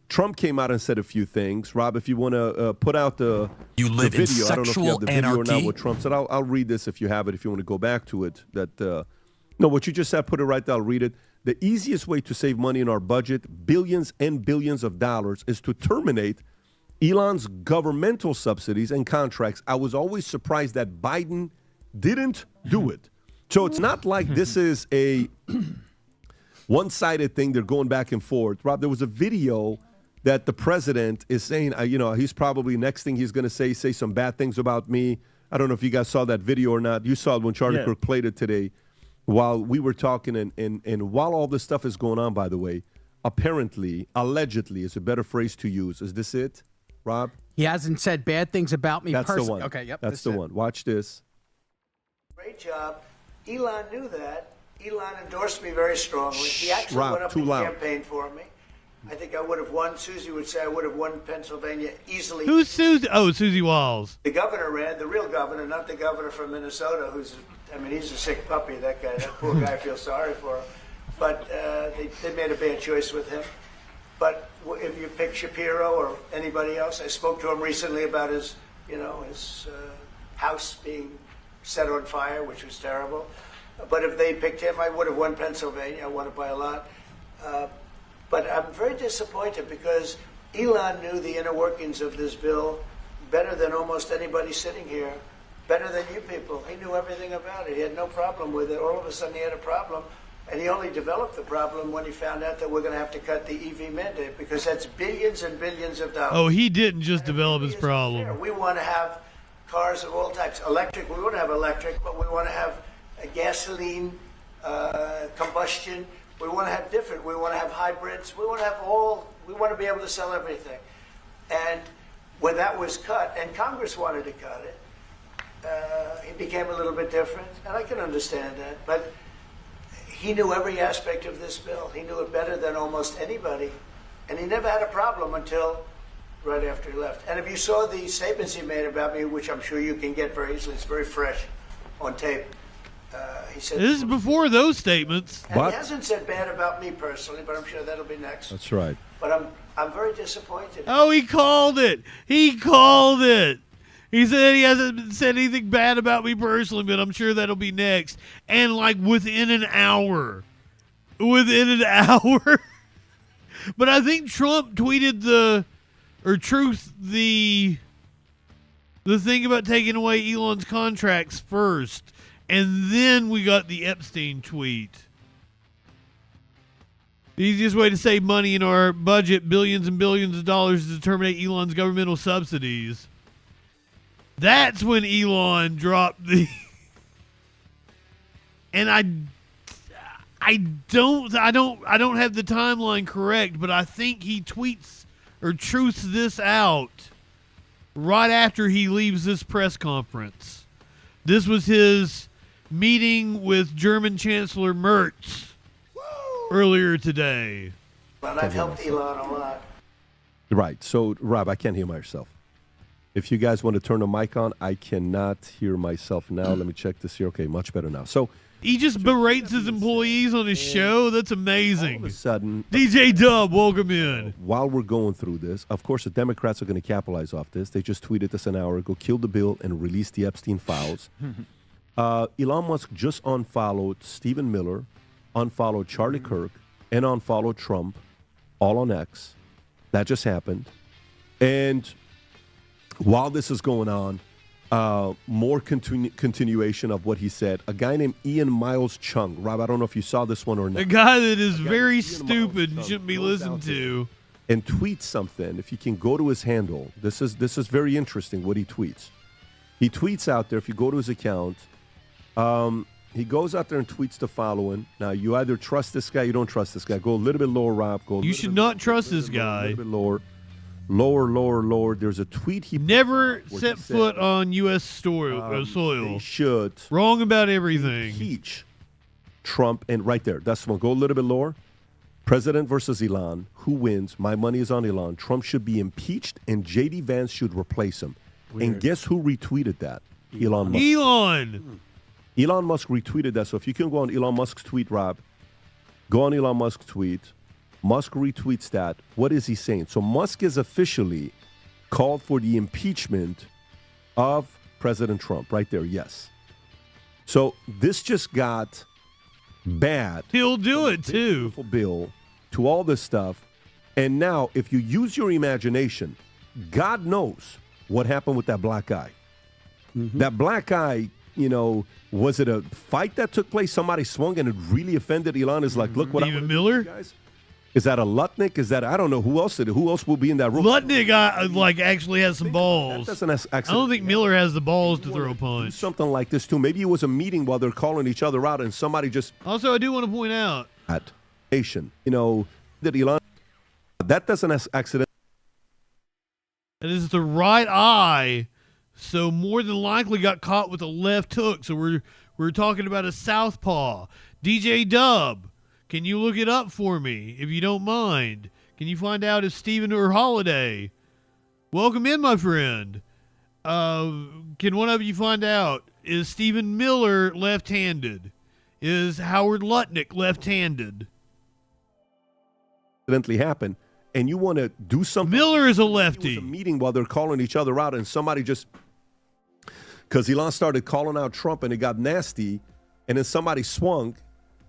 Trump came out and said a few things. Rob, if you want to put out the video, I don't know if you have the video or not, what Trump said. I'll read this if you have it, if you want to go back to it. No, what you just said, put it right there. I'll read it. The easiest way to save money in our budget, billions and billions of dollars, is to terminate Elon's governmental subsidies and contracts. I was always surprised that Biden didn't do it. So it's not like this is a one-sided thing. They're going back and forth. Rob, there was a video that the president is saying, he's probably next thing he's going to say some bad things about me. I don't know if you guys saw that video or not. You saw it when Charlie Kirk played it today. while we were talking, and while all this stuff is going on, by the way, apparently, allegedly is a better phrase to use. Is this it, Rob? He hasn't said bad things about me That's personally. the one. Okay, yep. That's the one. Watch this. Great job. Elon knew that. Elon endorsed me very strongly. He actually Rob, went up too and loud. campaigned for me. I think I would have won. Susie would say I would have won Pennsylvania easily. Who's Susie? Oh, Susie Walls. The governor ran, the real governor, not the governor from Minnesota, he's a sick puppy, that guy. That poor guy, I feel sorry for him. But they made a bad choice with him. But if you pick Shapiro or anybody else, I spoke to him recently about his house being set on fire, which was terrible. But if they picked him, I would have won Pennsylvania. I won it by a lot. But I'm very disappointed because Elon knew the inner workings of this bill better than almost anybody sitting here, better than you people. He knew everything about it. He had no problem with it. All of a sudden he had a problem, and he only developed the problem when he found out that we're going to have to cut the EV mandate because that's billions and billions of dollars. Oh, he didn't just develop his problem. We want to have cars of all types. Electric, we want to have electric, but we want to have a gasoline, combustion. We want to have different. We want to have hybrids. We want to have we want to be able to sell everything. And when that was cut, and Congress wanted to cut it, it became a little bit different. And I can understand that. But he knew every aspect of this bill. He knew it better than almost anybody. And he never had a problem until right after he left. And if you saw the statements he made about me, which I'm sure you can get very easily, it's very fresh on tape. He said, This is before those statements. and he hasn't said bad about me personally, but I'm sure that'll be next. That's right. But I'm very disappointed. Oh, he called it. He called it. He said he hasn't said anything bad about me personally, but I'm sure that'll be next. And like within an hour. But I think Trump tweeted the thing about taking away Elon's contracts first. And then we got the Epstein tweet. The easiest way to save money in our budget, billions and billions of dollars, is to terminate Elon's governmental subsidies. That's when Elon dropped the... And I don't have the timeline correct, but I think he tweets or truths this out right after he leaves this press conference. This was his meeting with German Chancellor Merz earlier today. Well, I've helped Elon a lot. Right. So, Rob, I can't hear myself. If you guys want to turn the mic on, I cannot hear myself now. Let me check this here. Okay, much better now. So he just berates his employees on his show. That's amazing. All of a sudden, DJ Dub, welcome in. While we're going through this, of course, the Democrats are going to capitalize off this. They just tweeted this an hour ago, kill the bill and release the Epstein files. Elon Musk just unfollowed Stephen Miller, unfollowed Charlie Kirk, and unfollowed Trump, all on X. That just happened. And while this is going on, more continuation of what he said. A guy named Ian Miles Chung. Rob, I don't know if you saw this one or not. A guy that is very stupid and shouldn't be listened to. And tweets something. If you can go to his handle, this is very interesting what he tweets. He tweets out there, if you go to his account, he goes out there and tweets the following. Now, you either trust this guy, you don't trust this guy. Go a little bit lower, Rob. You should not trust this guy. A little bit lower. Lower. There's a tweet he never set foot on U.S. soil. They should. Wrong about everything. Impeach Trump, and right there, that's the one. Go a little bit lower. President versus Elon. Who wins? My money is on Elon. Trump should be impeached, and J.D. Vance should replace him. Weird. And guess who retweeted that? Elon Musk. Elon Musk retweeted that. So if you can go on Elon Musk's tweet, Rob, go on Elon Musk's tweet. Musk retweets that. What is he saying? So Musk is officially called for the impeachment of President Trump. Right there, yes. So this just got bad. He'll do it too. Beautiful bill to all this stuff. And now, if you use your imagination, God knows what happened with that black guy. Mm-hmm. That black guy, was it a fight that took place? Somebody swung and it really offended Elon. Is like, look what Stephen Miller? Guys. Is that a Lutnick? Is that I don't know who else did it. Who else will be in that room? Lutnick, actually has some balls. That doesn't I don't think Miller has the balls to throw a punch. Something like this too. Maybe it was a meeting while they're calling each other out, and somebody just. Also, I do want to point out that that Elon. That doesn't accident. It is the right eye, so more than likely got caught with a left hook. So we're talking about a southpaw. DJ Dub, can you look it up for me if you don't mind? Can you find out if Stephen or Holiday? Welcome in, my friend. Can one of you find out, is Stephen Miller left-handed? Is Howard Lutnick left-handed? Accidentally happened, and you want to do something. Miller is a lefty. It was a meeting while they're calling each other out, and somebody just because Elon started calling out Trump, and it got nasty, and then somebody swung,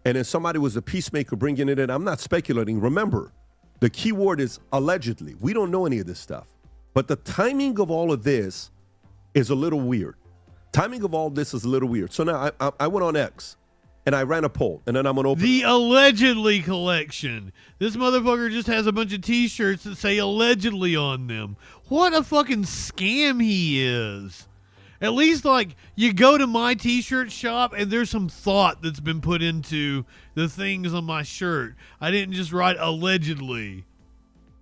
and then somebody was a peacemaker bringing it in. I'm not speculating. Remember, the key word is allegedly. We don't know any of this stuff, but the timing of all of this is a little weird. Timing of all this is a little weird. So now I went on X. And I ran a poll, and then I'm going to open the allegedly collection. This motherfucker just has a bunch of T-shirts that say allegedly on them. What a fucking scam he is. At least, you go to my T-shirt shop, and there's some thought that's been put into the things on my shirt. I didn't just write allegedly.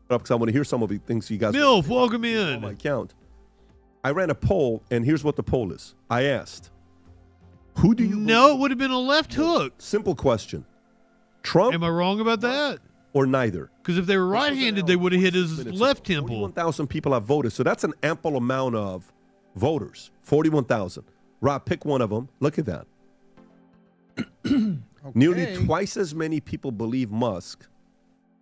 Because I want to hear some of the things you guys. Milf, welcome in. On my account. I ran a poll, and here's what the poll is. I asked. Who do you? No, it would have been a left hook. Simple question. Trump? Am I wrong about that? Or neither? Because if they were right-handed, they would have hit his left temple. 41,000 people have voted, so that's an ample amount of voters. 41,000. Rob, pick one of them. Look at that. Okay. Nearly twice as many people believe Musk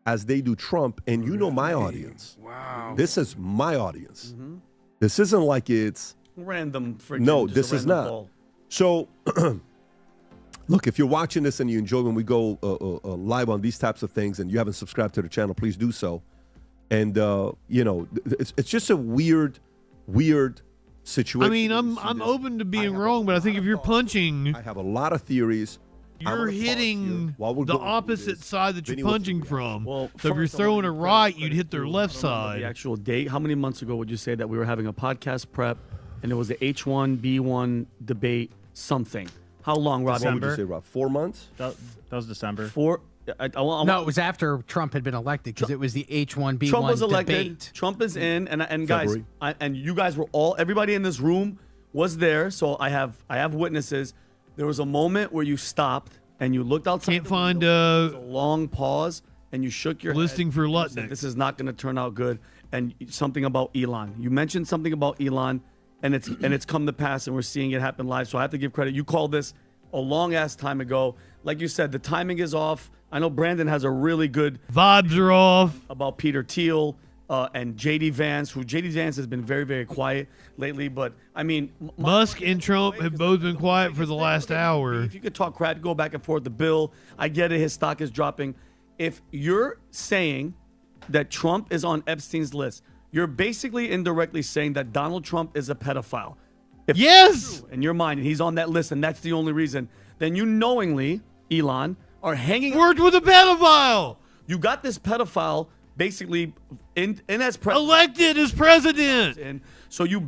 as they do Trump, and you know my audience. Wow. This is my audience. Mm-hmm. This isn't like it's random. No, this is not. Poll. So, look, if you're watching this and you enjoy when we go live on these types of things and you haven't subscribed to the channel, please do so. And, it's just a weird situation. I mean, I'm open to being wrong, but I think if you're punching... I have a lot of theories. You're hitting the opposite side that you're punching from. Well, so if you're throwing it right, you'd hit their left side. The actual date, how many months ago would you say that we were having a podcast prep and it was the H1B1 debate something? How long, Rob? What would you say, Rob? 4 months? That was December. No, it was after Trump had been elected because it was the H1B1 Trump was elected. debate. Trump is in, and guys, and you guys were everybody in this room was there, so I have witnesses. There was a moment where you stopped and you looked outside. Can't find a long pause, and you shook your listing head for and Lutnick. said, this is not going to turn out good. And something about Elon. You mentioned something about Elon, and it's come to pass, and we're seeing it happen live. So I have to give credit. You called this a long ass time ago. Like you said, the timing is off. I know Brandon has a really good vibes are off about Peter Thiel and JD Vance, who JD Vance has been very, very quiet lately. But I mean, Musk and Trump have both been quiet for the last hour. If you could talk crap, go back and forth. The bill, I get it. His stock is dropping. If you're saying that Trump is on Epstein's list, you're basically indirectly saying that Donald Trump is a pedophile. If yes, in your mind, and he's on that list, and that's the only reason, then you knowingly, Elon, are hanging worked with a pedophile. You got this pedophile basically in as president, elected as president, and so you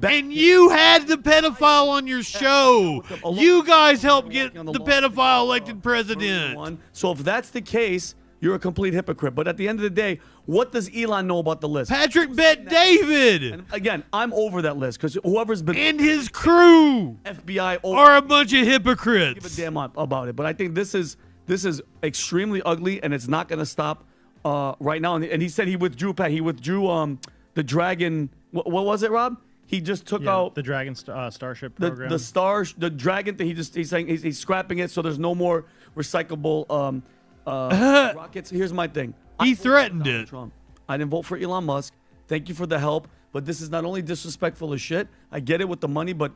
had the pedophile on your show. You guys helped get the pedophile elected president. So if that's the case, you're a complete hypocrite. But at the end of the day, what does Elon know about the list? Patrick Bet David. And again, I'm over that list because whoever's been and his crew FBI are a bunch of hypocrites. Give a damn about it. But I think this is extremely ugly, and it's not going to stop right now. And he said he withdrew. He withdrew the Dragon. What was it, Rob? He just took out the Dragon Starship program. The Dragon thing. He's saying he's scrapping it, so there's no more recyclable rockets. Here's my thing. He threatened it. Trump. I didn't vote for Elon Musk. Thank you for the help, but this is not only disrespectful as shit. I get it with the money, but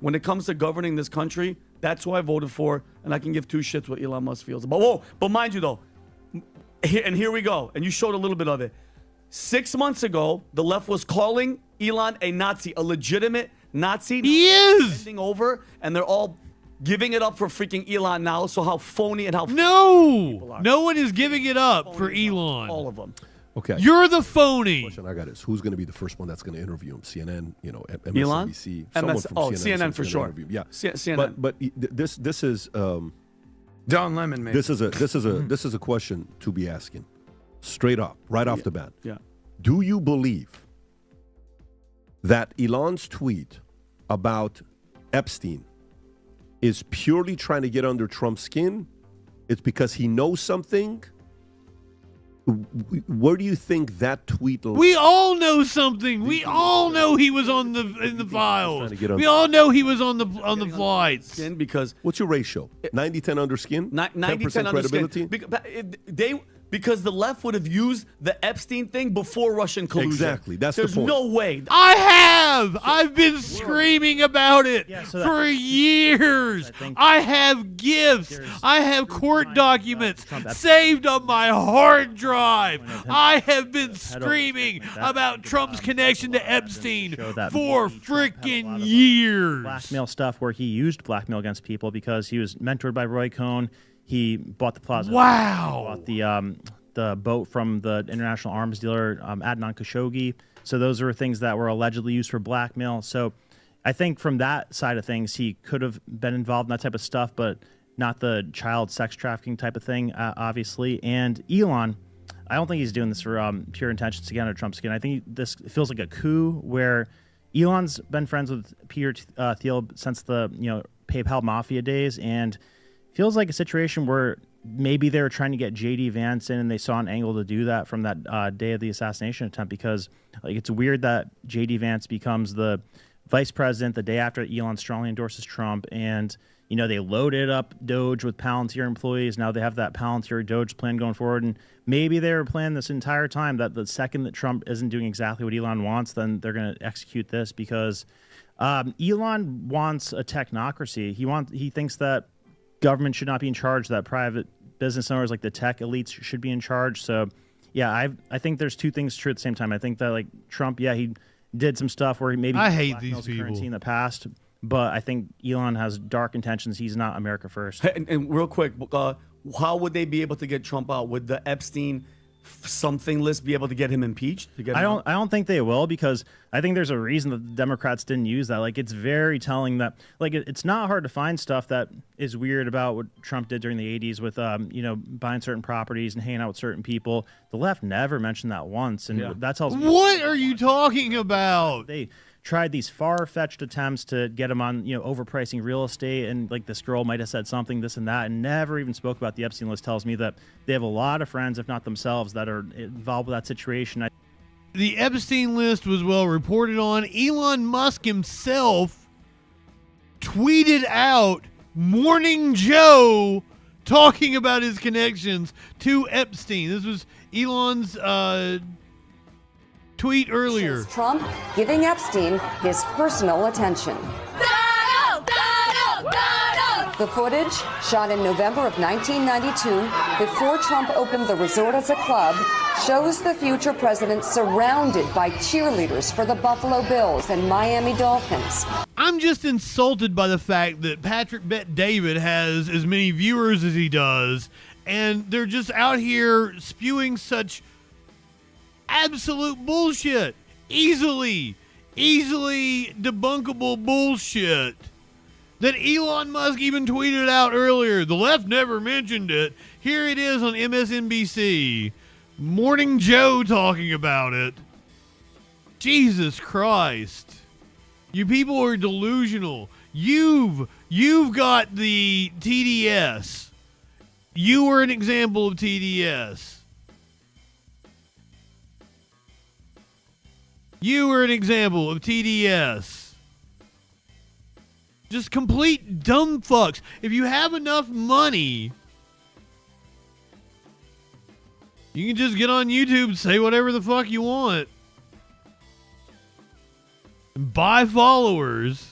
when it comes to governing this country, that's who I voted for, and I can give two shits what Elon Musk feels about. Whoa, but mind you though, here we go, and you showed a little bit of it. 6 months ago, the left was calling Elon a Nazi, a legitimate Nazi. He is bending over, and they're all giving it up for freaking Elon now. So how phony and how No one is giving it up for Elon. all of them. Okay. You're the phony. Question I got is who's going to be the first one that's going to interview him? CNN, Elon? MSNBC, someone from CNN. CNN for sure. Yeah, CNN. But this is Don Lemon, maybe. this is a question to be asking, straight up, right off the bat. Yeah. Do you believe that Elon's tweet about Epstein is purely trying to get under Trump's skin? It's because he knows something? Where do you think that tweet? We all know something. We all know he was in the files. We all know he was on the flights. Skin because what's your ratio? 90-10 under skin? 90-10 under credibility? Skin. Because the left would have used the Epstein thing before Russian collusion. Exactly. That's There's the point. no way. I've been screaming about it for years. I have gifts. I have court documents saved on my hard drive. I have been screaming about Trump's connection to Epstein for freaking years. Blackmail stuff where he used blackmail against people because he was mentored by Roy Cohn. He bought the plaza. Wow. He bought the boat from the international arms dealer Adnan Khashoggi. So those were things that were allegedly used for blackmail. So I think from that side of things, he could have been involved in that type of stuff, but not the child sex trafficking type of thing, obviously. And Elon, I don't think he's doing this for pure intentions to get under Trump's skin. I think this feels like a coup where Elon's been friends with Peter Thiel since the PayPal mafia days, and feels like a situation where maybe they were trying to get J.D. Vance in and they saw an angle to do that from that day of the assassination attempt, because it's weird that J.D. Vance becomes the vice president the day after Elon strongly endorses Trump, and they loaded up Doge with Palantir employees. Now they have that Palantir Doge plan going forward, and maybe they were planning this entire time that the second that Trump isn't doing exactly what Elon wants, then they're going to execute this, because Elon wants a technocracy. He thinks that government should not be in charge, that private business owners like the tech elites should be in charge. So yeah, I think there's two things true at the same time. I think that Trump, he did some stuff where he maybe I hate these people currency in the past, but I think Elon has dark intentions. He's not America first. And real quick, how would they be able to get Trump out? Would the Epstein something list be able to get him impeached? I don't think they will, because I think there's a reason that the Democrats didn't use that. It's very telling that it's not hard to find stuff that is weird about what Trump did during the 80s with buying certain properties and hanging out with certain people. The left never mentioned that once, and that tells me what are you talking about? They tried these far-fetched attempts to get him on, overpricing real estate, and this girl might have said something, this and that, and never even spoke about the Epstein list. Tells me that they have a lot of friends, if not themselves, that are involved with that situation. The Epstein list was well reported on. Elon Musk himself tweeted out Morning Joe talking about his connections to Epstein. This was Elon's tweet earlier. Trump giving Epstein his personal attention. The footage, shot in November of 1992, before Trump opened the resort as a club, shows the future president surrounded by cheerleaders for the Buffalo Bills and Miami Dolphins. I'm just insulted by the fact that Patrick Bet-David has as many viewers as he does, and they're just out here spewing such absolute bullshit. Easily debunkable bullshit that Elon Musk even tweeted out earlier. The left never mentioned it. Here it is on MSNBC. Morning Joe talking about it. Jesus Christ. You people are delusional. You've got the TDS. You were an example of TDS. You were an example of TDS. Just complete dumb fucks. If you have enough money, you can just get on YouTube and say whatever the fuck you want. Buy followers.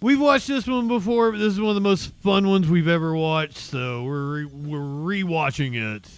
We've watched this one before, but this is one of the most fun ones we've ever watched, so we're re-watching it.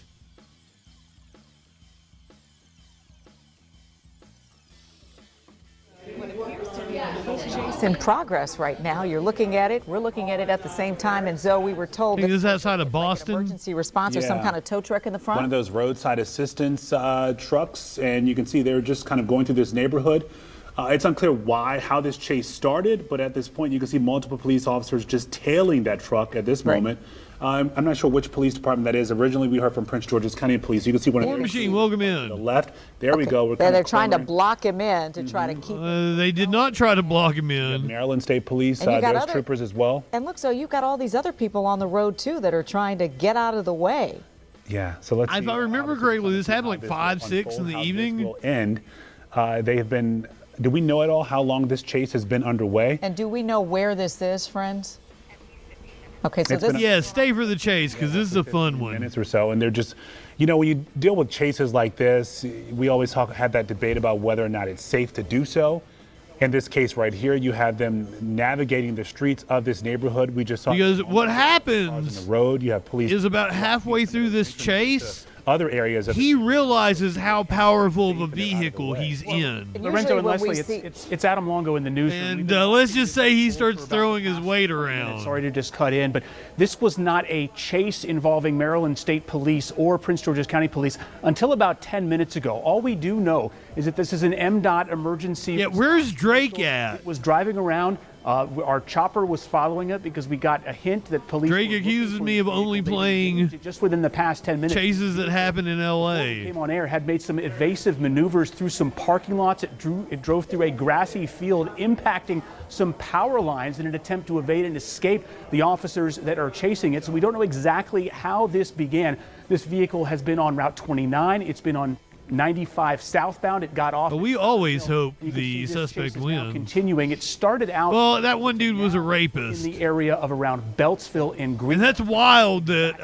It's in progress right now. You're looking at it. We're looking at it at the same time. And Zoe, we were told This is outside of Boston. Emergency response or some kind of tow truck in the front. One of those roadside assistance trucks, and you can see they're just kind of going through this neighborhood. It's unclear how this chase started, but at this point you can see multiple police officers just tailing that truck at this moment. I'm not sure which police department that is. Originally, we heard from Prince George's County Police. You can see one War of the Machine, welcome in. the left. There we go. They're trying to block him in to try to keep him. They did not try to block him in. Maryland State Police, And you got there's other- troopers as well. And look, so you've got all these other people on the road, too, that are trying to get out of the way. Yeah, so let's see. If I remember correctly, this happened like 5, 6 in the evening. Will end. They have been. Do we know at all how long this chase has been underway? And do we know where this is, friends? Okay, so this Yeah, stay for the chase because this is a fun one. Minutes or so, and they're just, when you deal with chases like this, we always have that debate about whether or not it's safe to do so. In this case right here, you have them navigating the streets of this neighborhood. We just saw Because what happens on the road. You have police is about halfway through this chase, other areas of he realizes how powerful of a vehicle he's in. Lorenzo and Leslie, it's Adam Longo in the newsroom. And let's just say he starts throwing his weight around. Sorry to just cut in, but this was not a chase involving Maryland State Police or Prince George's County Police until about 10 minutes ago. All we do know is that this is an MDOT emergency. Yeah, where's Drake at? It was driving around. Our chopper was following it because we got a hint that police. Drake accuses me of only playing just within the past 10 minutes. chases that happen in L.A. Came on air, had made some evasive maneuvers through some parking lots. It drove through a grassy field, impacting some power lines in an attempt to evade and escape the officers that are chasing it. So we don't know exactly how this began. This vehicle has been on Route 29. It's been on 95 southbound. It got off. But we always hope the suspect wins. Continuing, it started out. Well, that one dude was a rapist. In the area of around Beltsville and Green. And that's wild that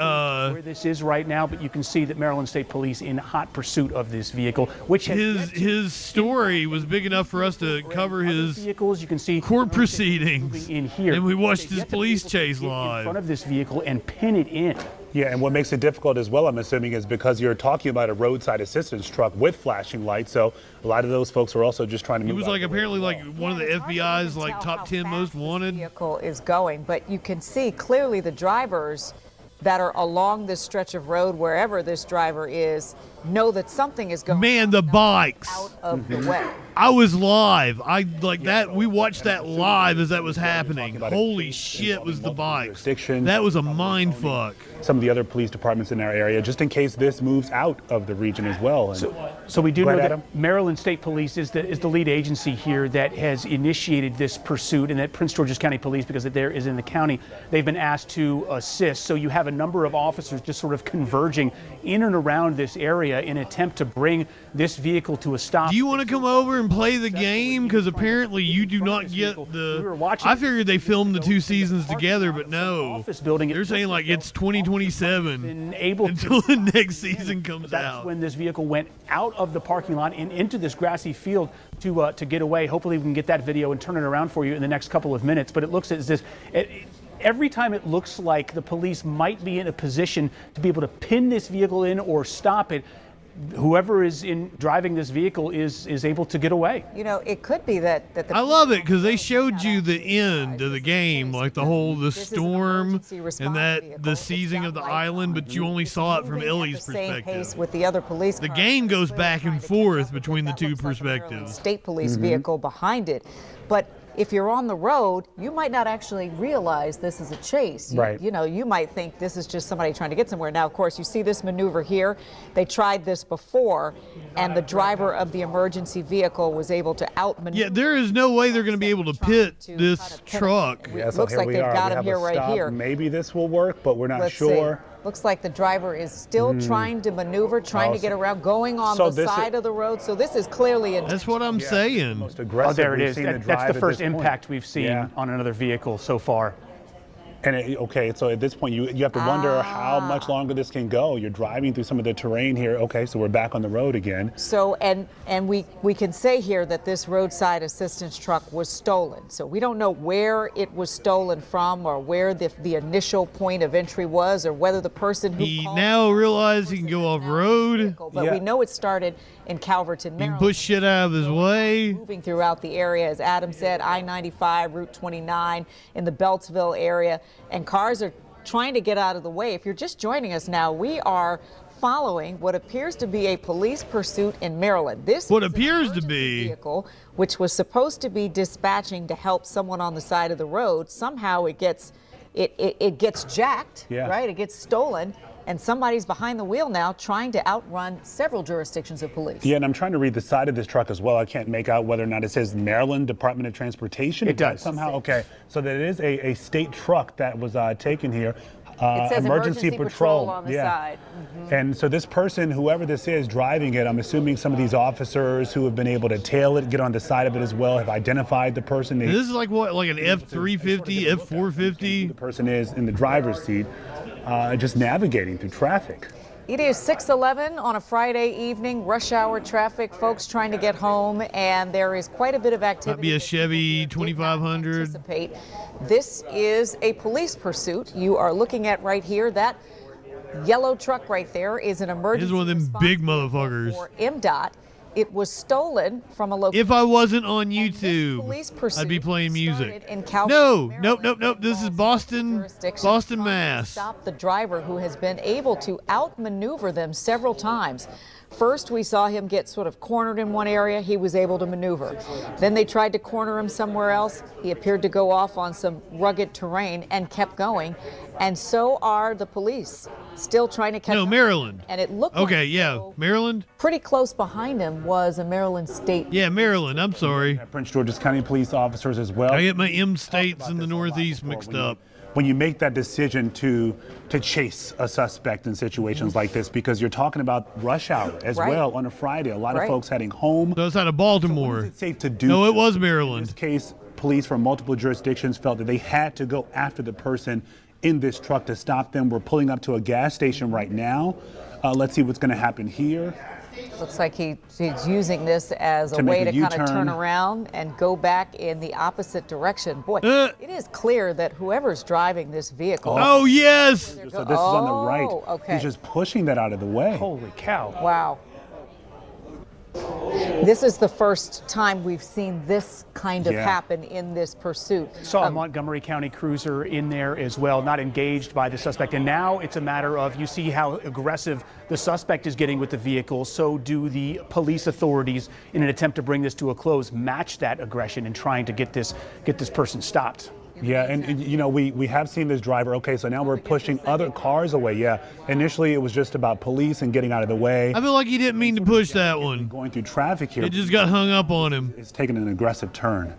where this is right now, but you can see that Maryland State Police in hot pursuit of this vehicle, which his story was big enough for us to cover his vehicles. You can see court proceedings in here, and we watched his police chase live in front of this vehicle and pin it in. Yeah, and what makes it difficult as well, I'm assuming, is because you're talking about a roadside assistance truck with flashing lights. So a lot of those folks are also just trying to move. He was like apparently like one of the FBI's like top 10 most wanted. Vehicle is going, but you can see clearly the drivers that are along this stretch of road, wherever this driver is, know that something is going. Man, the bikes out of the way. I was live. I like that. We watched that live as that was happening. Holy shit, was the bikes. That was a mind fuck. Some of the other police departments in our area, just in case this moves out of the region as well. And so we do know that Maryland State Police is the lead agency here that has initiated this pursuit, and that Prince George's County Police, because it there is in the county, they've been asked to assist. So you have a number of officers just sort of converging in and around this area in an attempt to bring this vehicle to a stop. Do you want to come over and play the game? Because apparently you do not get the. I figured they filmed the 2 seasons together, but no. They're saying like it's 2027 until the next season comes out. That's when this vehicle went out of the parking lot and into this grassy field to get away. Hopefully we can get that video and turn it around for you in the next couple of minutes. But it looks as this. Every time it looks like the police might be in a position to be able to pin this vehicle in or stop it, whoever is driving this vehicle is able to get away. You know, it could be that I love it because they showed you the end of the game, like the storm and that the seizing of the island, but you only saw it from Ellie's perspective. Pace with the other police. The game goes back and forth between the two perspectives. State police vehicle behind it, but if you're on the road, you might not actually realize this is a chase. Right. You know, you might think this is just somebody trying to get somewhere. Now, of course, you see this maneuver here. They tried this before, and the driver of the emergency vehicle was able to outmaneuver. Yeah, there is no way they're going to be able to pit this truck. Yeah, so looks like they've got him have here a right stop. here. Maybe this will work, but we're not Let's sure. see. Looks like the driver is still trying to maneuver, trying to get around, going on the side of the road. So this is clearly a. That's what I'm saying. Oh, there it is. That's the first impact we've seen on another vehicle so far. And okay, so at this point, you have to wonder how much longer this can go. You're driving through some of the terrain here. Okay, so we're back on the road again. So, and we can say here that this roadside assistance truck was stolen. So we don't know where it was stolen from or where the initial point of entry was or whether the person who He now realized he can go off road. But we know it started in Calverton, He Maryland. can push shit out of his way. Moving throughout the area, as Adam said, I-95, Route 29, in the Beltsville area, and cars are trying to get out of the way. If you're just joining us now, we are following what appears to be a police pursuit in Maryland. This what is appears an to be vehicle which was supposed to be dispatching to help someone on the side of the road. Somehow it gets jacked, right? It gets stolen. And somebody's behind the wheel now trying to outrun several jurisdictions of police. Yeah, and I'm trying to read the side of this truck as well. I can't make out whether or not it says Maryland Department of Transportation. It does. Somehow, okay. So that it is a state truck that was taken here. It says emergency patrol on the side. And so this person, whoever this is driving it, I'm assuming some of these officers who have been able to tail it, get on the side of it as well, have identified the person. This is like what, like an F350, F450? The person is in the driver's seat, just navigating through traffic. It is 6:11 on a Friday evening, rush hour traffic, folks trying to get home, and there is quite a bit of activity. Might be a Chevy 2500. This is a police pursuit. You are looking at right here, that yellow truck right there is an emergency. This is one of them big motherfuckers. For MDOT. It was stolen from a location. If I wasn't on YouTube, I'd be playing music. No, nope. This is Boston, Mass. Stop the driver who has been able to outmaneuver them several times. First, we saw him get sort of cornered in one area. He was able to maneuver. Then they tried to corner him somewhere else. He appeared to go off on some rugged terrain and kept going. And so are the police, still trying to catch him. No, Maryland. And it looked okay, like yeah, Maryland. Pretty close behind him was a Maryland state. Yeah, Maryland. I'm sorry. Prince George's County police officers as well. I get my M states in the Northeast mixed up. When you make that decision to chase a suspect in situations like this, because you're talking about rush hour as well on a Friday, a lot of folks heading home. So it's out of Baltimore. So is it safe to do? No, it was Maryland. In this case, police from multiple jurisdictions felt that they had to go after the person in this truck to stop them. We're pulling up to a gas station right now. Let's see what's going to happen here. Looks like he's using this as a way to kind of turn around and go back in the opposite direction. Boy, it is clear that whoever's driving this vehicle. Oh, yes. So this is on the right. Okay. He's just pushing that out of the way. Holy cow. Wow. This is the first time we've seen this kind of happen in this pursuit. Saw a Montgomery County cruiser in there as well, not engaged by the suspect. And now it's a matter of, you see how aggressive the suspect is getting with the vehicle. So do the police authorities, in an attempt to bring this to a close, match that aggression in trying to get this person stopped. Yeah, and you know, we have seen this driver. Okay, so now we're pushing other cars away. Yeah, initially it was just about police and getting out of the way. I feel like he didn't mean to push that one. Going through traffic here. It just got hung up on him. It's taking an aggressive turn.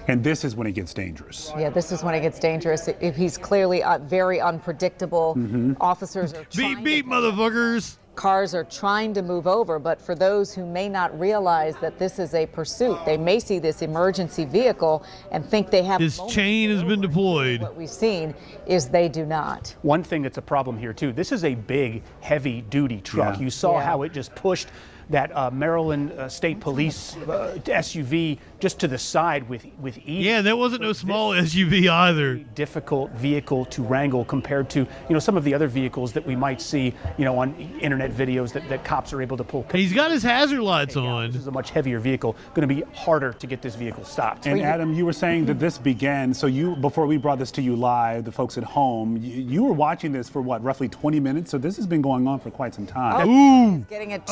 And this is when it gets dangerous. Yeah, this is when it gets dangerous. If he's clearly very unpredictable, officers are trying beep, motherfuckers. Cars are trying to move over, but for those who may not realize that this is a pursuit, they may see this emergency vehicle and think they have. This chain has been deployed. What we've seen is they do not. One thing that's a problem here too, this is a big, heavy-duty truck. Yeah. You saw how it just pushed that Maryland State Police SUV just to the side with ease. Yeah, that wasn't no small SUV either. Difficult vehicle to wrangle compared to, some of the other vehicles that we might see, on internet videos that cops are able to pull. He's got his hazard lights on. This is a much heavier vehicle, going to be harder to get this vehicle stopped. And Adam, you were saying that this began, so before we brought this to you live, the folks at home, you were watching this for what, roughly 20 minutes? So this has been going on for quite some time. Ooh. Getting it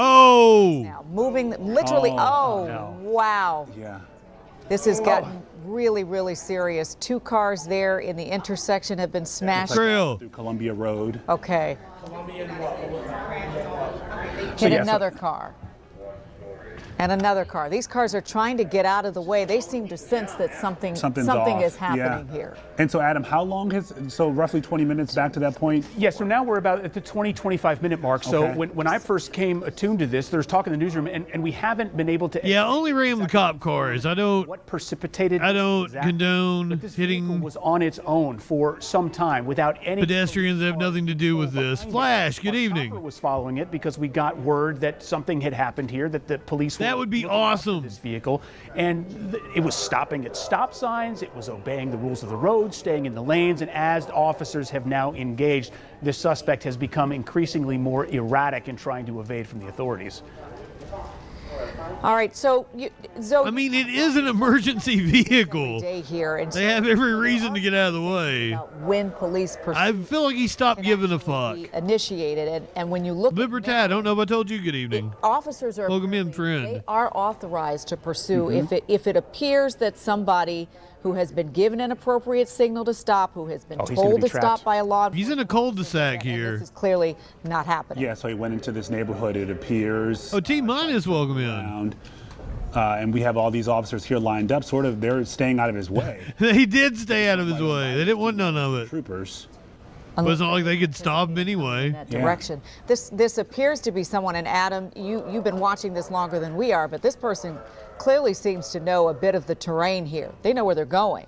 now, moving literally. No. Wow. Yeah. This has gotten really, really serious. 2 cars there in the intersection have been smashed. Through Columbia Road. Okay. Hit another car. And another car. These cars are trying to get out of the way. They seem to sense that something off. is happening here. And so, Adam, how long so roughly 20 minutes back to that point? Yeah, so now we're about at the 25 minute mark. So Okay. when I first came attuned to this, there's talk in the newsroom, and we haven't been able to. Yeah, only ran the cop cars. I don't. What precipitated? I don't condone hitting. Was on its own for some time without any. Pedestrians have nothing to do with this. Flash, good evening. Was following it because we got word that something had happened here, that the police. That would be awesome. This vehicle, and it was stopping at stop signs. It was obeying the rules of the road, staying in the lanes, and as officers have now engaged, this suspect has become increasingly more erratic in trying to evade from the authorities. All right, so Zoe. I mean, it is an emergency vehicle. Day here, and They have every reason to get out of the way. when police I feel like he stopped giving a fuck. initiated, and when you look Libertad, I don't know if I told you good evening. officers are Welcome in, friend. they are authorized to pursue if it appears that somebody who has been given an appropriate signal to stop, who has been he's gonna told be to stop trapped. by a law He's in a cul-de-sac here. This is clearly not happening. Yeah, so he went into this neighborhood, it appears. Oh, T-minus, welcome in. And we have all these officers here lined up, sort of, they're staying out of his way. He did stay out of his way. They didn't want none of it. Troopers. But it's not like they could stop him anyway. That direction. This appears to be someone, and Adam, you've been watching this longer than we are, but this person clearly seems to know a bit of the terrain here. They know where they're going.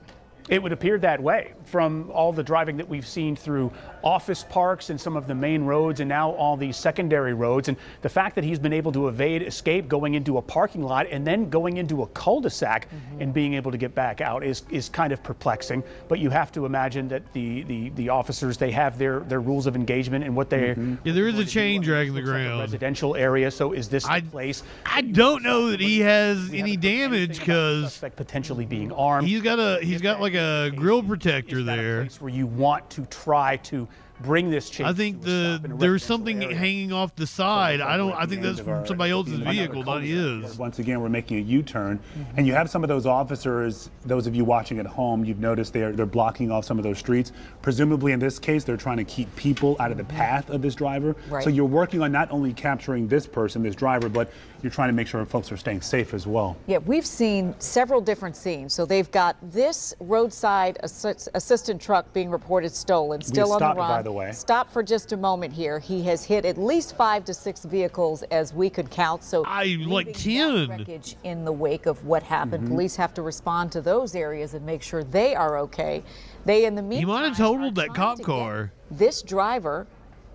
It would appear that way from all the driving that we've seen through office parks and some of the main roads and now all these secondary roads. And the fact that he's been able to escape going into a parking lot and then going into a cul-de-sac and being able to get back out is kind of perplexing. But you have to imagine that the officers, they have their rules of engagement and what they Yeah, there is a chain dragging the ground. residential area. So is this the place? I don't know that he has any damage because potentially being armed. He's got like a grill protector there. Where you want to try to bring this chase. I think there's something hanging off the side. I think that's from somebody else's vehicle, not his. Once again, we're making a U-turn, and you have some of those officers. Those of you watching at home, you've noticed they're blocking off some of those streets. Presumably, in this case, they're trying to keep people out of the path of this driver. Right. So you're working on not only capturing this person, this driver, but you're trying to make sure folks are staying safe as well. Yeah, we've seen several different scenes. So they've got this roadside assistant truck being reported stolen, still on the run. By the way. Stop for just a moment here. He has hit at least 5 to 6 vehicles as we could count. So like 10 wreckage in the wake of what happened. Police have to respond to those areas and make sure they are okay. They, in the meantime, He might have totaled that cop car. this driver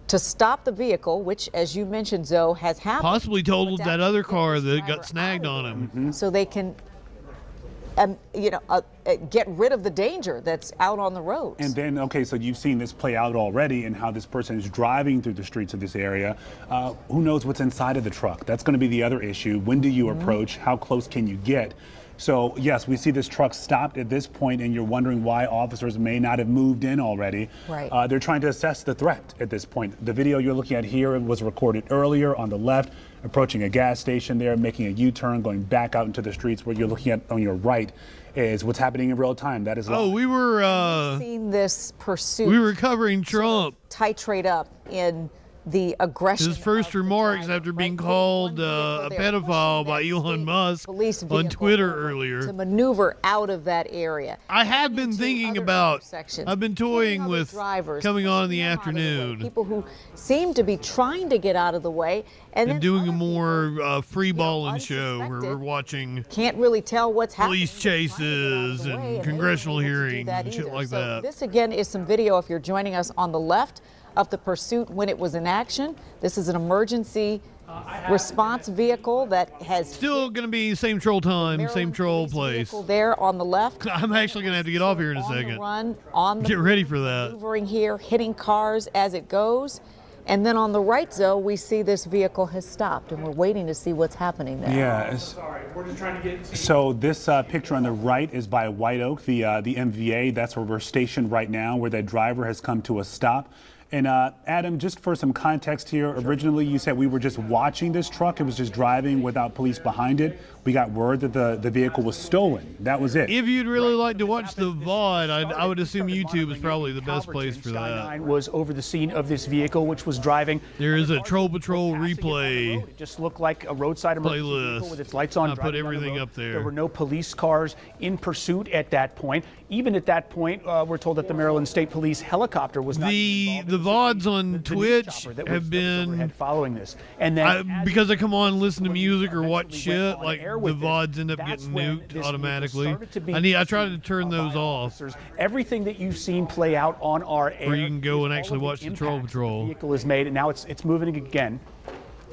to stop the vehicle, which, as you mentioned, Zoe, has happened. Possibly totaled that other car that got snagged on him. So they can, get rid of the danger that's out on the roads. And then, okay, so you've seen this play out already and how this person is driving through the streets of this area. Who knows what's inside of the truck? That's going to be the other issue. When do you approach? How close can you get? So, yes, we see this truck stopped at this point, and you're wondering why officers may not have moved in already. Right. They're trying to assess the threat at this point. The video you're looking at here was recorded earlier on the left, approaching a gas station there, making a U-turn, going back out into the streets. Where you're looking at on your right is what's happening in real time. That is we were seen this pursuit. we were covering Trump. Titrate up in the aggression. His first remarks after being called a pedophile by Elon Musk on Twitter earlier. To maneuver out of that area. I have been thinking about, I've been toying with coming on in the afternoon People who seem to be trying to get out of the way and doing a more free balling show where we're watching can't really tell what's happening. police chases and congressional hearings and shit like that. This again is some video if you're joining us on the left of the pursuit when it was in action. This is an emergency response vehicle that has still going to be same troll time, same troll place. There on the left. I'm actually going to have to get off here in a second. Run on the get ready for that. Maneuvering here, hitting cars as it goes. And then on the right, Zoe, we see this vehicle has stopped, and we're waiting to see what's happening there. Yeah. We're just trying to get. So this picture on the right is by White Oak, the MVA. That's where we're stationed right now, where that driver has come to a stop. And Adam, just for some context here, originally you said we were just watching this truck. It was just driving without police behind it. We got word that the vehicle was stolen. That was it. If you'd really like to watch the VOD, I would assume YouTube is probably the best place for that. Was over the scene of this vehicle, which was driving. There is a Troll Patrol replay. It just looked like a roadside emergency vehicle with its lights on. I put everything up there. There were no police cars in pursuit at that point. Even at that point, we're told that the Maryland State Police helicopter was not involved. The VODs on Twitch have been following this, and then because I come on, listen to music or watch shit, like the VODs end up getting nuked automatically. I try to turn those off. Everything that you've seen play out on our air, or you can go and actually watch the Troll Patrol. The vehicle is made, and now it's moving again.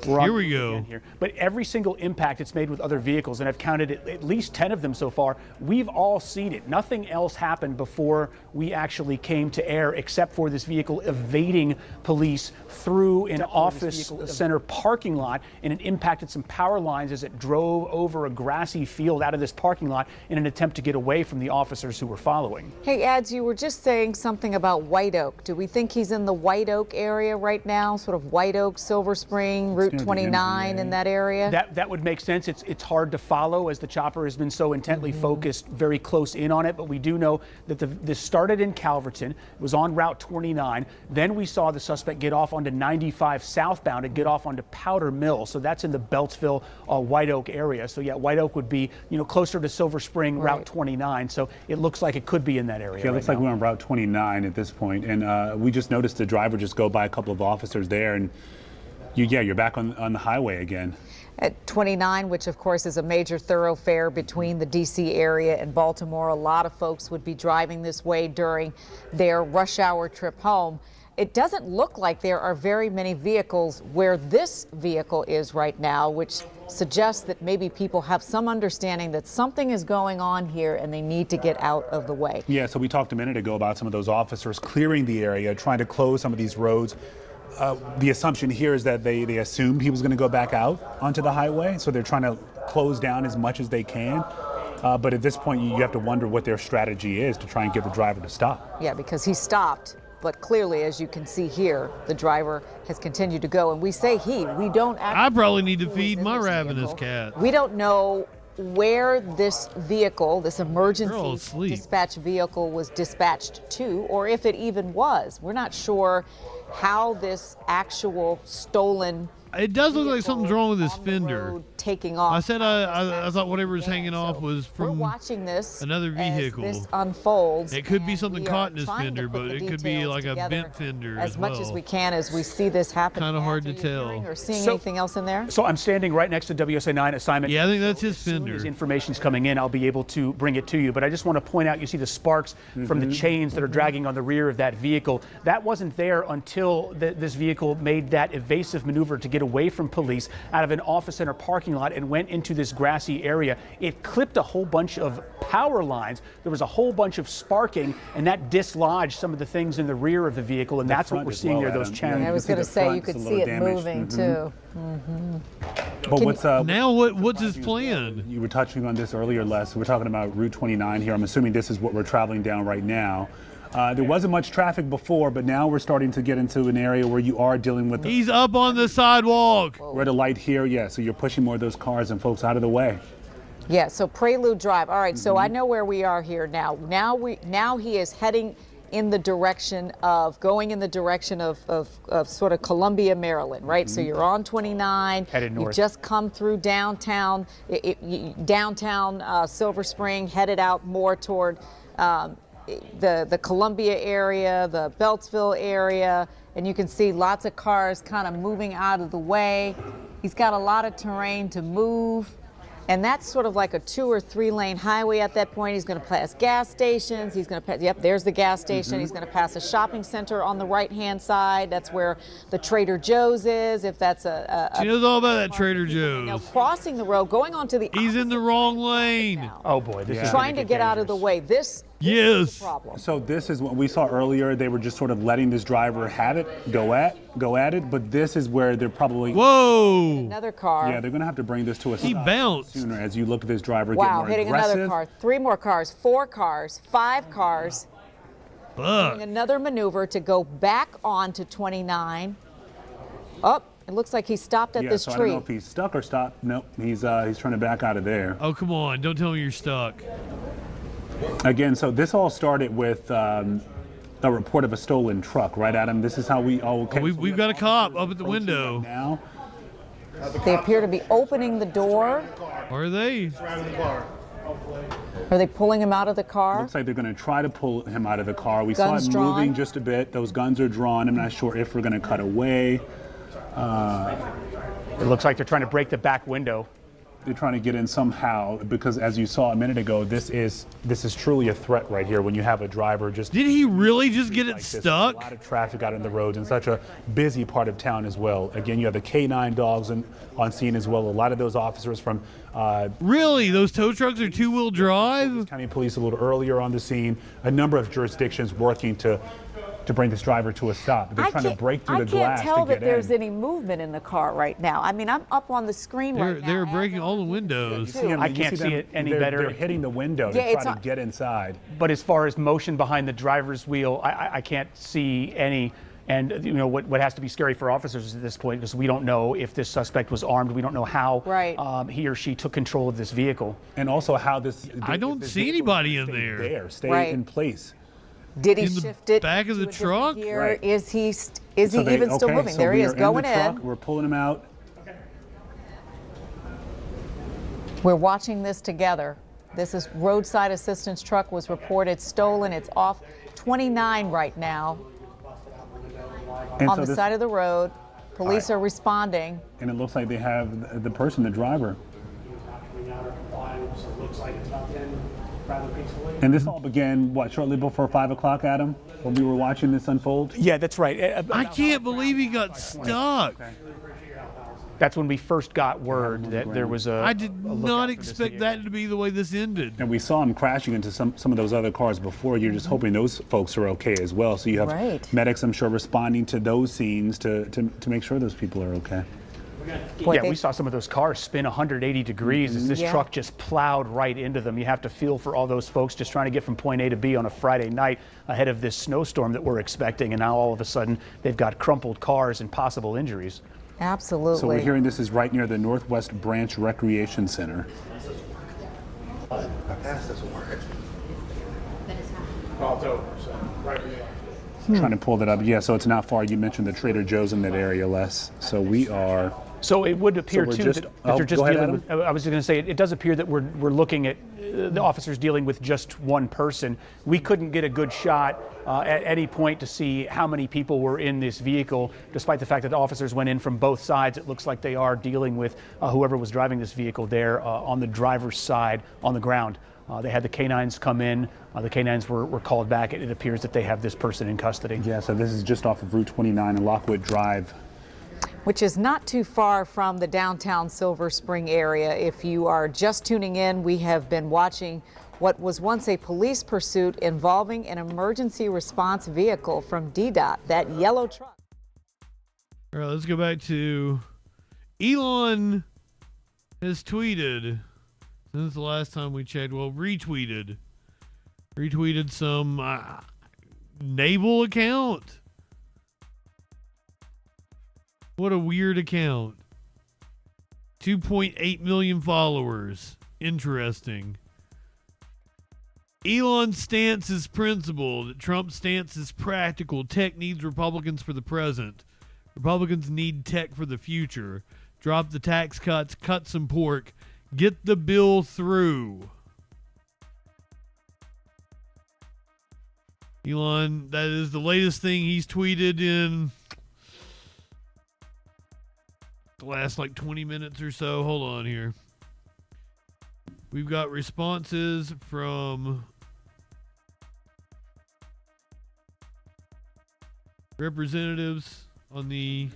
Here we go. Here. But every single impact it's made with other vehicles, and I've counted at least 10 of them so far, we've all seen it. Nothing else happened before we actually came to air except for this vehicle evading police through an office center parking lot, and it impacted some power lines as it drove over a grassy field out of this parking lot in an attempt to get away from the officers who were following. Hey, Ads, you were just saying something about White Oak. Do we think he's in the White Oak area right now, sort of White Oak, Silver Spring, Route 29 in that area? That would make sense. It's hard to follow as the chopper has been so intently focused very close in on it, but we do know that this started in Calverton, it was on Route 29, then we saw the suspect get off onto 95 southbound and get off onto Powder Mill, so that's in the Beltsville, White Oak area. So yeah, White Oak would be closer to Silver Spring, Route 29, so it looks like it could be in that area. Yeah, it looks like we're on Route 29 at this point, and we just noticed the driver just go by a couple of officers there, and you're back on the highway again. At 29, which of course is a major thoroughfare between the D.C. area and Baltimore. A lot of folks would be driving this way during their rush hour trip home. It doesn't look like there are very many vehicles where this vehicle is right now, which suggests that maybe people have some understanding that something is going on here and they need to get out of the way. Yeah, so we talked a minute ago about some of those officers clearing the area, trying to close some of these roads. The assumption here is that they assumed he was going to go back out onto the highway, so they're trying to close down as much as they can. But at this point, you have to wonder what their strategy is to try and get the driver to stop. Yeah, because he stopped, but clearly, as you can see here, the driver has continued to go. And we say we don't actually... I probably need to feed my ravenous cat. We don't know where this vehicle, this emergency dispatch vehicle, was dispatched to, or if it even was. We're not sure how this actual stolen It does look like something's wrong with his fender. Taking off. I said I thought whatever was hanging off was from watching this another vehicle. As this unfolds. It could be something caught in his fender, but it could be like a bent fender as much as we can as we see this happen. Kind of hard to tell. Or seeing anything else in there? So I'm standing right next to WSA 9 assignment. Yeah, I think that's his fender. As soon as information's coming in, I'll be able to bring it to you. But I just want to point out, you see the sparks from the chains that are dragging on the rear of that vehicle. That wasn't there until this vehicle made that evasive maneuver to get away from police out of an office center parking lot and went into this grassy area. It clipped a whole bunch of power lines. There was a whole bunch of sparking, and that dislodged some of the things in the rear of the vehicle, and that's what we're seeing there, those channels. I was going to say, you could see it moving too. But what's his plan? You were touching on this earlier, Les. We're talking about Route 29 here. I'm assuming this is what we're traveling down right now. There wasn't much traffic before, but now we're starting to get into an area where you are dealing with... He's up on the sidewalk. We're at a light here, yeah, so you're pushing more of those cars and folks out of the way. Yeah, so Prelude Drive. All right, so I know where we are here now. Now he is heading in the direction of, sort of Columbia, Maryland, right? So you're on 29. Headed north. You've just come through downtown, Silver Spring, headed out more toward... the Columbia area, the Beltsville area, and you can see lots of cars kind of moving out of the way. He's got a lot of terrain to move, and that's sort of like a 2 or 3 lane highway at that point. He's going to pass gas stations. He's going to pass, there's the gas station. He's going to pass a shopping center on the right-hand side. That's where the Trader Joe's is, if that's She knows all about that Trader Joe's. Now, crossing the road, going onto the... He's in the wrong lane. Oh, boy. This is trying to get out of the way. This Yes. So this is what we saw earlier. They were just sort of letting this driver have it, go at it. But this is where they're probably... Whoa! Another car. Yeah, they're going to have to bring this to a stop. He bounced. Sooner as you look at this driver get Wow, more hitting aggressive. another car. 3 more cars, 4 cars, 5 cars. Doing another maneuver to go back onto 29. Oh, it looks like he stopped at this so tree. I don't know if he's stuck or stopped. Nope, he's trying to back out of there. Oh, come on. Don't tell me you're stuck. Again, so this all started with a report of a stolen truck, right, Adam? This is how we all... Okay, We've got a cop up at the window. Right now. They appear to be opening the door. Are they? Are they pulling him out of the car? Looks like they're going to try to pull him out of the car. We Guns saw it drawn. moving just a bit. Those guns are drawn. I'm not sure if we're going to cut away. It looks like they're trying to break the back window. They're trying to get in somehow because, as you saw a minute ago, this is truly a threat right here. When you have a driver just did he really just get it like stuck? A lot of traffic out on the roads in such a busy part of town as well. Again, you have the K9 dogs on scene as well. A lot of those officers from really, those tow trucks are two-wheel drive. County Police a little earlier on the scene. A number of jurisdictions working to bring this driver to a stop. They're trying to break through the glass I can't tell to get that there's in. any movement in the car right now. I mean, I'm up on the screen right now. They're breaking all the windows. I can't see it any better. They're hitting the window to try to get inside. But as far as motion behind the driver's wheel, I can't see any. And you know what has to be scary for officers at this point is we don't know if this suspect was armed. We don't know how he or she took control of this vehicle, and also how this. I don't see anybody in there. Stay in place. Did he in the shift it back of the to a different truck? gear? Right. Is he even still moving? So there he is, we are going in. The truck. We're pulling him out. We're watching this together. This is roadside assistance truck was reported stolen. It's off 29 right now And on so the side of the road. Police are responding. And it looks like they have the person, the driver. And this all began, shortly before 5 o'clock, Adam, when we were watching this unfold? Yeah, that's right. I can't believe he got stuck. That's when we first got word that there was a. I did not expect that to be the way this ended. And we saw him crashing into some of those other cars before. You're just hoping those folks are okay as well. So you have medics, I'm sure, responding to those scenes to make sure those people are okay. Yeah, we saw some of those cars spin 180 degrees as this truck just plowed right into them. You have to feel for all those folks just trying to get from point A to B on a Friday night ahead of this snowstorm that we're expecting. And now all of a sudden they've got crumpled cars and possible injuries. Absolutely. So we're hearing this is right near the Northwest Branch Recreation Center. Trying to pull that up. Yeah, so it's not far. You mentioned the Trader Joe's in that area, Les. So we are. So it would appear So we're too just- that oh, they're just go ahead, dealing with. I was going to say it does appear that we're looking at the officers dealing with just one person. We couldn't get a good shot at any point to see how many people were in this vehicle, despite the fact that the officers went in from both sides. It looks like they are dealing with whoever was driving this vehicle there on the driver's side on the ground. They had the canines come in. The canines were called back. It appears that they have this person in custody. Yeah, so this is just off of Route 29 and Lockwood Drive. Which is not too far from the downtown Silver Spring area. If you are just tuning in, we have been watching what was once a police pursuit involving an emergency response vehicle from DDOT, that yellow truck. All right, let's go back to Elon has tweeted since the last time we checked. Well, retweeted some naval account. What a weird account. 2.8 million followers. Interesting. Elon's stance is principled. Trump's stance is practical. Tech needs Republicans for the present. Republicans need tech for the future. Drop the tax cuts, cut some pork, get the bill through. Elon, that is the latest thing he's tweeted in the last 20 minutes or so. Hold on here. We've got responses from representatives on the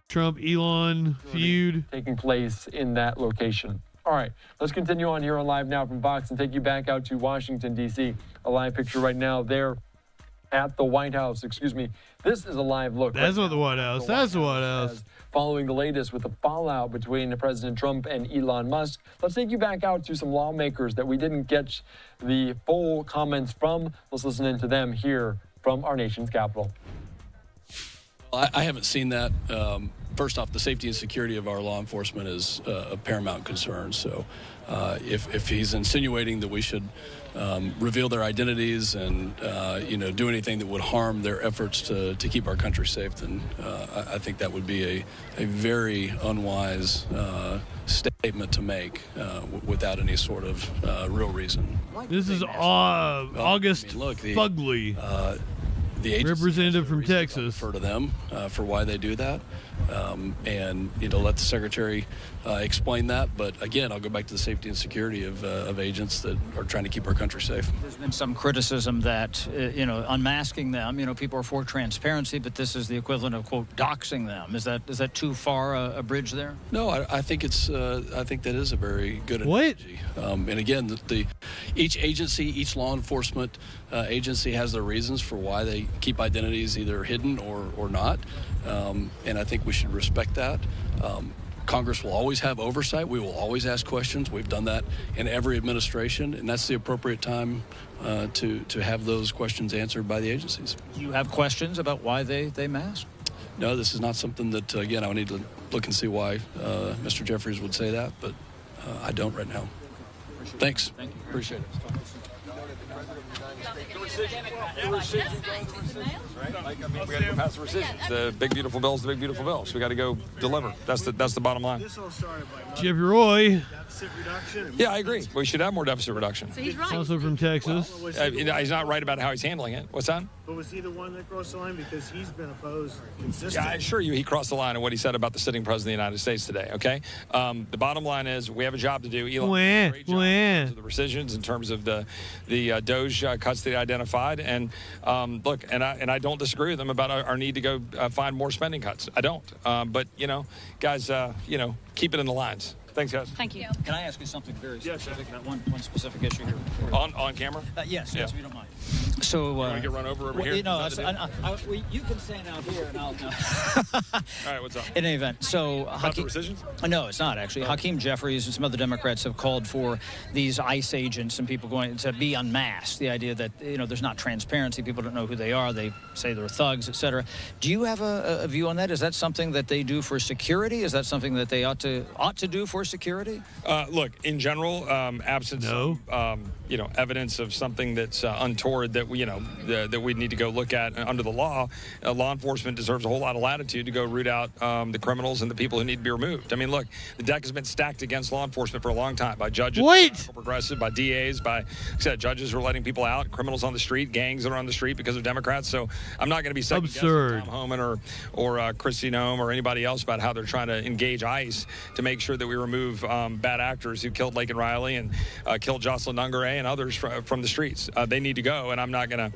Trump-Elon feud taking place in that location. All right, let's continue on here on Live Now from Fox and take you back out to Washington, D.C. A live picture right now there at the White House. Excuse me. This is a live look. That's not the White House. That's the White House. Following the latest with the fallout between President Trump and Elon Musk, let's take you back out to some lawmakers that we didn't get the full comments from. Let's listen in to them here from our nation's capital. I haven't seen that. First off, the safety and security of our law enforcement is a paramount concern. So if he's insinuating that we should reveal their identities and do anything that would harm their efforts to keep our country safe, then I think that would be a very unwise statement to make without any sort of real reason. This is August Fugly. The agency representative from Texas. Refer to them for why they do that, and let the secretary explain that. But again, I'll go back to the safety and security of agents that are trying to keep our country safe. There's been some criticism that unmasking them. People are for transparency, but this is the equivalent of quote doxing them. Is that too far a bridge there? No, I think it's I think that is a very good analogy. And again, each agency, each law enforcement agency has their reasons for why they keep identities either hidden or not, and I think we should respect that. Congress will always have oversight. We will always ask questions. We've done that in every administration, and that's the appropriate time to have those questions answered by the agencies. Do you have questions about why they mask? No, this is not something that, again, I would need to look and see why Mr. Jeffries would say that, but I don't right now. Thanks. Thank you. Appreciate it. We got to go pass the rescissions. The big beautiful bill is the big beautiful bill. So we got to go deliver. That's the bottom line. Jeffrey Roy. Yeah, I agree. We should have more deficit reduction. So he's right. Also from Texas. He's not right about how he's handling it. What's that? But was he the one that crossed the line? Because he's been opposed consistently. Yeah, I assure you he crossed the line in what he said about the sitting president of the United States today, okay? The bottom line is we have a job to do. Elon did a great job in terms of the rescissions, in terms of the Doge cuts that he identified. And look, and I don't disagree with him about our need to go find more spending cuts. I don't. But, guys, keep it in the lines. Thanks, guys. Thank you. Can I ask you something very specific about one specific issue here? On camera? Yes, if you don't mind. You So, want to get run over here? You can stand out here, and I'll. All right, what's up? In any event, so about the rescissions? No, it's not actually. Hakeem Jeffries and some other Democrats have called for these ICE agents and people going to be unmasked. The idea that there's not transparency, people don't know who they are, they say they're thugs, etc. Do you have a view on that? Is that something that they do for security? Is that something that they ought to do for security? Look, in general, absence of evidence of something that's untoward that that we need to go look at under the law. Law enforcement deserves a whole lot of latitude to go root out the criminals and the people who need to be removed. I mean, look, the deck has been stacked against law enforcement for a long time by judges, progressive, by DAs, by judges who are letting people out, criminals on the street, gangs that are on the street because of Democrats. So I'm not going to be second guessing Tom Homan or Kristi Noem or anybody else about how they're trying to engage ICE to make sure that we remove bad actors who killed Laken Riley and killed Jocelyn Nungare and others from the streets. They need to go, and I'm not gonna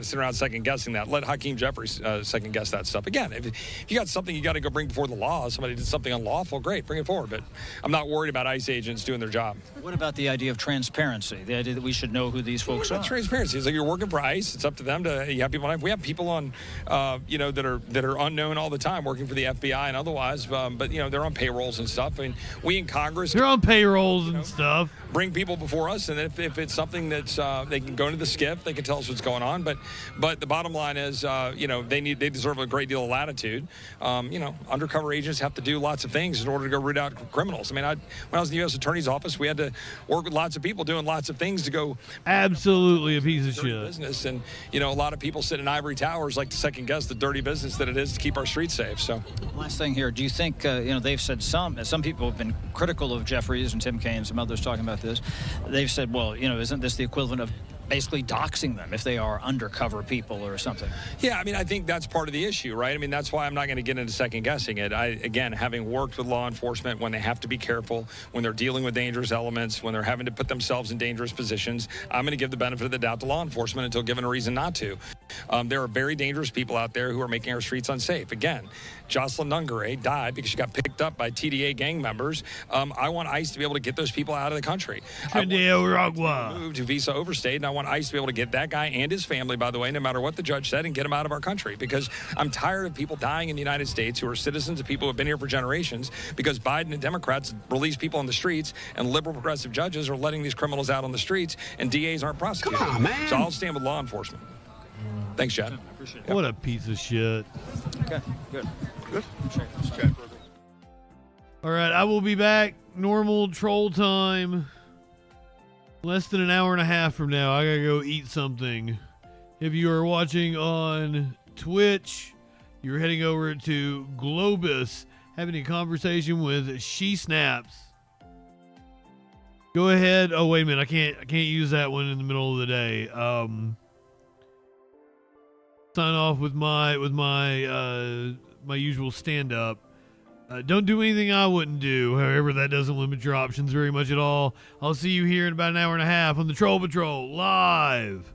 sit around second guessing that. Let Hakeem Jeffries second guess that stuff. Again, if you got something you got to go bring before the law, somebody did something unlawful, great, bring it forward. But I'm not worried about ICE agents doing their job. What about the idea of transparency? The idea that we should know who these folks are? Transparency. It's like you're working for ICE. It's up to them to. You have people. We have people on, that are unknown all the time, working for the FBI and otherwise. But they're on payrolls and stuff. I mean, we in Congress. They're on payrolls and stuff. Bring people before us, and if it's something that's they can go into the skiff, they can tell us what's going on. But the bottom line is, they deserve a great deal of latitude. Undercover agents have to do lots of things in order to go root out criminals. I mean, when I was in the U.S. Attorney's office, we had to work with lots of people doing lots of things to go. Absolutely a piece of shit. Business, and a lot of people sit in ivory towers like to second guess the dirty business that it is to keep our streets safe. So, last thing here, do you think they've said some people have been critical of Jeffries and Tim Kaine and some others talking about this. They've said, well, isn't this the equivalent of basically doxing them if they are undercover people or something? Yeah, I mean, I think that's part of the issue, right? I mean, that's why I'm not going to get into second guessing it. Again, having worked with law enforcement when they have to be careful, when they're dealing with dangerous elements, when they're having to put themselves in dangerous positions, I'm going to give the benefit of the doubt to law enforcement until given a reason not to. There are very dangerous people out there who are making our streets unsafe. Again, Jocelyn Nungare died because she got picked up by TDA gang members. I want ICE to be able to get those people out of the country. Move to visa overstayed, and I want ICE to be able to get that guy and his family, by the way, no matter what the judge said, and get them out of our country. Because I'm tired of people dying in the United States who are citizens of people who have been here for generations because Biden and Democrats release people on the streets, and liberal progressive judges are letting these criminals out on the streets, and DAs aren't prosecuting. Come on, man. So I'll stand with law enforcement. Thanks, Chad. I appreciate it. What a piece of shit. Okay, good. Good. All right, I will be back. Normal troll time. Less than an hour and a half from now. I gotta go eat something. If you are watching on Twitch, you're heading over to Globus, having a conversation with She Snaps. Go ahead. Oh, wait a minute. I can't use that one in the middle of the day. Sign off with my usual stand up. Don't do anything I wouldn't do. However, that doesn't limit your options very much at all. I'll see you here in about an hour and a half on the Troll Patrol live.